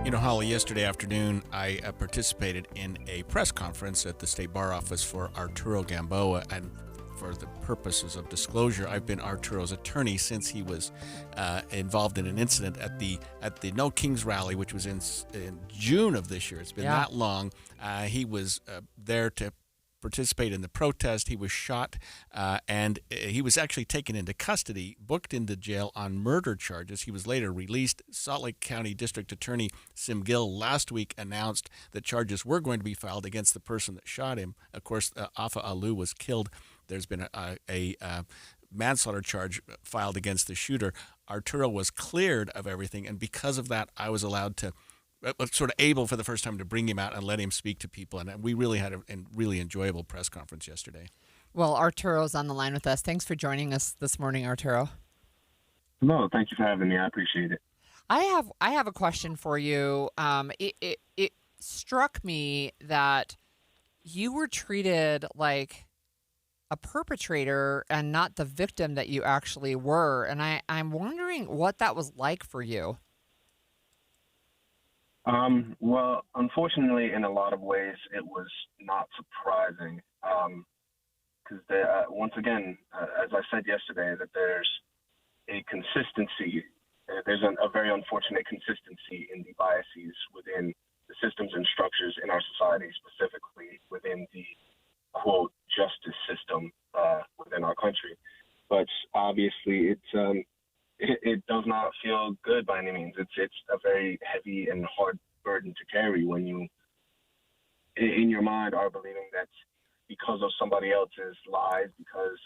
You know, Holly, yesterday afternoon I participated in a press conference at the State Bar Office for Arturo Gamboa, and for the purposes of disclosure, I've been Arturo's attorney since he was involved in an incident at the No Kings rally, which was in June of this year. It's been that long. He was there to participate in the protest. He was shot, and he was actually taken into custody, booked into jail on murder charges. He was later released. Salt Lake County District Attorney Sim Gill last week announced that charges were going to be filed against the person that shot him. Of course, Afa Alu was killed. There's been a manslaughter charge filed against the shooter. Arturo was cleared of everything, and because of that, I was allowed to sort of able for the first time to bring him out and let him speak to people. And we really had a really enjoyable press conference yesterday. Well, Arturo's on the line with us. Thanks for joining us this morning, Arturo. No, thank you for having me. I appreciate it. I have a question for you. It struck me that you were treated like a perpetrator and not the victim that you actually were. And I'm wondering what that was like for you. Well, unfortunately, in a lot of ways, it was not surprising. Because once again, as I said yesterday, that there's a consistency. There's a very unfortunate consistency in the biases within the systems and structures in our society, specifically within the, quote, justice system within our country. But obviously, it does not feel good by any means. It's a very heavy and hard burden to carry when you, in your mind, are believing that because of somebody else's lies, because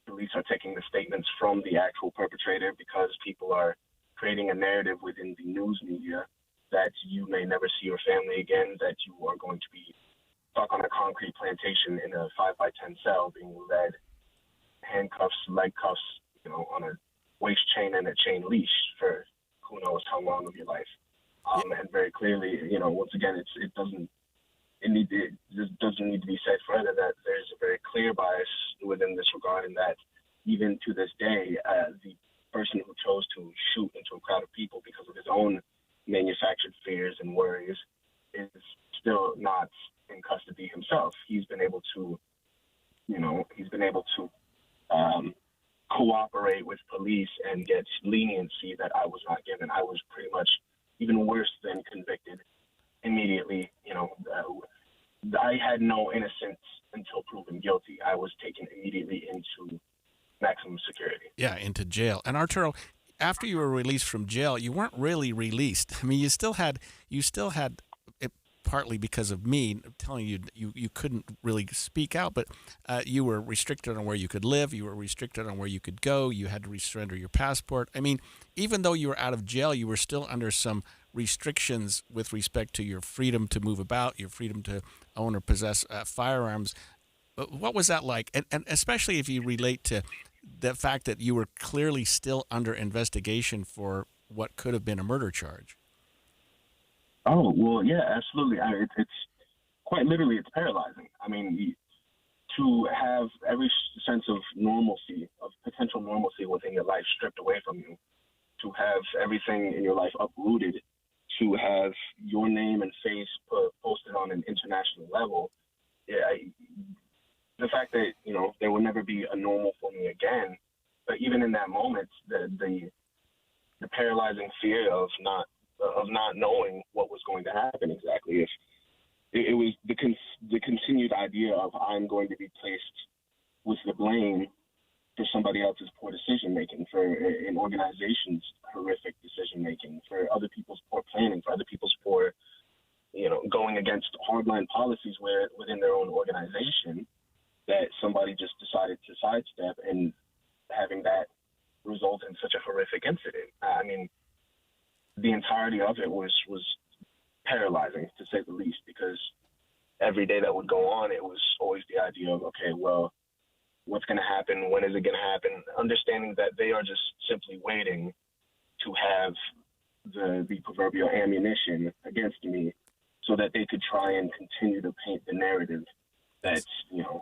police are taking the statements from the actual perpetrator, because people are creating a narrative within the news media that you may never see your family again, that you are going to be stuck on a concrete plantation in a 5x10 cell, being led, handcuffs, leg cuffs, on a waist chain and a chain leash for who knows how long of your life. And very clearly, once again, it it just doesn't need to be said further that there's a very clear bias within this regard, and that even to this day, the person who chose to shoot into a crowd of people because of his own manufactured fears and worries is still not in custody himself. He's been able to, cooperate with police and get leniency that I was not given. I was pretty much even worse than convicted immediately. I had no innocence until proven guilty. I was taken immediately into maximum security. Yeah, into jail. And Arturo, after you were released from jail, you weren't really released. I mean, you still had it, partly because of me telling you you couldn't really speak out, but you were restricted on where you could live. You were restricted on where you could go. You had to surrender your passport. I mean, even though you were out of jail, you were still under some restrictions with respect to your freedom to move about, your freedom to own or possess firearms. What was that like? And especially if you relate to the fact that you were clearly still under investigation for what could have been a murder charge. Oh, well, yeah, absolutely. It's quite literally, it's paralyzing. I mean, to have every sense of normalcy, of potential normalcy within your life stripped away from you, to have everything in your life uprooted, to have your name and face posted on an international level, the fact that, there will never be a normal for me again, but even in that moment, the paralyzing fear of not knowing what was going to happen exactly, if it was the continued idea of I'm going to be placed with the blame for somebody else's poor decision making, for an organization's horrific decision making, for other people's poor planning, for other people's poor, going against hardline policies within their own organization, that somebody just decided to sidestep, and having that result in such a horrific incident. I mean, the entirety of it was paralyzing, to say the least, because every day that would go on, it was always the idea of, okay, well, what's going to happen? When is it going to happen? Understanding that they are just simply waiting to have the proverbial ammunition against me so that they could try and continue to paint the narrative that,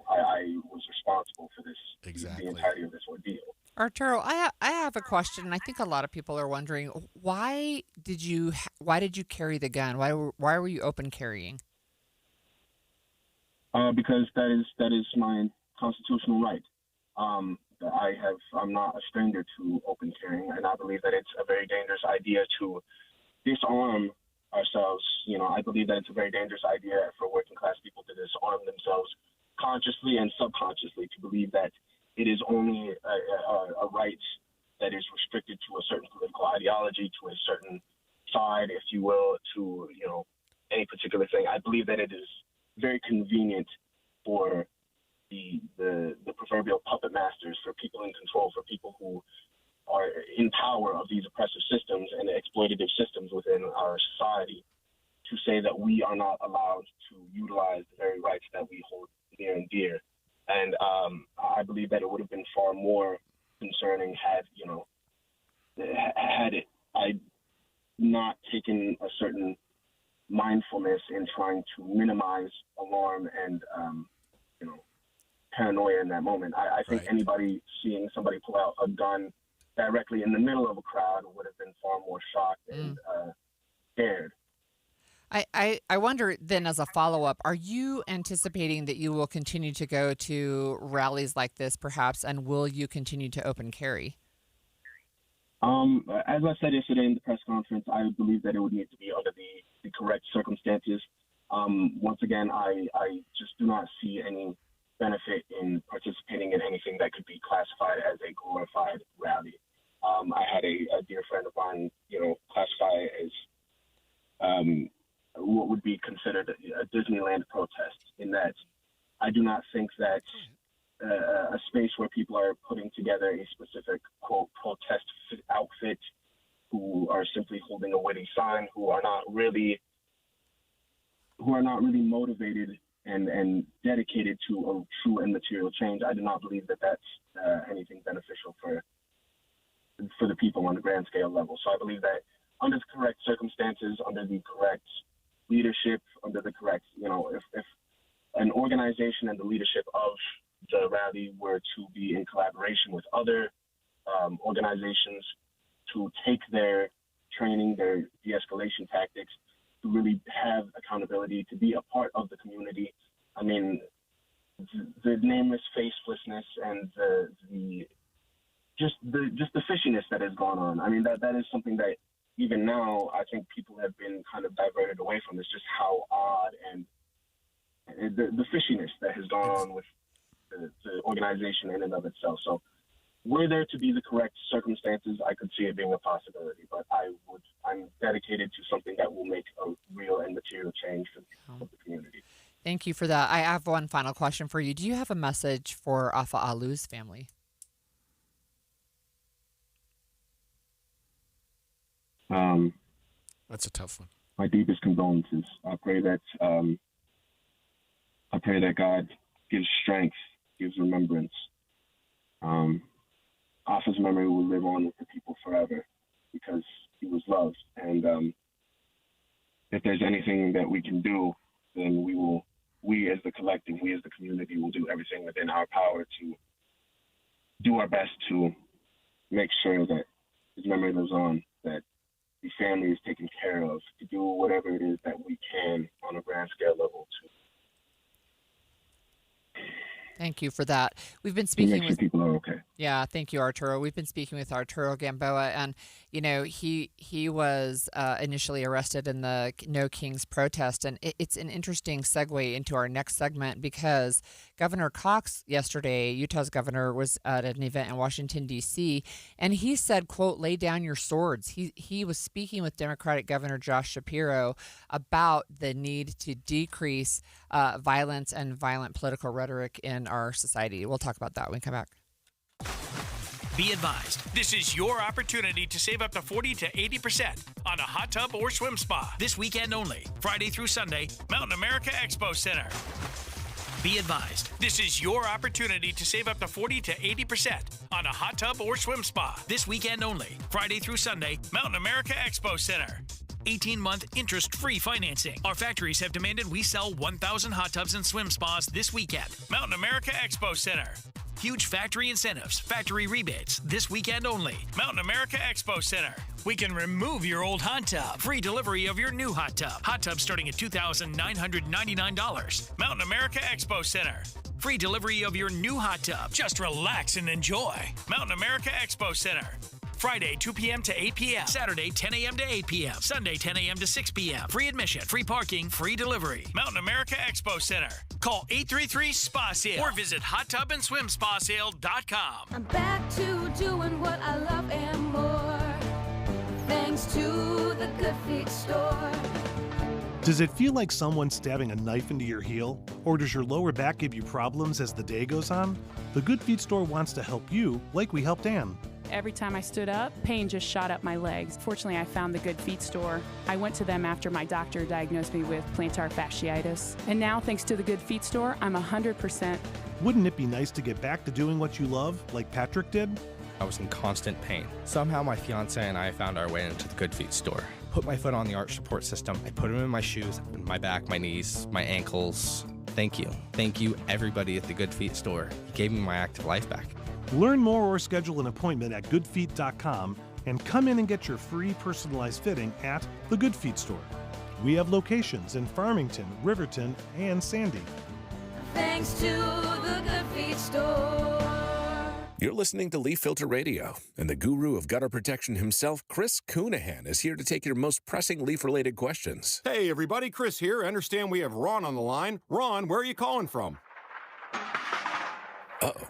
I was responsible for this, the entirety of this ordeal. Arturo, I have a question, and I think a lot of people are wondering, why did you carry the gun? Why were you open carrying? Because that is my constitutional right. I'm not a stranger to open carrying, and I believe that it's a very dangerous idea to disarm ourselves. I believe that it's a very dangerous idea for working class people to disarm themselves consciously and subconsciously, to believe that it is only a right that is restricted to a certain political ideology, to a certain side, if you will, to any particular thing. I believe that it is very convenient for the proverbial puppet masters, for people in control, for people who are in power of these oppressive systems and exploitative systems within our society, to say that we are not allowed to utilize the very rights that we hold near and dear. And I believe that it would have been far more concerning had I not taken a certain mindfulness in trying to minimize alarm and paranoia in that moment. I think anybody seeing somebody pull out a gun directly in the middle of a crowd would have been far more shocked and scared. I wonder then, as a follow-up, are you anticipating that you will continue to go to rallies like this perhaps, and will you continue to open carry? As I said yesterday in the press conference, I believe that it would need to be under the correct circumstances. Once again, I just do not see any benefit in participating in anything that could be classified as a glorified rally. I had a dear friend of mine, classify as what would be considered a Disneyland protest, in that I do not think that a space where people are putting together a specific, quote, protest outfit, who are simply holding a witty sign, who are not really motivated and dedicated to a true and material change. I do not believe that that's anything beneficial for the people on the grand scale level. So I believe that under the correct circumstances, under the correct leadership, under the correct, if an organization and the leadership of the rally were to be in collaboration with other organizations to take their training, their de-escalation tactics, to really have accountability, to be a part of the community. I mean, the nameless facelessness and the fishiness that has gone on. I mean, that is something that even now I think people have been kind of diverted away from. It's just how odd and the fishiness that has gone on with the organization in and of itself. So were there to be the correct circumstances, I could see it being a possibility, but I'm dedicated to something that will make a real and material change for the community. Thank you for that. I have one final question for you. Do you have a message for Afa Alu's family? That's a tough one. My deepest condolences. I pray that God gives strength, gives remembrance. Afa's memory will live on with the people forever because he was loved. And if there's anything that we can do, then we as the collective, we as the community will do everything within our power to do our best to make sure that his memory lives on, that the family is taken care of, to do whatever it is that we can on a grand scale level to Thank you for that. We've been speaking with people are okay. Yeah, thank you, Arturo. We've been speaking with Arturo Gamboa, and he was initially arrested in the No Kings protest, and it's an interesting segue into our next segment because Governor Cox yesterday, Utah's governor, was at an event in Washington D.C. and he said, "quote lay down your swords." He was speaking with Democratic Governor Josh Shapiro about the need to decrease violence and violent political rhetoric in our society. We'll talk about that when we come back. Be advised, this is your opportunity to save up to 40 to 80% on a hot tub or swim spa this weekend only, Friday through Sunday, Mountain America Expo Center. Be advised, this is your opportunity to save up to 40 to 80% on a hot tub or swim spa this weekend only, Friday through Sunday, Mountain America Expo Center. 18-month interest-free financing. Our factories have demanded we sell 1,000 hot tubs and swim spas this weekend. Mountain America Expo Center. Huge factory incentives, factory rebates, this weekend only. Mountain America Expo Center. We can remove your old hot tub. Free delivery of your new hot tub. Hot tub starting at $2,999. Mountain America Expo Center. Free delivery of your new hot tub. Just relax and enjoy. Mountain America Expo Center. Friday, 2 p.m. to 8 p.m. Saturday, 10 a.m. to 8 p.m. Sunday, 10 a.m. to 6 p.m. Free admission, free parking, free delivery. Mountain America Expo Center. Call 833-SPA-SALE or visit hottubandSwimSpaSale.com. I'm back to doing what I love and more, thanks to the Good Feet store. Does it feel like someone's stabbing a knife into your heel? Or does your lower back give you problems as the day goes on? The Good Feet store wants to help you like we helped Ann. Every time I stood up, pain just shot up my legs. Fortunately, I found the Good Feet store. I went to them after my doctor diagnosed me with plantar fasciitis. And now, thanks to the Good Feet store, I'm 100%. Wouldn't it be nice to get back to doing what you love, like Patrick did? I was in constant pain. Somehow my fiance and I found our way into the Good Feet store. Put my foot on the arch support system. I put them in my shoes, my back, my knees, my ankles. Thank you. Thank you, everybody at the Good Feet store. You gave me my active life back. Learn more or schedule an appointment at goodfeet.com and come in and get your free personalized fitting at the Good Feet store. We have locations in Farmington, Riverton, and Sandy. Thanks to the Good Feet store. You're listening to Leaf Filter Radio, and the guru of gutter protection himself, Chris Coonahan, is here to take your most pressing leaf-related questions. Hey, everybody, Chris here. I understand we have Ron on the line. Ron, where are you calling from? Uh-oh.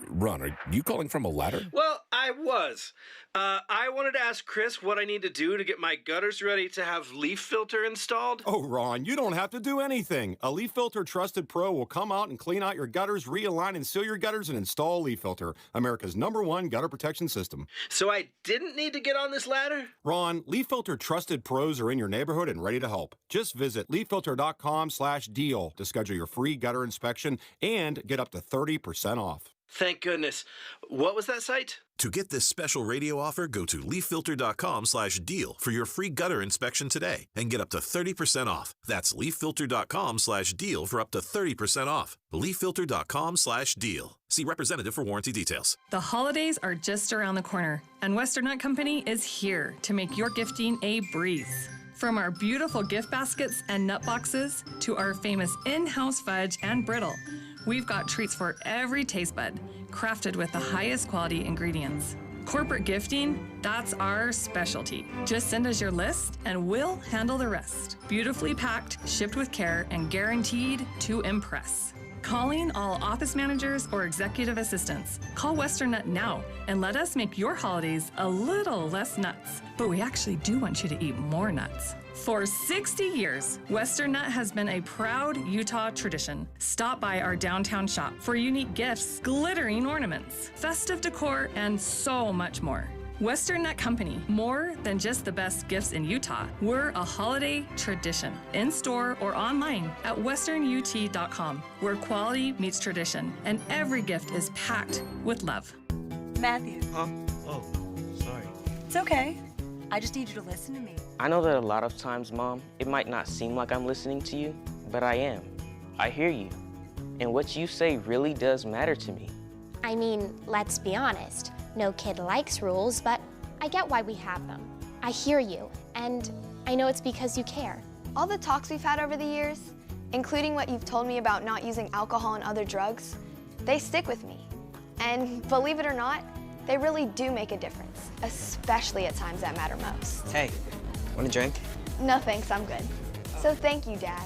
Ron, are you calling from a ladder? Well, I was. I wanted to ask Chris what I need to do to get my gutters ready to have Leaf Filter installed. Oh, Ron, you don't have to do anything. A Leaf Filter Trusted Pro will come out and clean out your gutters, realign and seal your gutters, and install Leaf Filter, America's #1 gutter protection system. So I didn't need to get on this ladder? Ron, Leaf Filter Trusted Pros are in your neighborhood and ready to help. Just visit leaffilter.com/deal to schedule your free gutter inspection and get up to 30% off. Thank goodness. What was that site? To get this special radio offer, go to leaffilter.com/deal for your free gutter inspection today and get up to 30% off. That's leaffilter.com/deal for up to 30% off. leaffilter.com/deal. See representative for warranty details. The holidays are just around the corner, and Western Nut Company is here to make your gifting a breeze. From our beautiful gift baskets and nut boxes to our famous in-house fudge and brittle, we've got treats for every taste bud, crafted with the highest quality ingredients. Corporate gifting, that's our specialty. Just send us your list and we'll handle the rest. Beautifully packed, shipped with care, and guaranteed to impress. Calling all office managers or executive assistants. Call Western Nut now and let us make your holidays a little less nuts. But we actually do want you to eat more nuts. For 60 years, Western Nut has been a proud Utah tradition. Stop by our downtown shop for unique gifts, glittering ornaments, festive decor, and so much more. Western Nut Company, more than just the best gifts in Utah. We're a holiday tradition, in-store or online at westernut.com, where quality meets tradition, and every gift is packed with love. Matthew. Huh? Oh, sorry. It's okay. I just need you to listen to me. I know that a lot of times, Mom, it might not seem like I'm listening to you, but I am. I hear you. And what you say really does matter to me. I mean, let's be honest. No kid likes rules, but I get why we have them. I hear you, and I know it's because you care. All the talks we've had over the years, including what you've told me about not using alcohol and other drugs, they stick with me. And believe it or not, they really do make a difference, especially at times that matter most. Hey, want a drink? No thanks, I'm good. So thank you, Dad,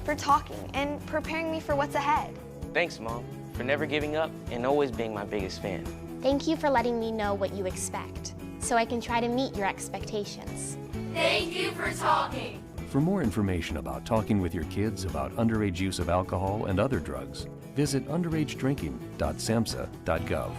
for talking and preparing me for what's ahead. Thanks, Mom, for never giving up and always being my biggest fan. Thank you for letting me know what you expect, so I can try to meet your expectations. Thank you for talking. For more information about talking with your kids about underage use of alcohol and other drugs, visit underagedrinking.samhsa.gov.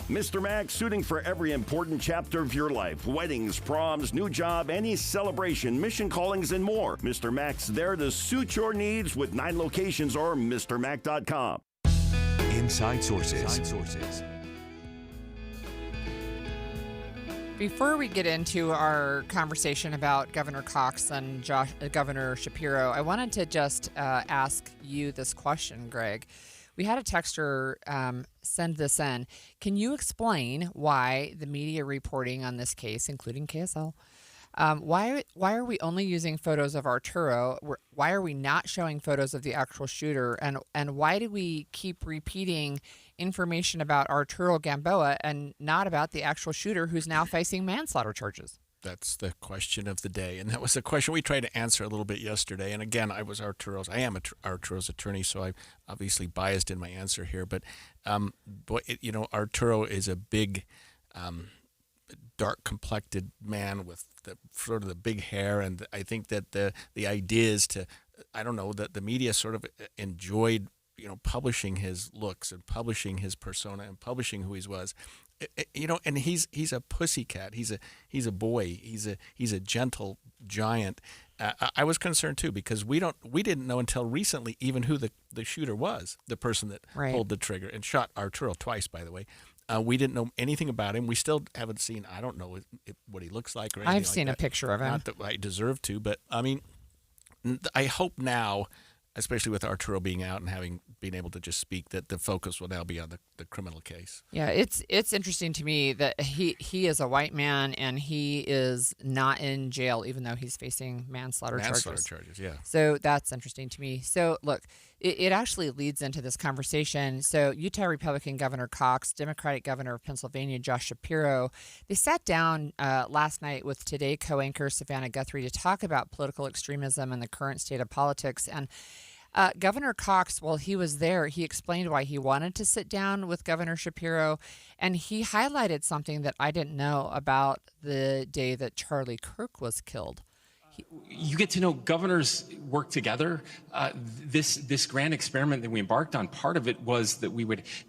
Mr. Max, suiting for every important chapter of your life. Weddings, proms, new job, any celebration, mission callings, and more. Mr. Max there to suit your needs with 9 locations or MrMac.com. Inside Sources. Before we get into our conversation about Governor Cox and Governor Shapiro, I wanted to just ask you this question, Greg. We had a texter send this in. Can you explain why the media reporting on this case, including KSL, why are we only using photos of Arturo? Why are we not showing photos of the actual shooter? And why do we keep repeating information about Arturo Gamboa and not about the actual shooter who's now facing manslaughter charges? That's the question of the day, and that was the question we tried to answer a little bit yesterday. And again, I am Arturo's attorney, so I'm obviously biased in my answer here. But Arturo is a big, dark-complected man with sort of the big hair, and I think that the idea is that the media sort of enjoyed publishing his looks and publishing his persona and publishing who he was. And he's a pussycat. He's a boy. He's a gentle giant. I was concerned too because we didn't know until recently even who the shooter was, the person that pulled the trigger and shot Arturo twice, by the way. We didn't know anything about him. We still haven't seen. I don't know what he looks like or anything. I've seen a picture of him. Not that I deserve to, but I mean, I hope now, especially with Arturo being out and having been able to just speak, that the focus will now be on the criminal case. Yeah, it's interesting to me that he is a white man and he is not in jail, even though he's facing manslaughter charges. Yeah. So that's interesting to me. So look, it actually leads into this conversation. So Utah Republican Governor Cox, Democratic Governor of Pennsylvania Josh Shapiro, they sat down last night with Today co-anchor Savannah Guthrie to talk about political extremism and the current state of politics. And Governor Cox, while he was there, he explained why he wanted to sit down with Governor Shapiro, and he highlighted something that I didn't know about the day that Charlie Kirk was killed. You get to know governors work together. This grand experiment that we embarked on, part of it was that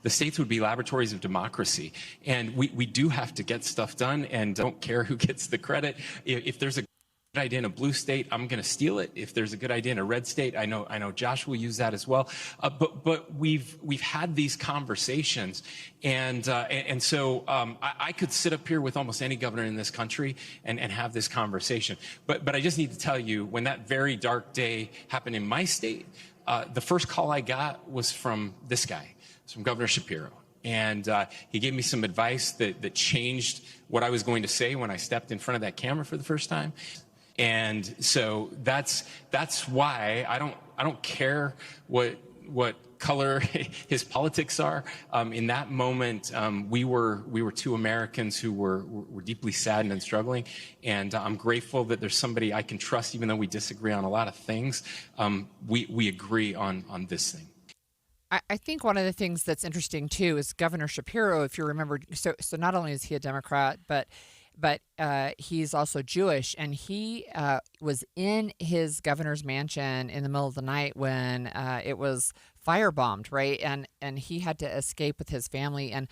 the states would be laboratories of democracy, and we do have to get stuff done, and don't care who gets the credit. If there's a idea in a blue state, I'm going to steal it. If there's a good idea in a red state, I know Josh will use that as well. But we've had these conversations, and so I could sit up here with almost any governor in this country and have this conversation. But I just need to tell you, when that very dark day happened in my state, the first call I got was from this guy. It's from Governor Shapiro. And he gave me some advice that changed what I was going to say when I stepped in front of that camera for the first time. And so that's why I don't care what color his politics are. In that moment, we were two Americans who were deeply saddened and struggling. And I'm grateful that there's somebody I can trust, even though we disagree on a lot of things. We agree on this thing. I think one of the things that's interesting too is Governor Shapiro, if you remember, so not only is he a Democrat, but he's also Jewish, and he was in his governor's mansion in the middle of the night when it was firebombed, right? And he had to escape with his family, and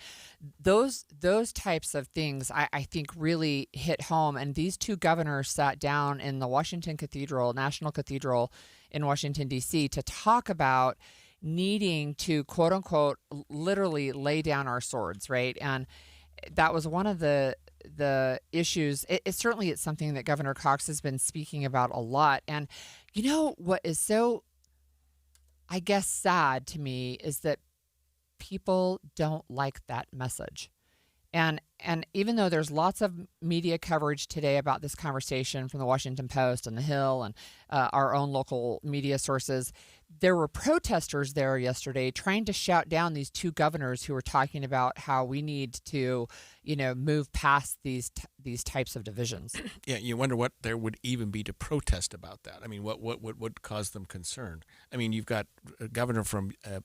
those types of things I think really hit home. And these two governors sat down in the Washington Cathedral, National Cathedral in Washington, D.C. to talk about needing to, quote unquote, literally lay down our swords, right? And that was one of the issues. It's something that Governor Cox has been speaking about a lot. And you know what is so, I guess, sad to me is that people don't like that message. And even though there's lots of media coverage today about this conversation from the Washington Post and The Hill and our own local media sources, there were protesters there yesterday trying to shout down these two governors who were talking about how we need to, move past these types of divisions. Yeah, you wonder what there would even be to protest about that. I mean, what would cause them concern? I mean, you've got a governor from a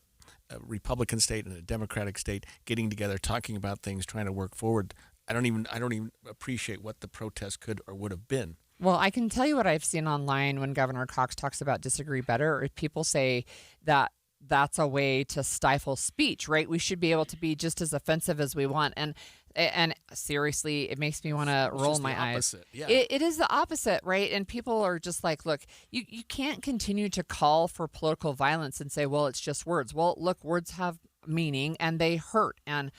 Republican state and a Democratic state getting together, talking about things, trying to work forward. I don't even appreciate what the protest could or would have been. Well, I can tell you what I've seen online when Governor Cox talks about disagree better, or people say that that's a way to stifle speech, right? We should be able to be just as offensive as we want. And seriously, it makes me want to roll my eyes. Yeah. It is the opposite, right? And people are just like, look, you can't continue to call for political violence and say, well, it's just words. Well, look, words have meaning and they hurt, and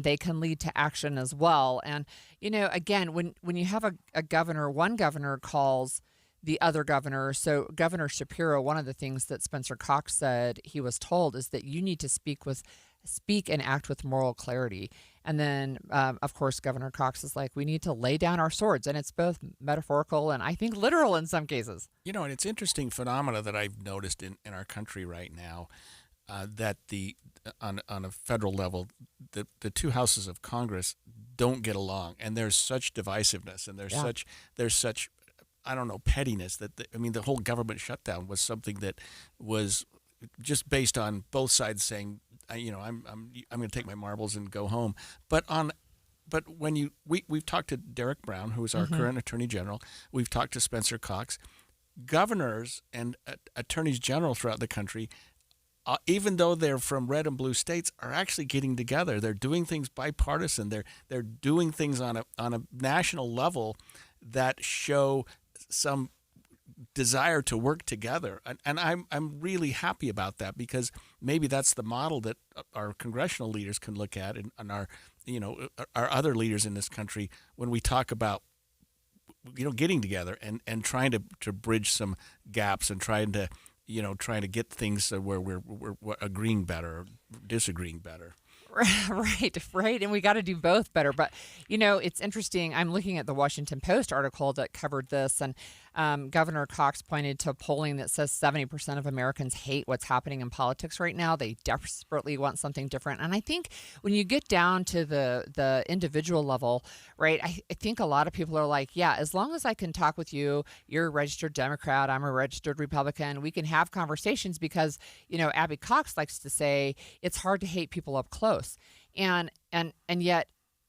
they can lead to action as well. And, again, when you have a governor, one governor calls the other governor. So Governor Shapiro, one of the things that Spencer Cox said he was told is that you need to speak and act with moral clarity. And then, of course, Governor Cox is like, we need to lay down our swords. And it's both metaphorical and I think literal in some cases. And it's interesting phenomena that I've noticed in our country right now, that on a federal level, the two houses of Congress don't get along, and there's such divisiveness, and there's such I don't know, pettiness that the whole government shutdown was something that was just based on both sides saying, I'm going to take my marbles and go home. But when we've talked to Derek Brown, who is our current Attorney General, we've talked to Spencer Cox, governors and attorneys general throughout the country, even though they're from red and blue states, are actually getting together. They're doing things bipartisan. They're doing things on a national level that show some desire to work together, and I'm really happy about that, because maybe that's the model that our congressional leaders can look at, and our other leaders in this country, when we talk about getting together and trying to bridge some gaps and trying to get things where we're agreeing better or disagreeing better. Right. And we got to do both better. But, it's interesting. I'm looking at the Washington Post article that covered this, and Governor Cox pointed to polling that says 70% of Americans hate what's happening in politics right now. They desperately want something different. And I think when you get down to the individual level, right, I think a lot of people are like, yeah, as long as I can talk with you, you're a registered Democrat, I'm a registered Republican, we can have conversations, because, Abby Cox likes to say it's hard to hate people up close. And yet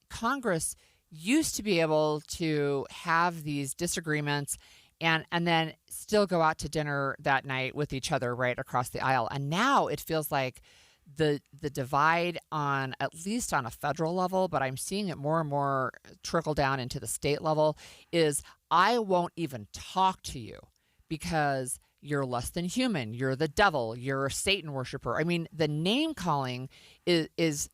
Congress used to be able to have these disagreements and then still go out to dinner that night with each other right across the aisle. And now it feels like the divide on, at least on a federal level, but I'm seeing it more and more trickle down into the state level, is I won't even talk to you because you're less than human. You're the devil. You're a Satan worshiper. I mean, the name calling is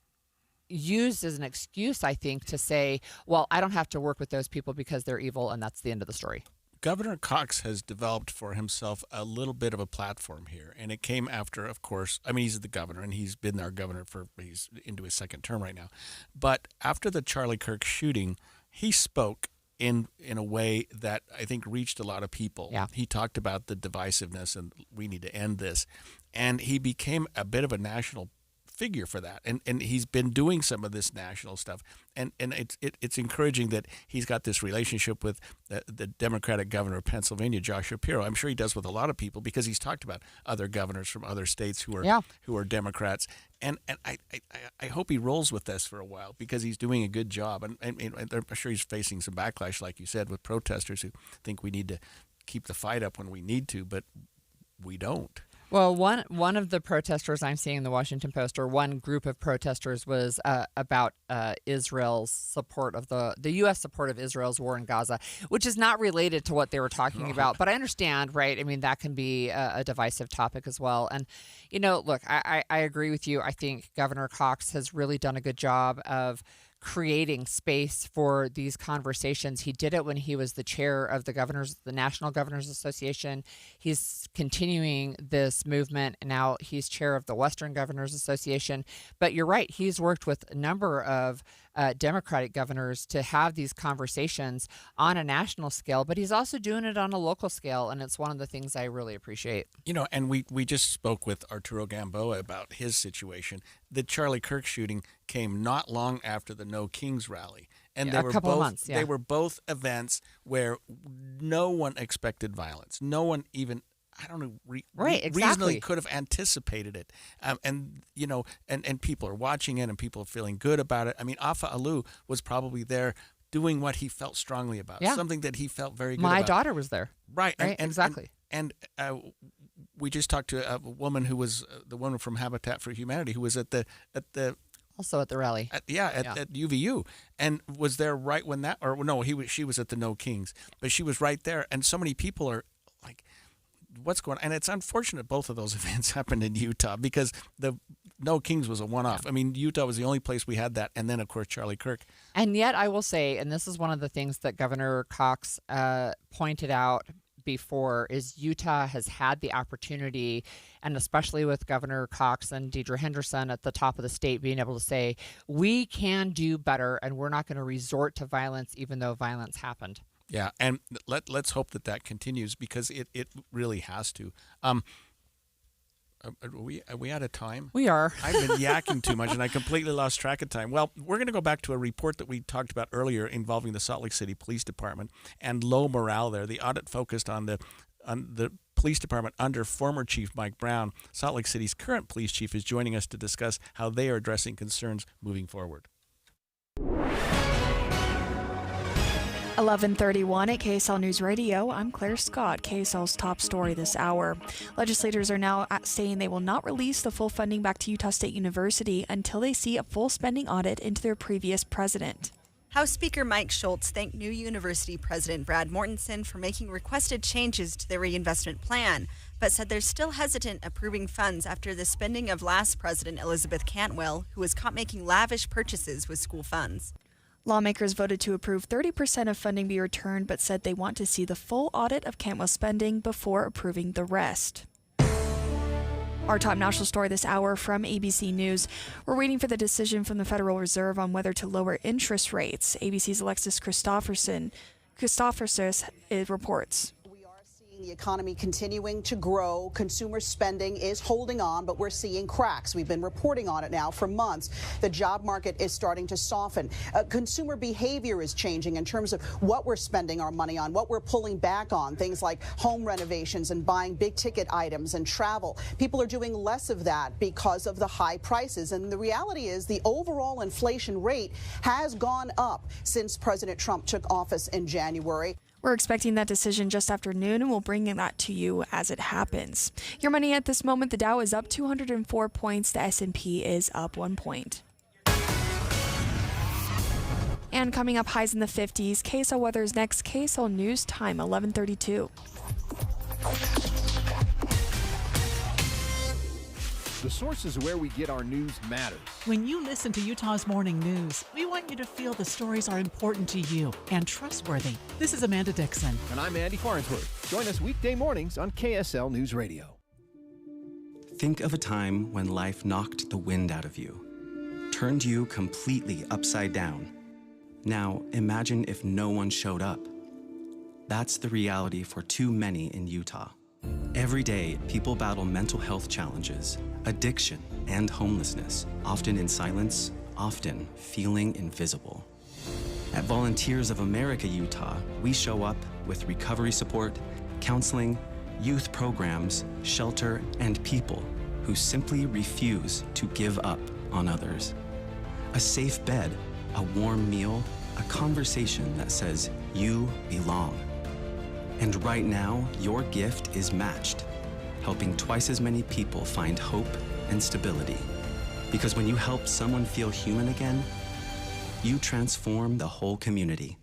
used as an excuse, I think, to say, well, I don't have to work with those people because they're evil, and that's the end of the story. Governor Cox has developed for himself a little bit of a platform here, and it came after, of course, I mean, he's the governor, and he's been our governor he's into his second term right now. But after the Charlie Kirk shooting, he spoke in a way that I think reached a lot of people. Yeah. He talked about the divisiveness and we need to end this. And he became a bit of a national figure for that, and he's been doing some of this national stuff, and it's encouraging that he's got this relationship with the Democratic governor of Pennsylvania, Josh Shapiro. I'm sure he does with a lot of people because he's talked about other governors from other states who are Democrats, and I hope he rolls with this for a while because he's doing a good job, and I'm sure he's facing some backlash, like you said, with protesters who think we need to keep the fight up when we need to, but we don't. Well, one of the protesters I'm seeing in the Washington Post, or one group of protesters, was about Israel's support of the U.S. support of Israel's war in Gaza, which is not related to what they were talking about. But I understand, right? I mean, that can be a divisive topic as well. And, look, I agree with you. I think Governor Cox has really done a good job of creating space for these conversations. He did it when he was the chair of the National Governors Association. He's continuing this movement, and now he's chair of the Western Governors Association. But you're right, he's worked with a number of Democratic governors to have these conversations on a national scale, but he's also doing it on a local scale, and it's one of the things I really appreciate. And we just spoke with Arturo Gamboa about his situation. The Charlie Kirk shooting came not long after the No Kings rally. And they were couple both, of months, yeah. They were both events where no one expected violence. No one even, I don't know, reasonably could have anticipated it. And people are watching it and people are feeling good about it. I mean, Afa Alou was probably there doing what he felt strongly about, something that he felt very good about. My daughter was there. Right. Exactly. And we just talked to a woman who was the woman from Habitat for Humanity who was also at the rally. At UVU, and was there right when that, or no, she was at the No Kings, but she was right there, and so many people are like, what's going on? And it's unfortunate both of those events happened in Utah because the No Kings was a one-off. Yeah. I mean, Utah was the only place we had that, and then, of course, Charlie Kirk. And yet, I will say, and this is one of the things that Governor Cox pointed out before, is Utah has had the opportunity, and especially with Governor Cox and Deidre Henderson at the top of the state being able to say, we can do better, and we're not going to resort to violence even though violence happened. Yeah, and let's hope that continues because it really has to. Are we out of time? We are. I've been yakking too much, and I completely lost track of time. Well, we're going to go back to a report that we talked about earlier involving the Salt Lake City Police Department and low morale there. The audit focused on the police department under former Chief Mike Brown. Salt Lake City's current police chief is joining us to discuss how they are addressing concerns moving forward. 11:31 at KSL News Radio. I'm Claire Scott. KSL's top story this hour. Legislators are now saying they will not release the full funding back to Utah State University until they see a full spending audit into their previous president. House Speaker Mike Schultz thanked new university president Brad Mortensen for making requested changes to the reinvestment plan, but said they're still hesitant approving funds after the spending of last president Elizabeth Cantwell, who was caught making lavish purchases with school funds. Lawmakers voted to approve 30% of funding be returned, but said they want to see the full audit of Cantwell spending before approving the rest. Our top national story this hour from ABC News. We're waiting for the decision from the Federal Reserve on whether to lower interest rates. ABC's Alexis Christopherson reports. The economy continuing to grow. Consumer spending is holding on, but we're seeing cracks. We've been reporting on it now for months. The job market is starting to soften. Consumer behavior is changing in terms of what we're spending our money on, what we're pulling back on, things like home renovations and buying big ticket items and travel. People are doing less of that because of the high prices. And the reality is the overall inflation rate has gone up since President Trump took office in January. We're expecting that decision just after noon, and we'll bring that to you as it happens. Your money at this moment, the Dow is up 204 points. The S&P is up 1 point. And coming up, highs in the 50s. KSL weather's next. KSL News Time, 11:32. The sources where we get our news matters. When you listen to Utah's Morning News, we want you to feel the stories are important to you and trustworthy. This is Amanda Dixon. And I'm Andy Farnsworth. Join us weekday mornings on KSL News Radio. Think of a time when life knocked the wind out of you, turned you completely upside down. Now, imagine if no one showed up. That's the reality for too many in Utah. Every day, people battle mental health challenges, addiction, and homelessness, often in silence, often feeling invisible. At Volunteers of America Utah, we show up with recovery support, counseling, youth programs, shelter, and people who simply refuse to give up on others. A safe bed, a warm meal, a conversation that says you belong. And right now, your gift is matched, helping twice as many people find hope and stability. Because when you help someone feel human again, you transform the whole community.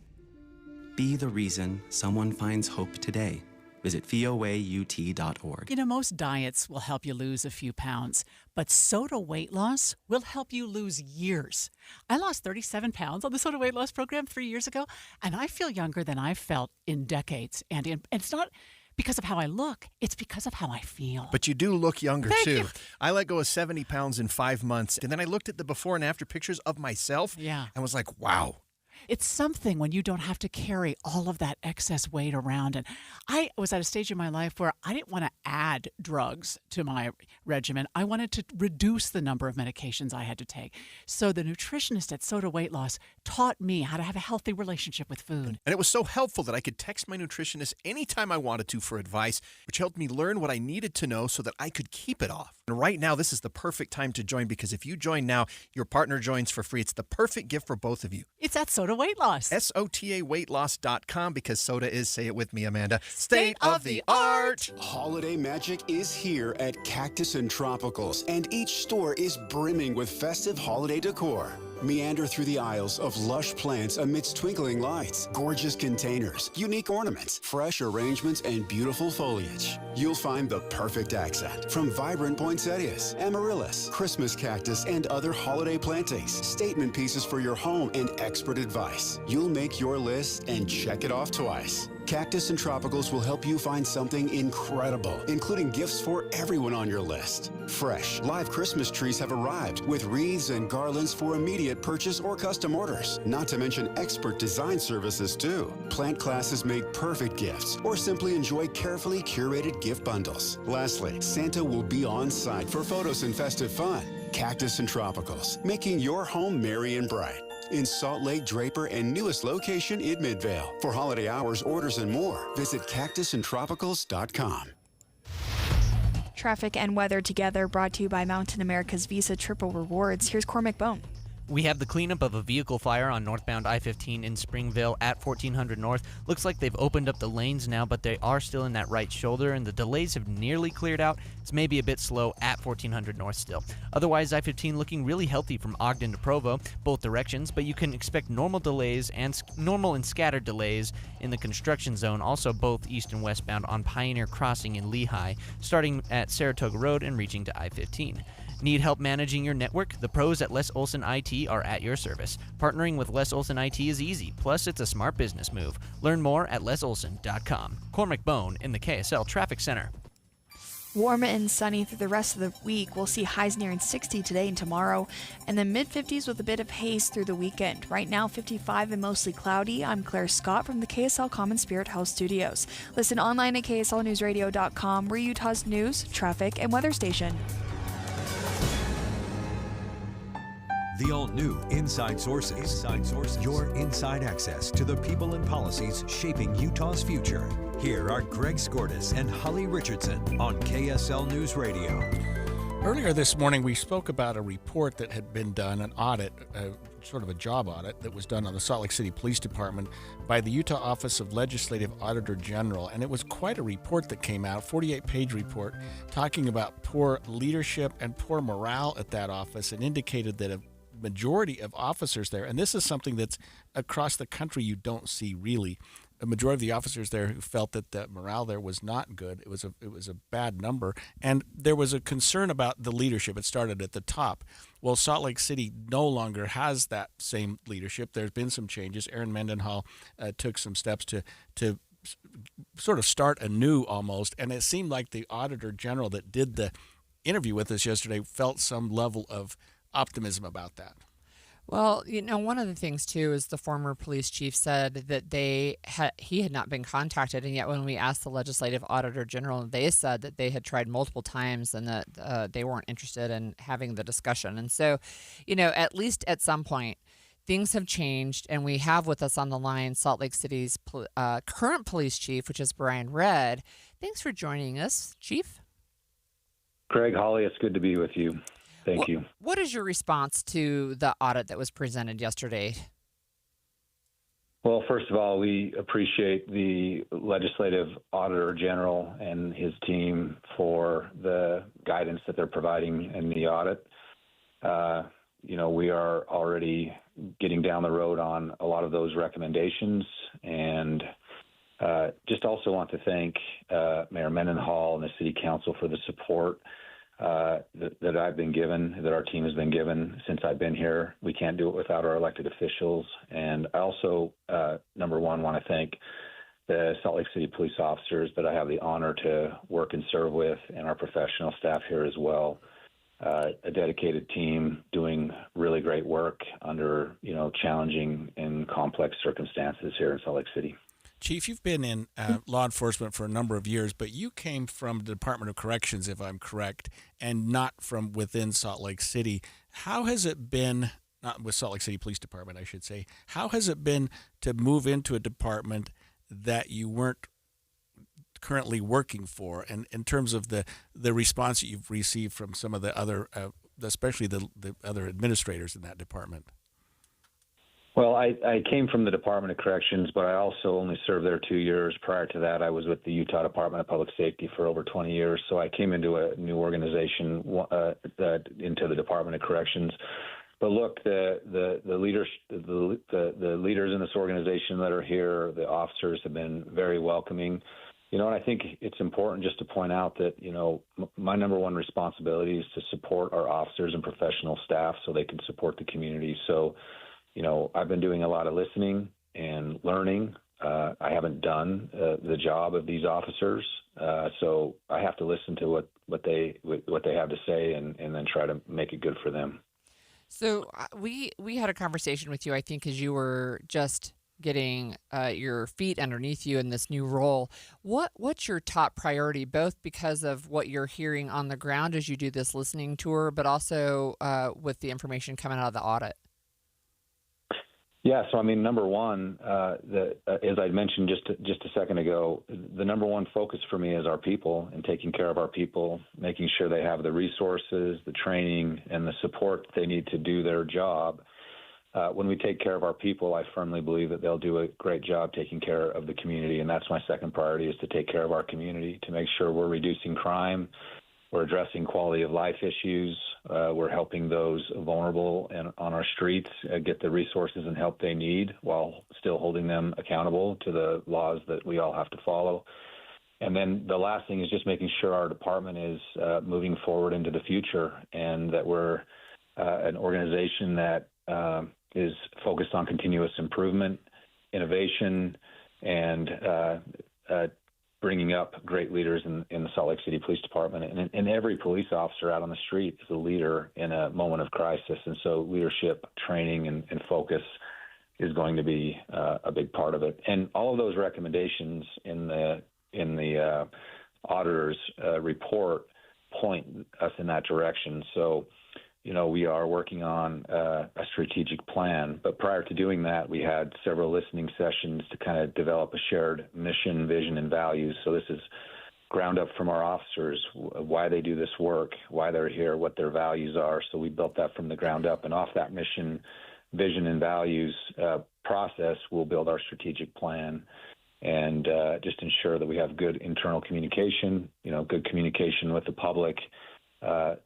Be the reason someone finds hope today. Visit voaut.org. You know, most diets will help you lose a few pounds, but Soda Weight Loss will help you lose years. I lost 37 pounds on the Soda Weight Loss program 3 years ago, and I feel younger than I've felt in decades. And it's not because of how I look, it's because of how I feel. But you do look younger, Thank too. you. I let go of 70 pounds in 5 months, and then I looked at the before and after pictures of myself and was like, wow. It's something when you don't have to carry all of that excess weight around. And I was at a stage in my life where I didn't want to add drugs to my regimen. I wanted to reduce the number of medications I had to take. So the nutritionist at Soda Weight Loss taught me how to have a healthy relationship with food. And it was so helpful that I could text my nutritionist anytime I wanted to for advice, which helped me learn what I needed to know so that I could keep it off. And right now, this is the perfect time to join, because if you join now, your partner joins for free. It's the perfect gift for both of you. It's at Soda Weight Loss. SOTAweightloss.com, because soda is, say it with me, Amanda, state of the art. Holiday magic is here at Cactus and Tropicals, and each store is brimming with festive holiday decor. Meander through the aisles of lush plants amidst twinkling lights, gorgeous containers, unique ornaments, fresh arrangements, and beautiful foliage. You'll find the perfect accent from vibrant poinsettias, amaryllis, Christmas cactus, and other holiday plantings, statement pieces for your home, and expert advice. You'll make your list and check it off twice. Cactus and Tropicals will help you find something incredible, including gifts for everyone on your list. Fresh, live Christmas trees have arrived with wreaths and garlands for immediate purchase or custom orders, not to mention expert design services too. Plant classes make perfect gifts, or simply enjoy carefully curated gift bundles. Lastly, Santa will be on site for photos and festive fun. Cactus and Tropicals, making your home merry and bright. In Salt Lake, Draper, and newest location in Midvale. For holiday hours, orders, and more, visit cactusandtropicals.com. Traffic and weather together, brought to you by Mountain America's Visa Triple Rewards. Here's Cormac Bone. We have the cleanup of a vehicle fire on northbound I-15 in Springville at 1400 North. Looks like they've opened up the lanes now, but they are still in that right shoulder, and the delays have nearly cleared out. It's maybe a bit slow at 1400 North still. Otherwise, I-15 looking really healthy from Ogden to Provo, both directions, but you can expect normal delays and normal and scattered delays in the construction zone, also both east and westbound on Pioneer Crossing in Lehigh, starting at Saratoga Road and reaching to I-15. Need help managing your network? The pros at Les Olson IT are at your service. Partnering with Les Olson IT is easy, plus it's a smart business move. Learn more at lesolson.com. Cormac Bone in the KSL Traffic Center. Warm and sunny through the rest of the week. We'll see highs nearing 60 today and tomorrow, and then mid-50s with a bit of haze through the weekend. Right now, 55 and mostly cloudy. I'm Claire Scott from the KSL Common Spirit House Studios. Listen online at kslnewsradio.com. We're Utah's news, traffic, and weather station. The all-new Inside Sources. Your inside access to the people and policies shaping Utah's future. Here are Greg Skordas and Holly Richardson on KSL News Radio. Earlier this morning, we spoke about a report that had been done, an audit, sort of a job audit that was done on the Salt Lake City Police Department by the Utah Office of Legislative Auditor General. And it was quite a report that came out, 48-page report, talking about poor leadership and poor morale at that office, and indicated that majority of officers there, and this is something that's across the country you don't see really. A majority of the officers there who felt that the morale there was not good. It was a bad number, and there was a concern about the leadership. It started at the top. Well, Salt Lake City no longer has that same leadership. There's been some changes. Aaron Mendenhall took some steps to sort of start anew almost, and it seemed like the Auditor General that did the interview with us yesterday felt some level of optimism about that. Well, one of the things, too, is the former police chief said that he had not been contacted, and yet when we asked the Legislative Auditor General, they said that they had tried multiple times and that they weren't interested in having the discussion. And so, at least at some point, things have changed, and we have with us on the line Salt Lake City's current police chief, which is Brian Redd. Thanks for joining us, Chief. Greg, Holly, it's good to be with you. Thank you. What is your response to the audit that was presented yesterday? Well, first of all, we appreciate the Legislative Auditor General and his team for the guidance that they're providing in the audit. We are already getting down the road on a lot of those recommendations, and just also want to thank Mayor Mendenhall and the City Council for the support that I've been given, that our team has been given since I've been here. We can't do it without our elected officials. And I also, number one, want to thank the Salt Lake City police officers that I have the honor to work and serve with, and our professional staff here as well. A dedicated team doing really great work under, challenging and complex circumstances here in Salt Lake City. Chief, you've been in law enforcement for a number of years, but you came from the Department of Corrections, if I'm correct, and not from within Salt Lake City. How has it been, not with Salt Lake City Police Department, I should say, how has it been to move into a department that you weren't currently working for, and in terms of the response that you've received from some of the other, especially the other administrators in that department? Well, I came from the Department of Corrections, but I also only served there 2 years. Prior to that, I was with the Utah Department of Public Safety for over 20 years. So I came into a new organization, into the Department of Corrections. But look, the leaders in this organization that are here, the officers, have been very welcoming. And I think it's important just to point out that, my number one responsibility is to support our officers and professional staff so they can support the community. So, I've been doing a lot of listening and learning. I haven't done the job of these officers, so I have to listen to what they have to say and then try to make it good for them. So we had a conversation with you, I think, as you were just getting your feet underneath you in this new role. What's your top priority, both because of what you're hearing on the ground as you do this listening tour, but also with the information coming out of the audit? Yeah, so number one, as I mentioned just a second ago, the number one focus for me is our people and taking care of our people, making sure they have the resources, the training, and the support they need to do their job. When we take care of our people, I firmly believe that they'll do a great job taking care of the community, and that's my second priority, is to take care of our community, to make sure we're reducing crime, we're addressing quality of life issues, we're helping those vulnerable on our streets get the resources and help they need while still holding them accountable to the laws that we all have to follow. And then the last thing is just making sure our department is moving forward into the future, and that we're an organization that is focused on continuous improvement, innovation, and bringing up great leaders in the Salt Lake City Police Department. And every police officer out on the street is a leader in a moment of crisis. And so leadership, training, and focus is going to be a big part of it. And all of those recommendations in the auditor's report point us in that direction. So, we are working on a strategic plan. But prior to doing that, we had several listening sessions to kind of develop a shared mission, vision, and values. So this is ground up from our officers, why they do this work, why they're here, what their values are. So we built that from the ground up. And off that mission, vision, and values process, we'll build our strategic plan and just ensure that we have good internal communication, good communication with the public,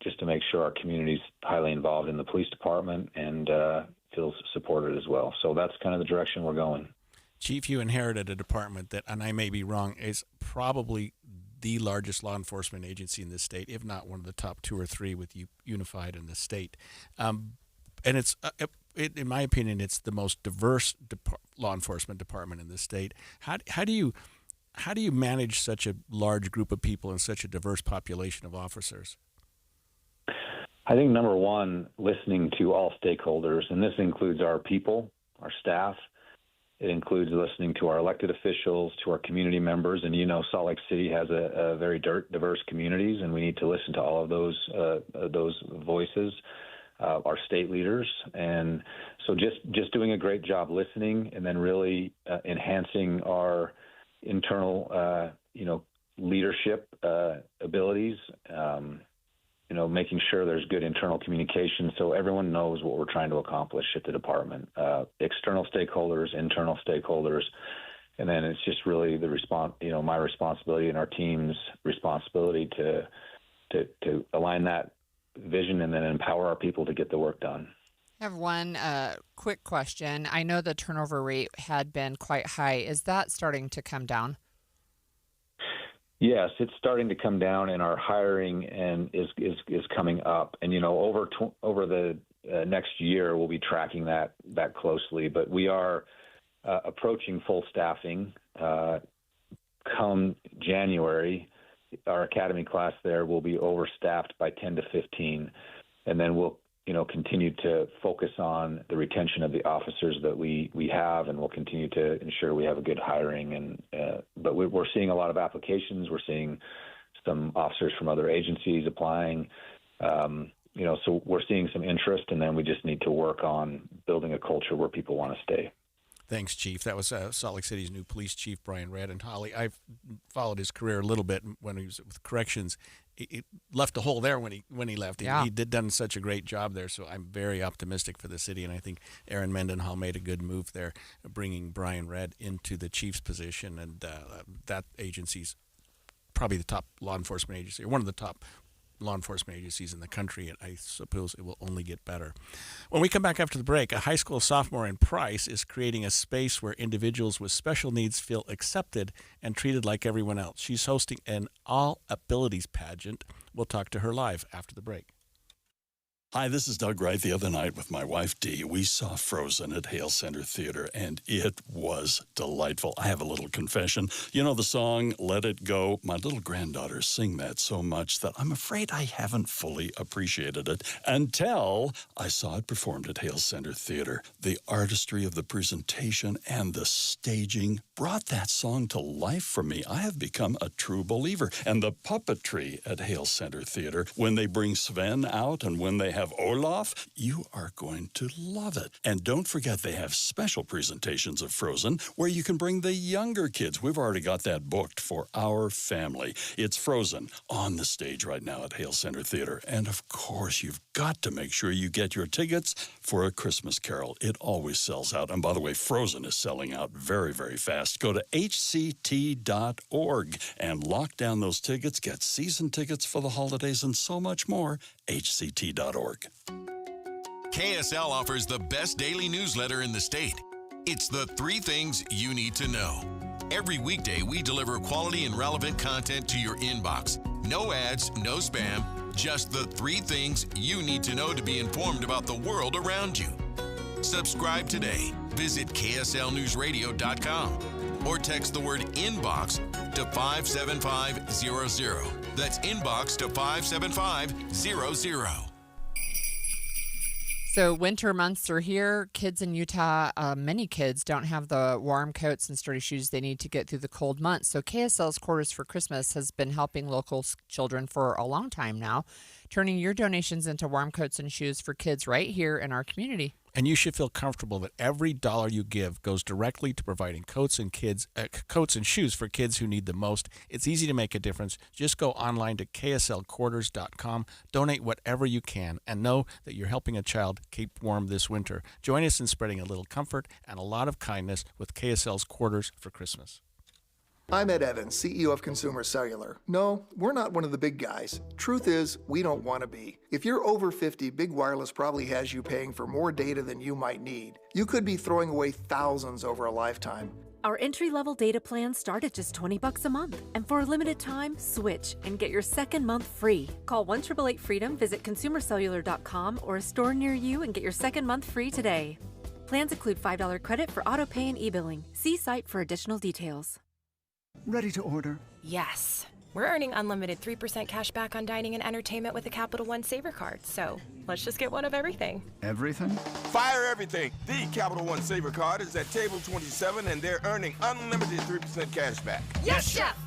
just to make sure our community's highly involved in the police department and feels supported as well. So that's kind of the direction we're going. Chief, you inherited a department that, and I may be wrong, is probably the largest law enforcement agency in the state, if not one of the top 2 or 3 with Unified in the state. And it's, in my opinion, it's the most diverse law enforcement department in the state. How do you manage such a large group of people and such a diverse population of officers? I think number one, listening to all stakeholders, and this includes our people, our staff. It includes listening to our elected officials, to our community members, and Salt Lake City has a very diverse communities, and we need to listen to all of those voices, our state leaders, and so just doing a great job listening, and then really enhancing our internal leadership abilities. Making sure there's good internal communication so everyone knows what we're trying to accomplish at the department, external stakeholders, internal stakeholders. And then it's just really my responsibility and our team's responsibility to align that vision and then empower our people to get the work done. I have one quick question. I know the turnover rate had been quite high. Is that starting to come down? Yes, it's starting to come down, and our hiring is coming up. And over the next year, we'll be tracking that closely. But we are approaching full staffing. Come January, our academy class there will be overstaffed by 10 to 15, and then we'll continue to focus on the retention of the officers that we have, and we'll continue to ensure we have a good hiring. But we're seeing a lot of applications. We're seeing some officers from other agencies applying. So we're seeing some interest, and then we just need to work on building a culture where people want to stay. Thanks, Chief. That was Salt Lake City's new police chief, Brian Redd. And Holly, I've followed his career a little bit when he was with corrections. It left a hole there when he left. Yeah. He did done such a great job there, so I'm very optimistic for the city, and I think Aaron Mendenhall made a good move there, bringing Brian Redd into the chief's position, and that agency's probably the top law enforcement agency, or one of the top law enforcement agencies in the country, and I suppose it will only get better. When we come back after the break, a high school sophomore in Price is creating a space where individuals with special needs feel accepted and treated like everyone else. She's hosting an all abilities pageant. We'll talk to her live after the break. Hi, this is Doug Wright. The other night with my wife, Dee, we saw Frozen at Hale Center Theater, and it was delightful. I have a little confession. You know the song, Let It Go? My little granddaughters sing that so much that I'm afraid I haven't fully appreciated it until I saw it performed at Hale Center Theater. The artistry of the presentation and the staging brought that song to life for me. I have become a true believer. And the puppetry at Hale Center Theater, when they bring Sven out and when they have Olaf, you are going to love it. And don't forget, they have special presentations of Frozen where you can bring the younger kids. We've already got that booked for our family. It's Frozen on the stage right now at Hale Center Theater. And of course, you've got to make sure you get your tickets for A Christmas Carol. It always sells out. And by the way, Frozen is selling out very, very fast. Go to hct.org and lock down those tickets. Get season tickets for the holidays and so much more. hct.org. KSL offers the best daily newsletter in the state. It's the 3 things you need to know. Every weekday, we deliver quality and relevant content to your inbox. No ads, no spam, just the 3 things you need to know to be informed about the world around you. Subscribe today. Visit KSLNewsRadio.com or text the word inbox to 57500. That's inbox to 57500. So winter months are here. Kids in Utah, many kids don't have the warm coats and sturdy shoes they need to get through the cold months. So KSL's Quarters for Christmas has been helping local children for a long time now, turning your donations into warm coats and shoes for kids right here in our community. And you should feel comfortable that every dollar you give goes directly to providing coats and shoes for kids who need the most. It's easy to make a difference. Just go online to kslquarters.com, donate whatever you can, and know that you're helping a child keep warm this winter. Join us in spreading a little comfort and a lot of kindness with KSL's Quarters for Christmas. I'm Ed Evans, CEO of Consumer Cellular. No, we're not one of the big guys. Truth is, we don't want to be. If you're over 50, Big Wireless probably has you paying for more data than you might need. You could be throwing away thousands over a lifetime. Our entry-level data plans start at just $20 a month. And for a limited time, switch and get your second month free. Call 1-888-FREEDOM, visit consumercellular.com or a store near you and get your second month free today. Plans include $5 credit for auto pay and e-billing. See site for additional details. Ready to order? Yes. We're earning unlimited 3% cash back on dining and entertainment with the Capital One Saver Card, so let's just get one of everything. Everything? Fire everything! The Capital One Saver Card is at table 27 and they're earning unlimited 3% cash back. Yes, Chef!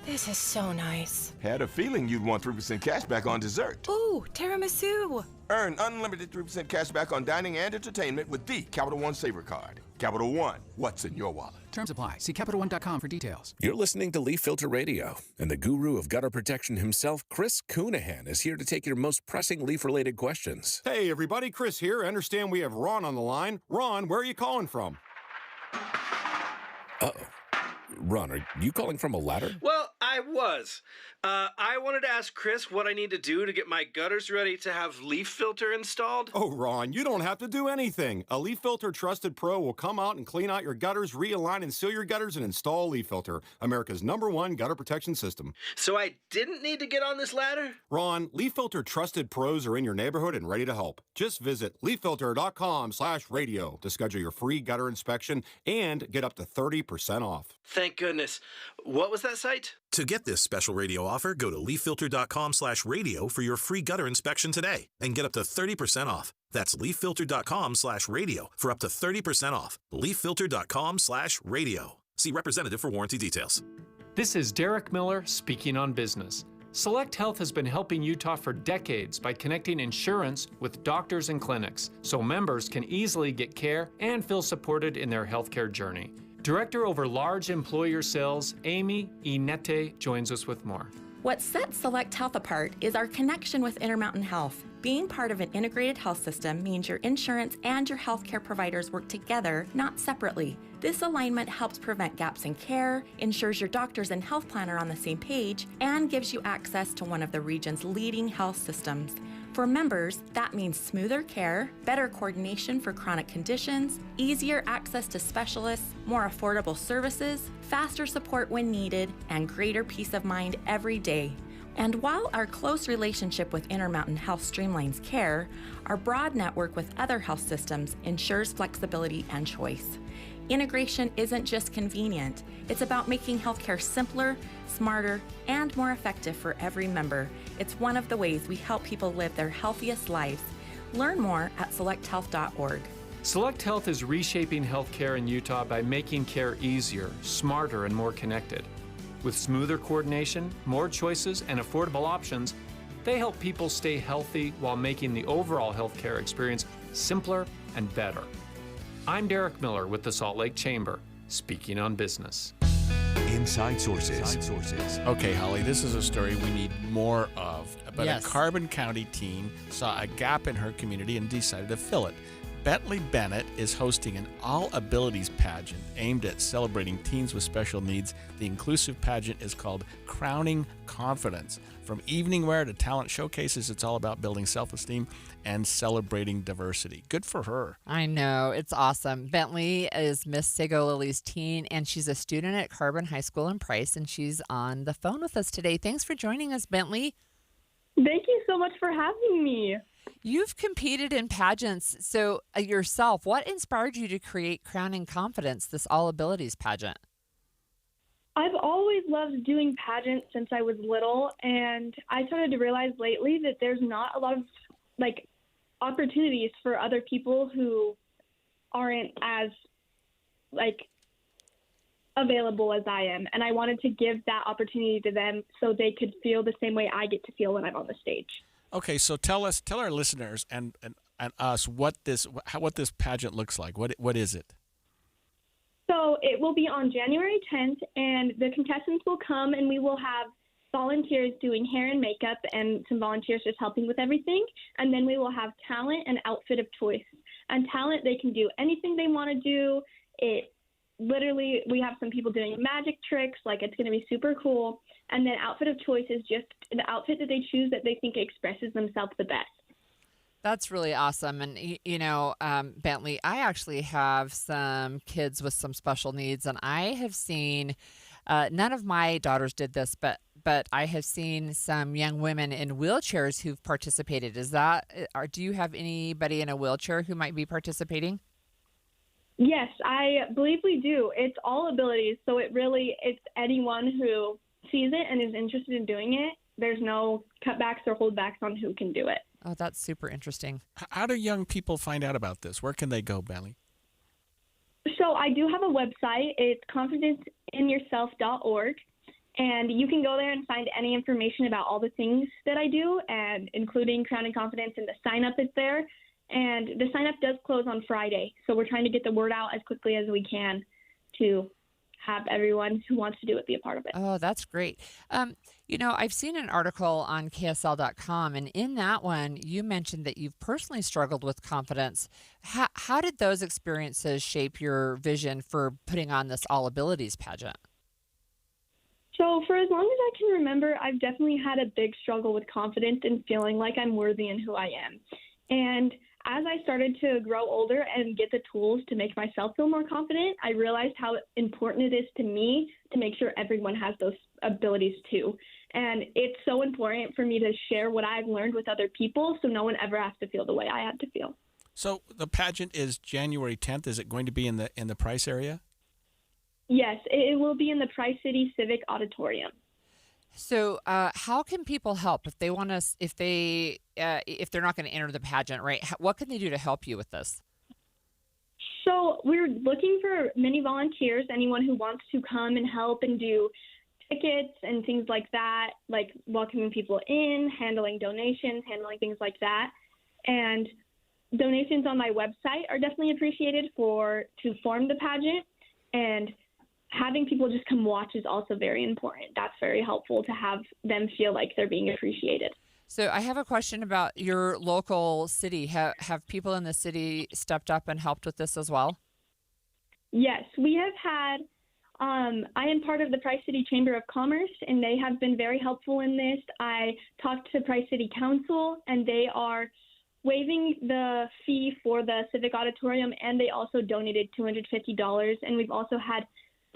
This is so nice. Had a feeling you'd want 3% cash back on dessert. Ooh, tiramisu! Earn unlimited 3% cash back on dining and entertainment with the Capital One Saver Card. Capital One, what's in your wallet? Terms apply. See CapitalOne.com for details. You're listening to Leaf Filter Radio, and the guru of gutter protection himself, Chris Coonahan, is here to take your most pressing leaf-related questions. Hey, everybody, Chris here. I understand we have Ron on the line. Ron, where are you calling from? Uh-oh. Ron, are you calling from a ladder? Well, I was. I wanted to ask Chris what I need to do to get my gutters ready to have Leaf Filter installed. Oh, Ron, you don't have to do anything. A Leaf Filter Trusted Pro will come out and clean out your gutters, realign and seal your gutters, and install Leaf Filter, America's #1 gutter protection system. So I didn't need to get on this ladder? Ron, Leaf Filter Trusted Pros are in your neighborhood and ready to help. Just visit leaffilter.com/radio to schedule your free gutter inspection and get up to 30% off. Thank goodness. What was that site? To get this special radio offer, go to leaffilter.com/radio for your free gutter inspection today and get up to 30% off. That's leaffilter.com/radio for up to 30% off. leaffilter.com/radio. See representative for warranty details. This is Derek Miller speaking on business. Select Health has been helping Utah for decades by connecting insurance with doctors and clinics so members can easily get care and feel supported in their healthcare journey. Director over Large Employer Sales, Amy Inete, joins us with more. What sets Select Health apart is our connection with Intermountain Health. Being part of an integrated health system means your insurance and your healthcare providers work together, not separately. This alignment helps prevent gaps in care, ensures your doctors and health plan are on the same page, and gives you access to one of the region's leading health systems. For members, that means smoother care, better coordination for chronic conditions, easier access to specialists, more affordable services, faster support when needed, and greater peace of mind every day. And while our close relationship with Intermountain Health streamlines care, our broad network with other health systems ensures flexibility and choice. Integration isn't just convenient, it's about making healthcare simpler, smarter, and more effective for every member. It's one of the ways we help people live their healthiest lives. Learn more at selecthealth.org. Select Health is reshaping healthcare in Utah by making care easier, smarter, and more connected. With smoother coordination, more choices, and affordable options, they help people stay healthy while making the overall healthcare experience simpler and better. I'm Derek Miller with the Salt Lake Chamber, speaking on business. Inside Sources. Okay, Holly, this is a story we need more of. But Yes. a Carbon County teen saw a gap in her community and decided to fill it. Bentley Bennett is hosting an All Abilities pageant aimed at celebrating teens with special needs. The inclusive pageant is called Crowning Confidence. From evening wear to talent showcases, it's all about building self-esteem and celebrating diversity. Good for her. I know. It's awesome. Bentley is Miss Sego Lily's teen, and she's a student at Carbon High School in Price, and she's on the phone with us today. Thanks for joining us, Bentley. Thank you so much for having me. You've competed in pageants, so yourself, what inspired you to create Crowning Confidence, this All Abilities pageant? I've always loved doing pageants since I was little, and I started to realize lately that there's not a lot of opportunities for other people who aren't as available as I am, and I wanted to give that opportunity to them so they could feel the same way I get to feel when I'm on the stage. Okay, so tell our listeners and us what this pageant looks like. What is it? So it will be on January 10th, and the contestants will come, and we will have volunteers doing hair and makeup and some volunteers just helping with everything. And then we will have talent and outfit of choice. And talent, they can do anything they want to do. literally, we have some people doing magic tricks. Like, it's going to be super cool. And then outfit of choice is just the outfit that they choose that they think expresses themselves the best. That's really awesome. And, Bentley, I actually have some kids with some special needs, and I have seen, none of my daughters did this, but I have seen some young women in wheelchairs who've participated. Do you have anybody in a wheelchair who might be participating? Yes, I believe we do. It's all abilities. So it's anyone who sees it and is interested in doing it. There's no cutbacks or holdbacks on who can do it. Oh, that's super interesting. How do young people find out about this? Where can they go, Bentley? So I do have a website. It's confidenceinyourself.org. And you can go there and find any information about all the things that I do, and including Crowning Confidence, and the sign-up is there. And the sign-up does close on Friday. So we're trying to get the word out as quickly as we can to have everyone who wants to do it be a part of it. Oh, that's great. I've seen an article on KSL.com, and in that one, you mentioned that you've personally struggled with confidence. How did those experiences shape your vision for putting on this All Abilities pageant? So for as long as I can remember, I've definitely had a big struggle with confidence and feeling like I'm worthy in who I am. And as I started to grow older and get the tools to make myself feel more confident, I realized how important it is to me to make sure everyone has those abilities too. And it's so important for me to share what I've learned with other people so no one ever has to feel the way I had to feel. So the pageant is January 10th. Is it going to be in the Price area? Yes, it will be in the Price City Civic Auditorium. So, how can people help if they want to? If they're not going to enter the pageant, right? What can they do to help you with this? So we're looking for many volunteers, anyone who wants to come and help and do tickets and things like that, like welcoming people in, handling donations, handling things like that. And donations on my website are definitely appreciated to form the pageant. And having people just come watch is also very important. That's very helpful to have them feel like they're being appreciated. So I have a question about your local city. Have people in the city stepped up and helped with this as well? Yes, we have had, I am part of the Price City Chamber of Commerce, and they have been very helpful in this. I talked to Price City Council, and they are waiving the fee for the Civic Auditorium, and they also donated $250. And we've also had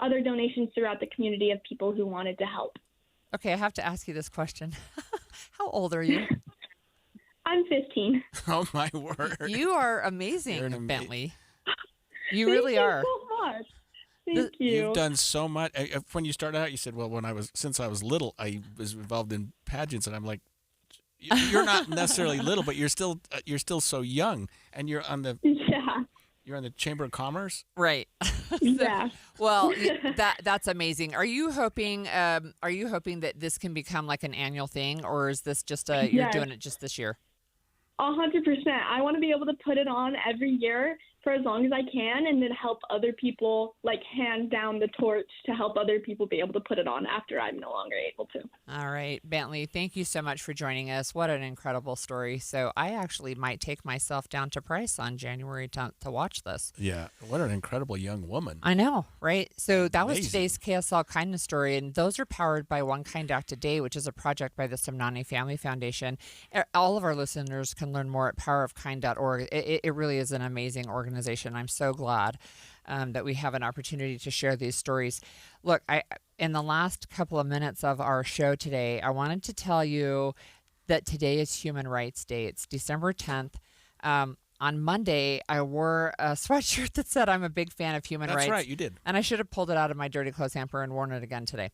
other donations throughout the community of people who wanted to help. Okay, I have to ask you this question. How old are you? I'm 15. Oh, my word. You are amazing, Bentley. You Thank really you are. so much. Thank you. You've done so much. When you started out, you said, well, since I was little, I was involved in pageants. And I'm like, you're not necessarily little, but you're still so young. And you're on the... Yeah. You're in the Chamber of Commerce? Right. Yeah. Well, that's amazing. Are you hoping that this can become like an annual thing, or is this just you're doing it just this year? 100%. I want to be able to put it on every year for as long as I can, and then help other people, like hand down the torch to help other people be able to put it on after I'm no longer able to. All right, Bentley, thank you so much for joining us. What an incredible story. So I actually might take myself down to Price on January 10th to watch this. Yeah, what an incredible young woman. I know, right? So that was Amazing. today's KSL Kindness Story, and those are powered by One Kind Act a Day, which is a project by the Somnani Family Foundation. All of our listeners can learn more at powerofkind.org. It really is an amazing organization. I'm so glad that we have an opportunity to share these stories. Look, in the last couple of minutes of our show today, I wanted to tell you that today is Human Rights Day. It's December 10th. On Monday, I wore a sweatshirt that said I'm a big fan of human rights. That's right, you did. And I should have pulled it out of my dirty clothes hamper and worn it again today.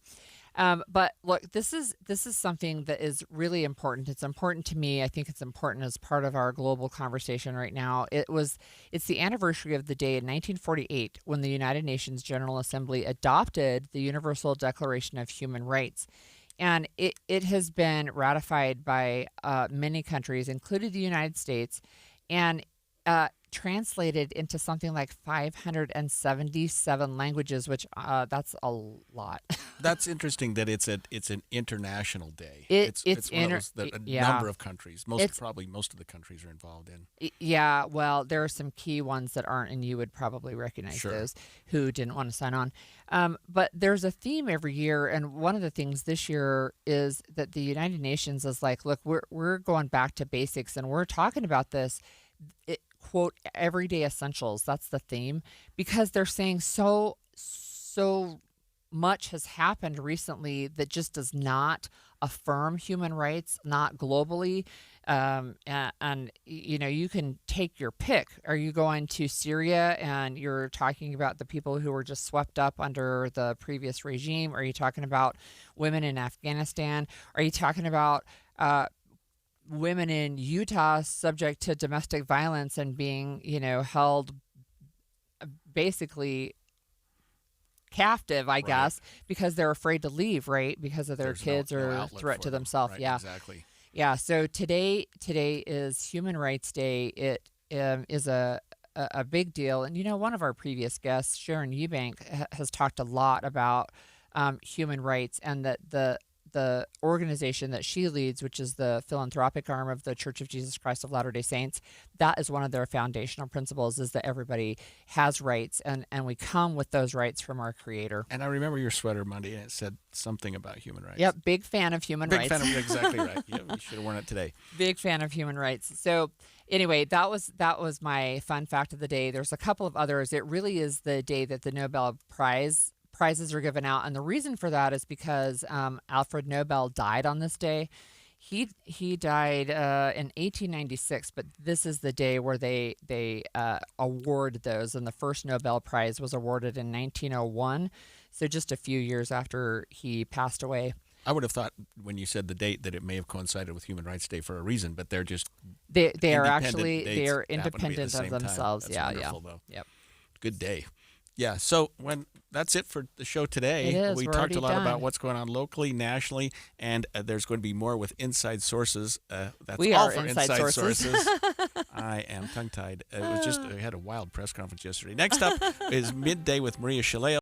But look, this is something that is really important. It's important to me. I think it's important as part of our global conversation right now. It's the anniversary of the day in 1948 when the United Nations General Assembly adopted the Universal Declaration of Human Rights. And it has been ratified by many countries, including the United States. And translated into something like 577 languages, which that's a lot. That's interesting that it's an international day. It's one of those that a number of countries, probably most of the countries are involved in. Yeah, well, there are some key ones that aren't, and you would probably recognize those who didn't want to sign on. But there's a theme every year, and one of the things this year is that the United Nations is like, look, we're going back to basics, and we're talking about this. Quote, everyday essentials. That's the theme, because they're saying so much has happened recently that just does not affirm human rights, not globally. And you can take your pick. Are you going to Syria and you're talking about the people who were just swept up under the previous regime? Are you talking about women in Afghanistan? Are you talking about women in Utah subject to domestic violence and being, held basically captive, I guess, because they're afraid to leave, right? Because of their kids or a threat to themselves. Right, yeah, exactly. Yeah. So today is Human Rights Day. It is a big deal. And, one of our previous guests, Sharon Eubank, has talked a lot about human rights, and that the organization that she leads, which is the philanthropic arm of the Church of Jesus Christ of Latter-day Saints, that is one of their foundational principles, is that everybody has rights, and we come with those rights from our Creator. And I remember your sweater Monday, and it said something about human rights. Yep, big fan of human rights. Big fan of, exactly right. Yeah, we should have worn it today. Big fan of human rights. So anyway, that was my fun fact of the day. There's a couple of others. It really is the day that the Nobel prizes are given out, and the reason for that is because Alfred Nobel died on this day. He died in 1896, but this is the day where they award those, and the first Nobel Prize was awarded in 1901, so just a few years after he passed away. I would have thought when you said the date that it may have coincided with Human Rights Day for a reason, but they're just they are independent independent of themselves. That's wonderful, though. Yep. Good day. Yeah, so that's it for the show today. It is. We We're talked a lot already about done. what's going on locally, nationally, and there's going to be more with Inside Sources. That's we all are for Inside Sources. I am tongue-tied. We had a wild press conference yesterday. Next up is Midday with Maria Shaleo.